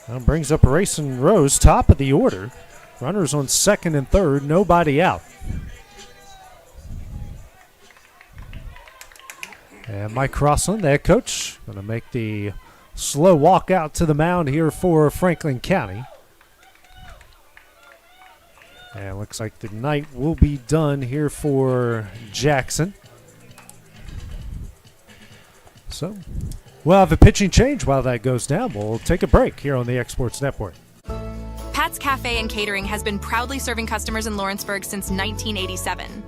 That brings up Rayson Rose, top of the order. Runners on second and third, nobody out. And Mike Crossland, the head coach, going to make the slow walk out to the mound here for Franklin County. And looks like the night will be done here for Jackson. So we'll have a pitching change while that goes down. We'll take a break here on the Exports Network. Pat's Cafe and Catering has been proudly serving customers in Lawrenceburg since 1987.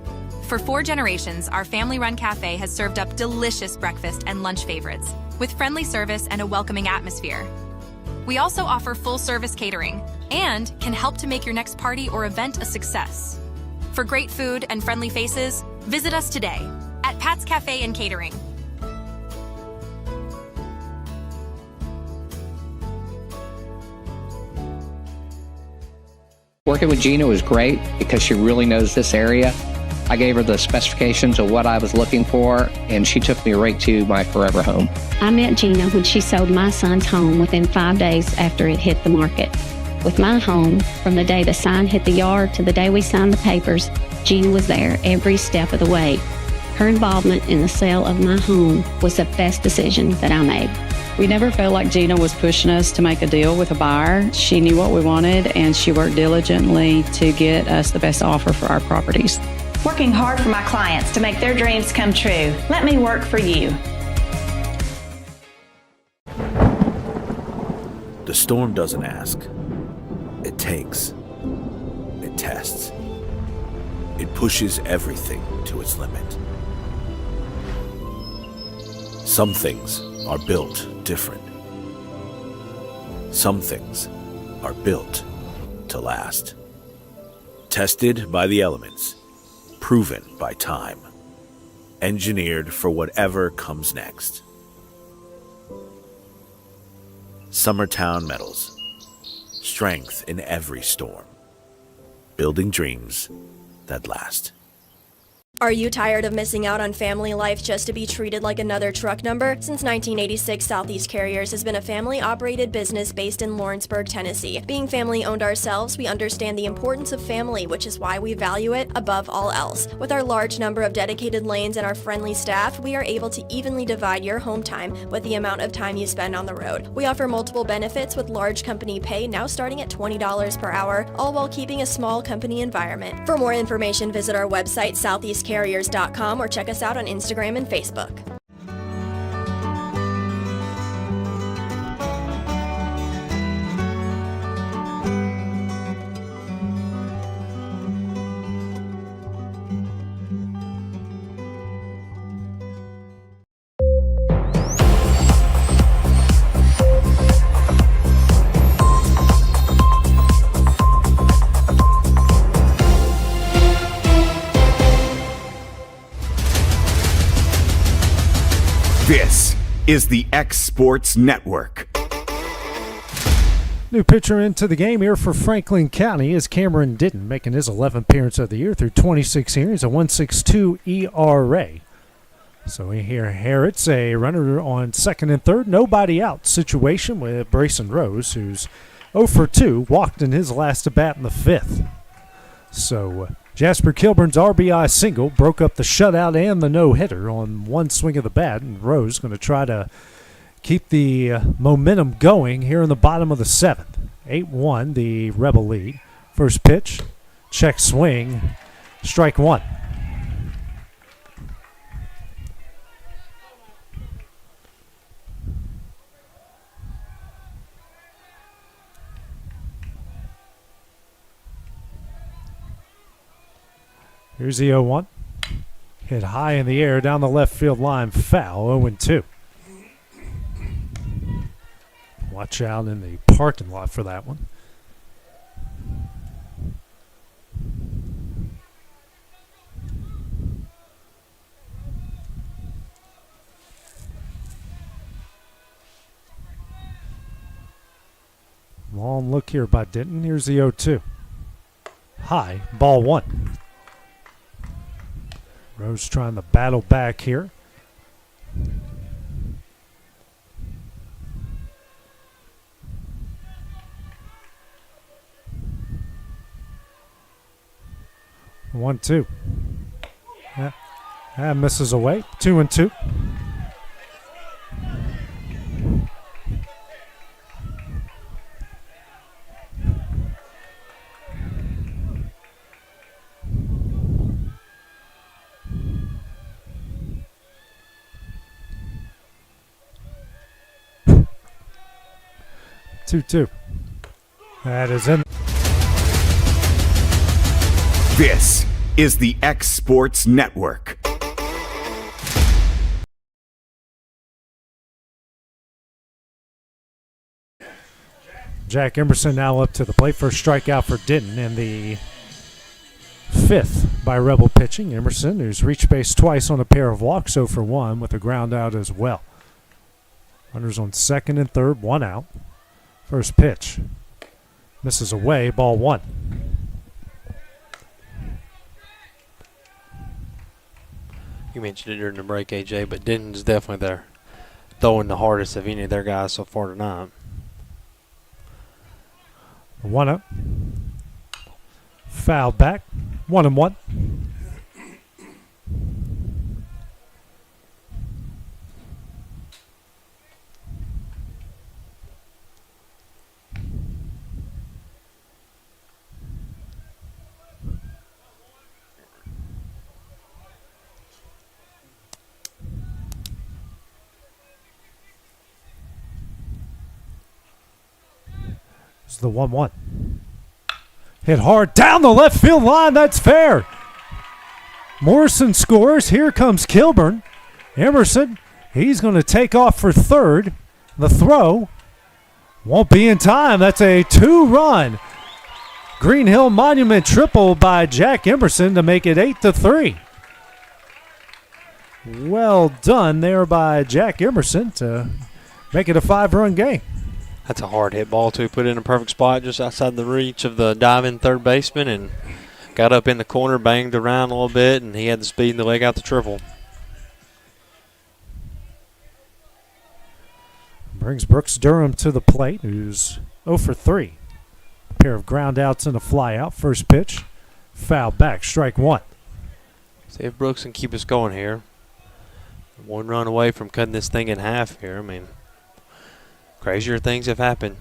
For 4 generations, our family-run cafe has served up delicious breakfast and lunch favorites with friendly service and a welcoming atmosphere. We also offer full-service catering and can help to make your next party or event a success. For great food and friendly faces, visit us today at Pat's Cafe and Catering. Working with Gina was great because she really knows this area. I gave her the specifications of what I was looking for, and she took me right to my forever home. I met Gina when she sold my son's home within 5 days after it hit the market. With my home, from the day the sign hit the yard to the day we signed the papers, Gina was there every step of the way. Her involvement in the sale of my home was the best decision that I made. We never felt like Gina was pushing us to make a deal with a buyer. She knew what we wanted, and she worked diligently to get us the best offer for our properties. Working hard for my clients to make their dreams come true. Let me work for you. The storm doesn't ask. It takes. It tests. It pushes everything to its limit. Some things are built different. Some things are built to last. Tested by the elements. Proven by time. Engineered for whatever comes next. Summertown Metals. Strength in every storm. Building dreams that last. Are you tired of missing out on family life just to be treated like another truck number? Since 1986, Southeast Carriers has been a family-operated business based in Lawrenceburg, Tennessee. Being family-owned ourselves, we understand the importance of family, which is why we value it above all else. With our large number of dedicated lanes and our friendly staff, we are able to evenly divide your home time with the amount of time you spend on the road. We offer multiple benefits with large company pay now starting at $20 per hour, all while keeping a small company environment. For more information, visit our website, southeastcarriers.com, or check us out on Instagram and Facebook. This is the X Sports Network. New pitcher into the game here for Franklin County is Cameron Ditton, making his 11th appearance of the year through 26 innings, a 1.62 ERA. So here Harrods, a runner on second and third, nobody out situation with Brayson Rose, who's 0 for 2, walked in his last at bat in the 5th. So Jasper Kilburn's RBI single broke up the shutout and the no-hitter on one swing of the bat, and Rose going to try to keep the momentum going here in the bottom of the 7th. 8-1, the Rebel lead. First pitch, check swing, strike one. Here's the 0-1. Hit high in the air down the left field line, foul, 0-2. Watch out in the parking lot for that one. Long look here by Denton. Here's the 0-2. High, ball 1. Rose trying to battle back here. One, 2. That misses away. 2-2. Two. That is in. This is the X Sports Network. Jack Emerson now up to the plate. First strikeout for Denton in the 5th by Rebel pitching. Emerson, who's reached base twice on a pair of walks, 0 for 1 with a ground out as well. Runners on 2nd and 3rd, 1 out. First pitch. Misses away, ball 1. You mentioned it during the break, AJ, but Denton's definitely there, throwing the hardest of any of their guys so far tonight. 1-0. Foul back. 1-1. It's the 1-1. Hit hard down the left field line. That's fair. Morrison scores. Here comes Kilburn. Emerson, he's going to take off for 3rd. The throw won't be in time. That's a 2-run Green Hill Monument triple by Jack Emerson to make it 8-3. Well done there by Jack Emerson to make it a 5-run game. That's a hard hit ball, too. Put it in a perfect spot just outside the reach of the diving third baseman and got up in the corner, banged around a little bit, and he had the speed to leg out the triple. Brings Brooks Durham to the plate, who's 0 for 3. A pair of ground outs and a fly out. First pitch, foul back, strike 1. See if Brooks can keep us going here. 1 run away from cutting this thing in half here. I mean, crazier things have happened.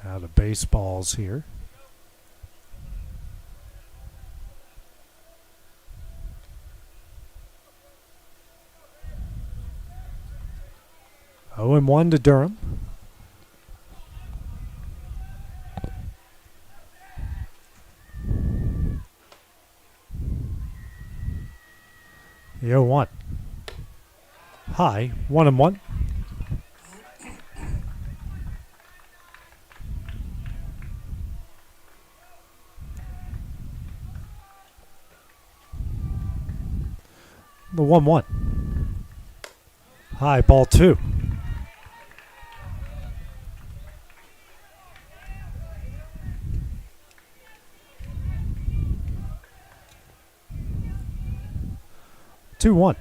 Out of baseballs here. Oh, and 1 to Durham. The 0-1. High, 1-1. The 1-1. High, ball 2. Two, 1.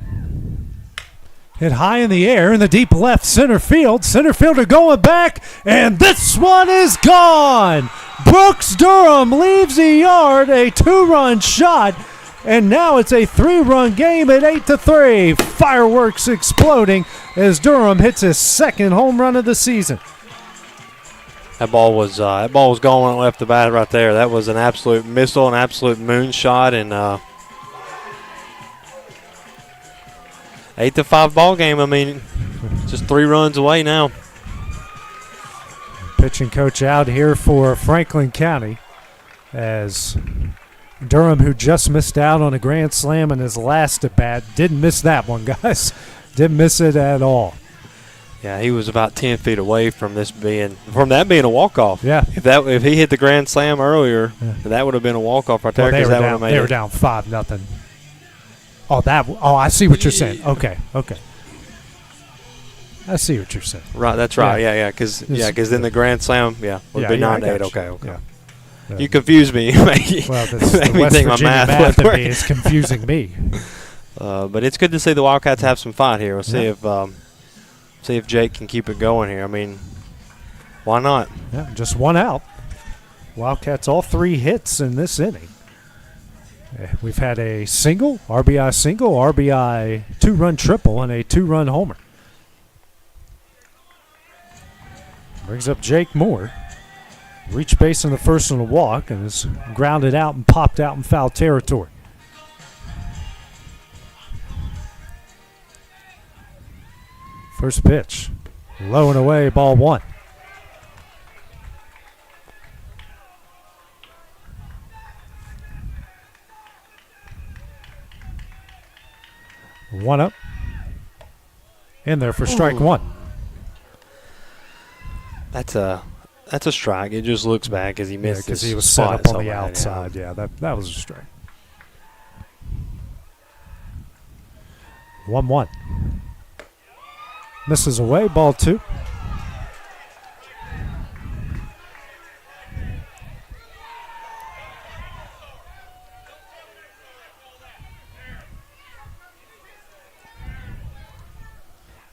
Hit high in the air in the deep left center field. Center fielder going back, and this one is gone. Brooks Durham leaves the yard, a 2-run shot, and now it's a 3-run game at 8-3. Fireworks exploding as Durham hits his 2nd home run of the season. That ball was going when it left the bat right there. That was an absolute missile, an absolute moonshot, and 8-5 ball game. I mean, just 3 runs away now. Pitching coach out here for Franklin County as Durham, who just missed out on a grand slam in his last at bat, didn't miss that one, guys. Didn't miss it at all. Yeah, he was about 10 feet away from that being a walk-off. Yeah. If he hit the grand slam earlier, that would have been a walk-off right there. Well, they were down 5-0. Oh, I see what you're saying. Okay. I see what you're saying. Right, that's right. Yeah, because then the grand slam, would be 9-8. Okay. Yeah. You confused me. Well, that's the West Virginia math of me is confusing me. But it's good to see the Wildcats have some fight here. We'll see if Jake can keep it going here. I mean, why not? Yeah, just one out. Wildcats all 3 hits in this inning. We've had a RBI single, RBI 2-run triple, and a 2-run homer. Brings up Jake Moore. Reached base in the first on a walk and is grounded out and popped out in foul territory. First pitch. Low and away, ball 1. One up. In there for strike 1. That's a strike. It just looks bad because he missed. Because he was set up on the outside. Yeah, that was a strike. 1-1. Misses away, ball 2.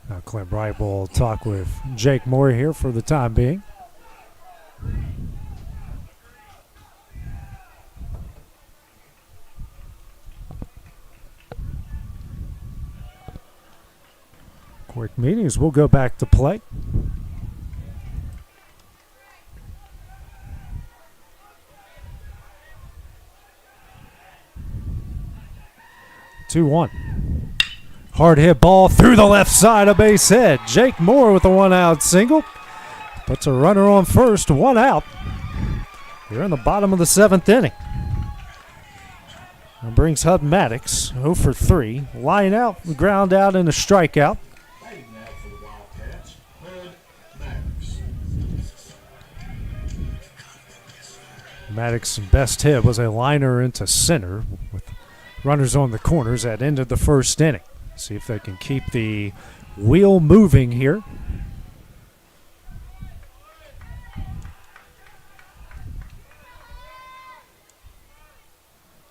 Now Clint Bright will talk with Jake Moore here for the time being. Quick meetings. We'll go back to play. Two-one. Hard hit ball through the left side of base hit. Jake Moore with a 1-out single. Puts a runner on first, 1 out. Here in the bottom of the 7th inning. And brings Hub Maddox 0 for 3. Line out, ground out, and a strikeout. Maddox's best hit was a liner into center with runners on the corners that ended the first inning. See if they can keep the wheel moving here.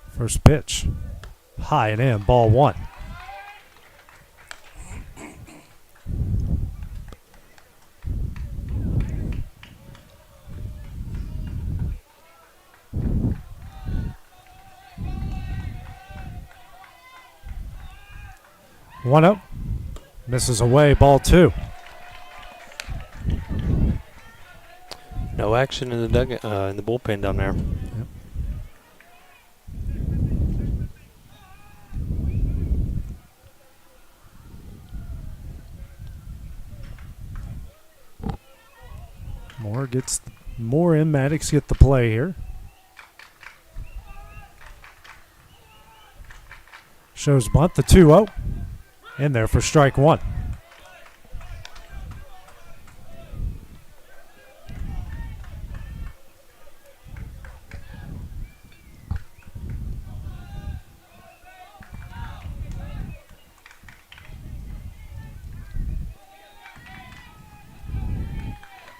First pitch, high and in, ball 1. One up, misses away, ball 2. No action in the in the bullpen down there. Yep. Moore and Maddox get the play here. Shows bunt, the 2-0. In there for strike 1.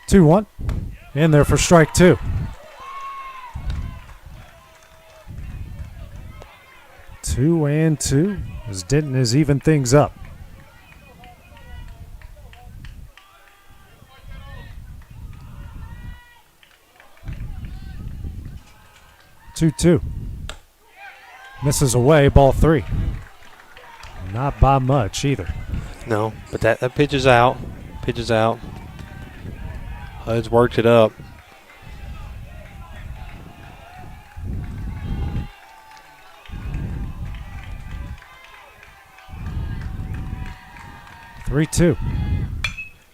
Two-one. In there for strike 2. 2-2 as Denton has evened things up. Two. Misses away, ball 3. Not by much either. No, but that pitch is out. HUD's worked it up. Three-two.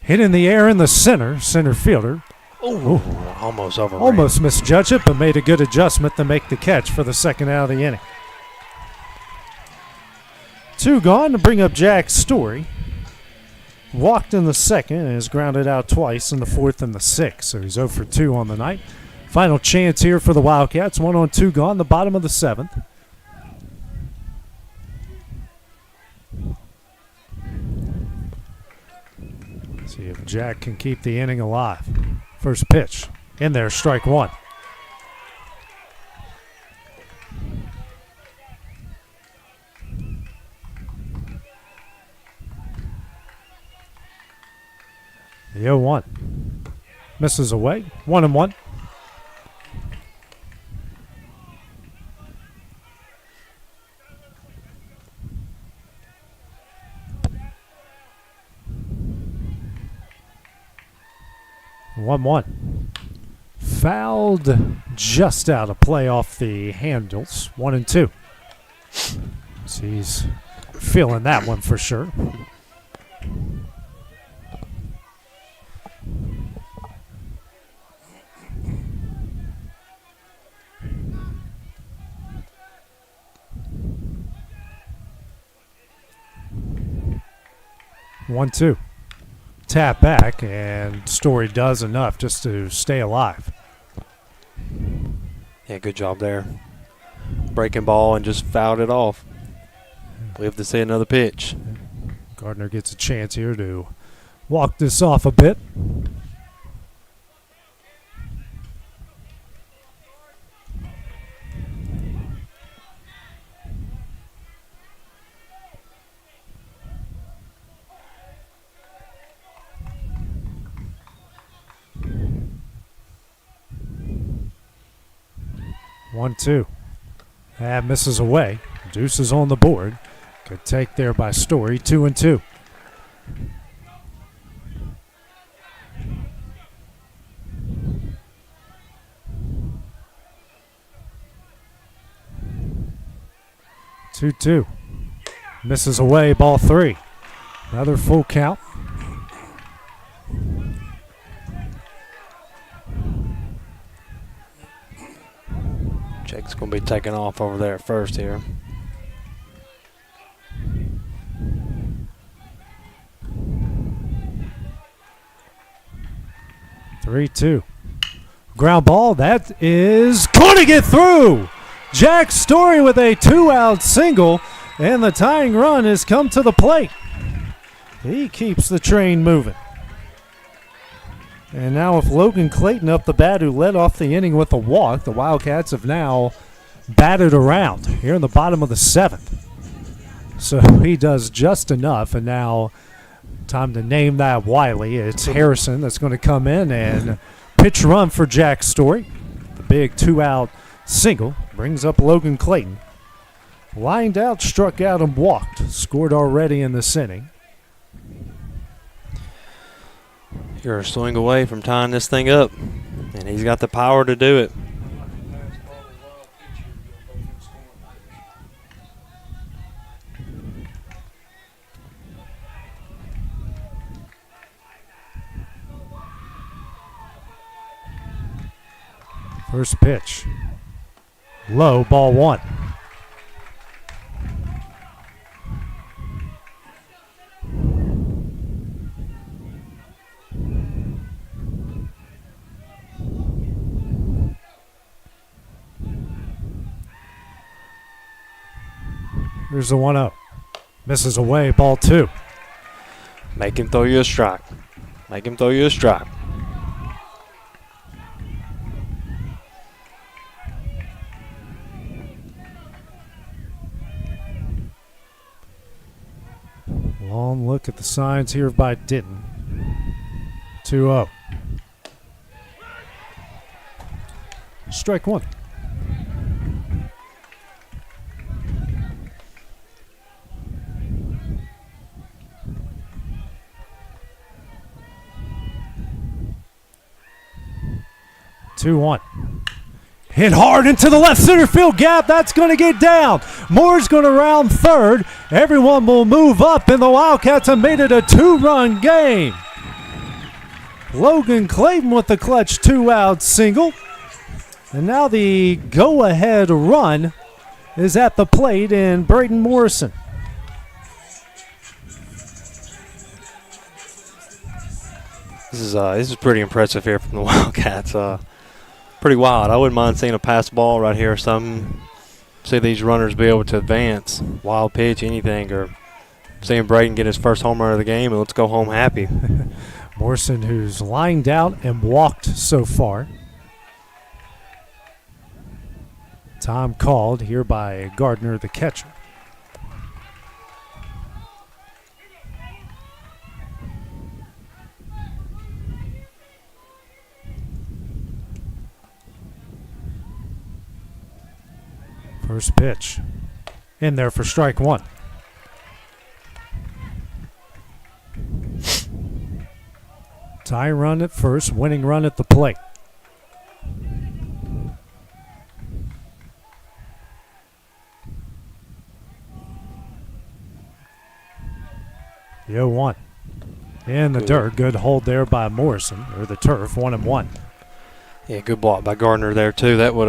Hit in the air in the center fielder. Ooh, almost over. Almost misjudged it, but made a good adjustment to make the catch for the second out of the inning. 2 gone to bring up Jack Story. Walked in the second and is grounded out twice in the 4th and the 6th. So he's 0 for 2 on the night. Final chance here for the Wildcats. 1 on 2 gone, the bottom of the 7th. See if Jack can keep the inning alive. First pitch. In there, strike one. The 0-1. Misses away. 1-1. Fouled just out of play off the handles. 1-2. So he's feeling that one for sure. One, two. Tap back, and Story does enough just to stay alive. Yeah, good job there. Breaking ball and just fouled it off. Live to see another pitch. Gardner gets a chance here to walk this off a bit. One, two. That misses away. Deuce is on the board. Good take there by Story. 2-2. Two. Misses away. Ball three. Another full count. Jake's going to be taking off over there at first here. Three, two. Ground ball. That is going to get through. Jack Story with a 2-out single, and the tying run has come to the plate. He keeps the train moving. And now with Logan Clayton up the bat, who led off the inning with a walk, the Wildcats have now batted around here in the bottom of the seventh. So he does just enough, and now time to name that Wiley. It's Harrison that's going to come in and pitch run for Jack Story. The big 2-out single brings up Logan Clayton. Lined out, struck out, and walked. Scored already in this inning. You're a swing away from tying this thing up, and he's got the power to do it. First pitch. Low, ball one. Here's the 1-0. Misses away, ball two. Make him throw you a strike. Make him throw you a strike. Long look at the signs here by Denton. 2-0. Strike one. Two, one. Hit hard into the left center field gap. That's going to get down. Moore's going to round third. Everyone will move up, and the Wildcats have made it a 2-run game. Logan Clayton with the clutch 2-out single. And now the go-ahead run is at the plate in Brayden Morrison. This is pretty impressive here from the Wildcats. Pretty wild. I wouldn't mind seeing a pass ball right here. See these runners be able to advance, wild pitch, anything, or seeing Braden get his first home run of the game, and let's go home happy. Morrison, who's lined out and walked so far. Time called here by Gardner, the catcher. First pitch in there for strike one. Tie run at first, winning run at the plate. The 0-1 in the dirt. Good hold there by Morrison, or the turf, 1-1. Yeah, good block by Gardner there too. That would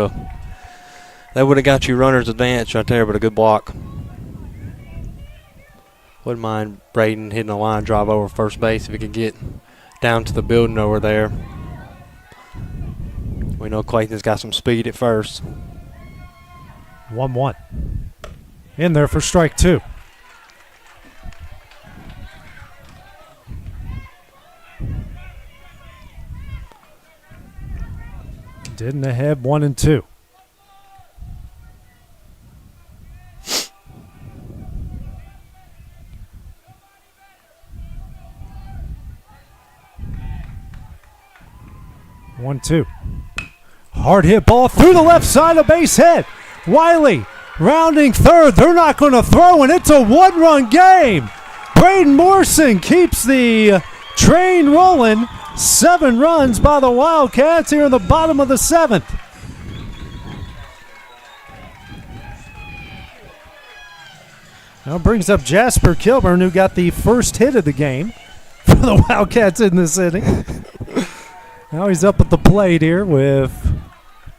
have got you runner's advance right there, but a good block. Wouldn't mind Braden hitting a line drive over first base if he could get down to the building over there. We know Clayton's got some speed at first. 1-1 in there for strike two. Didn't ahead 1-2. One, two. Hard hit ball through the left side of base hit. Wiley rounding third. They're not going to throw, and it's a one-run game. Braden Morrison keeps the train rolling. 7 runs by the Wildcats here in the bottom of the 7th. Now brings up Jasper Kilburn, who got the first hit of the game for the Wildcats in this inning. Now he's up at the plate here with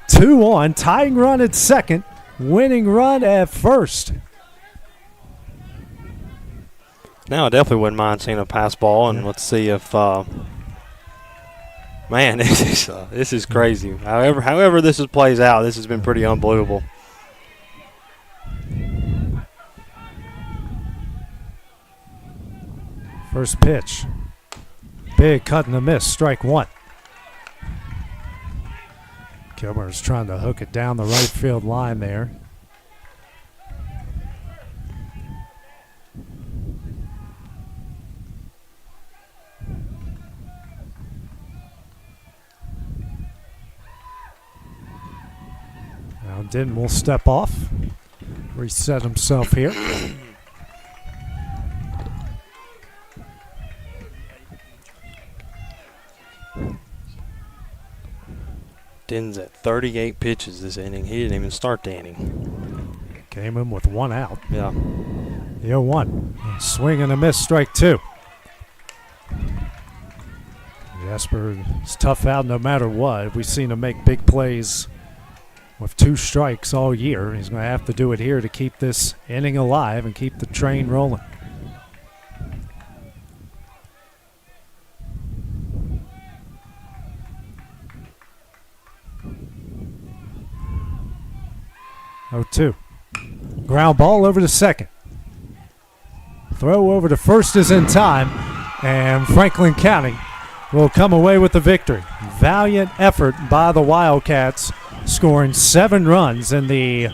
2 on, tying run at second, winning run at first. Now I definitely wouldn't mind seeing a pass ball, and let's see if man, this is crazy. However this plays out, this has been pretty unbelievable. First pitch. Big cut and a miss, strike one. Kilburn trying to hook it down the right field line there. Now Denton will step off, reset himself here. Denton's at 38 pitches this inning. He didn't even start the inning. Came in with 1 out. Yeah. The 0-1. Swing and a miss, strike two. Jasper is tough out no matter what. We've seen him make big plays with 2 strikes all year. He's going to have to do it here to keep this inning alive and keep the train rolling. Oh, 2. Ground ball over to second. Throw over to first is in time, and Franklin County will come away with the victory. Valiant effort by the Wildcats, scoring 7 runs in the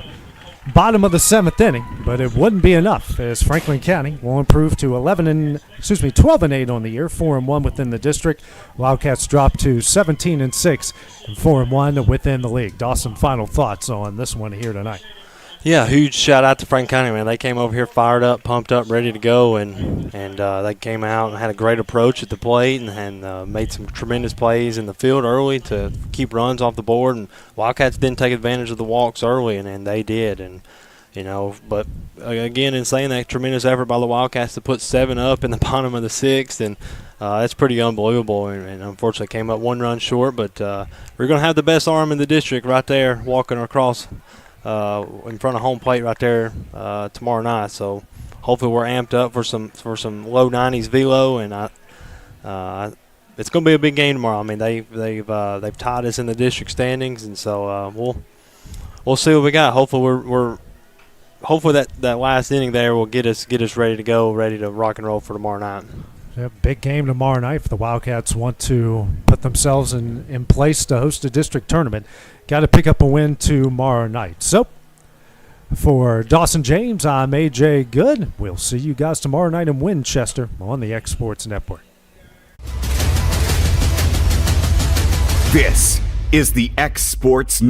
bottom of the 7th inning, but it wouldn't be enough as Franklin County will improve to 12-8 on the year, 4-1 within the district. Wildcats drop to 17-6 and 4-1 within the league. Dawson, final thoughts on this one here tonight? Yeah, huge shout out to Frank County, man. They came over here fired up, pumped up, ready to go, and they came out and had a great approach at the plate and made some tremendous plays in the field early to keep runs off the board. And Wildcats didn't take advantage of the walks early, and they did. And but again, in saying that, tremendous effort by the Wildcats to put 7 up in the bottom of the 6th, and that's pretty unbelievable. And unfortunately, came up 1 run short, but we're going to have the best arm in the district right there, walking across in front of home plate right there tomorrow night. So hopefully we're amped up for some low 90s velo, and it's going to be a big game tomorrow. I mean they've tied us in the district standings, and so we'll see what we got. Hopefully we're hopefully that last inning there will get us ready to go, ready to rock and roll for tomorrow night. Yeah, big game tomorrow night if the Wildcats want to put themselves in place to host a district tournament. Got to pick up a win tomorrow night. So, for Dawson James, I'm A.J. Good. We'll see you guys tomorrow night in Winchester on the X Sports Network. This is the X Sports Network.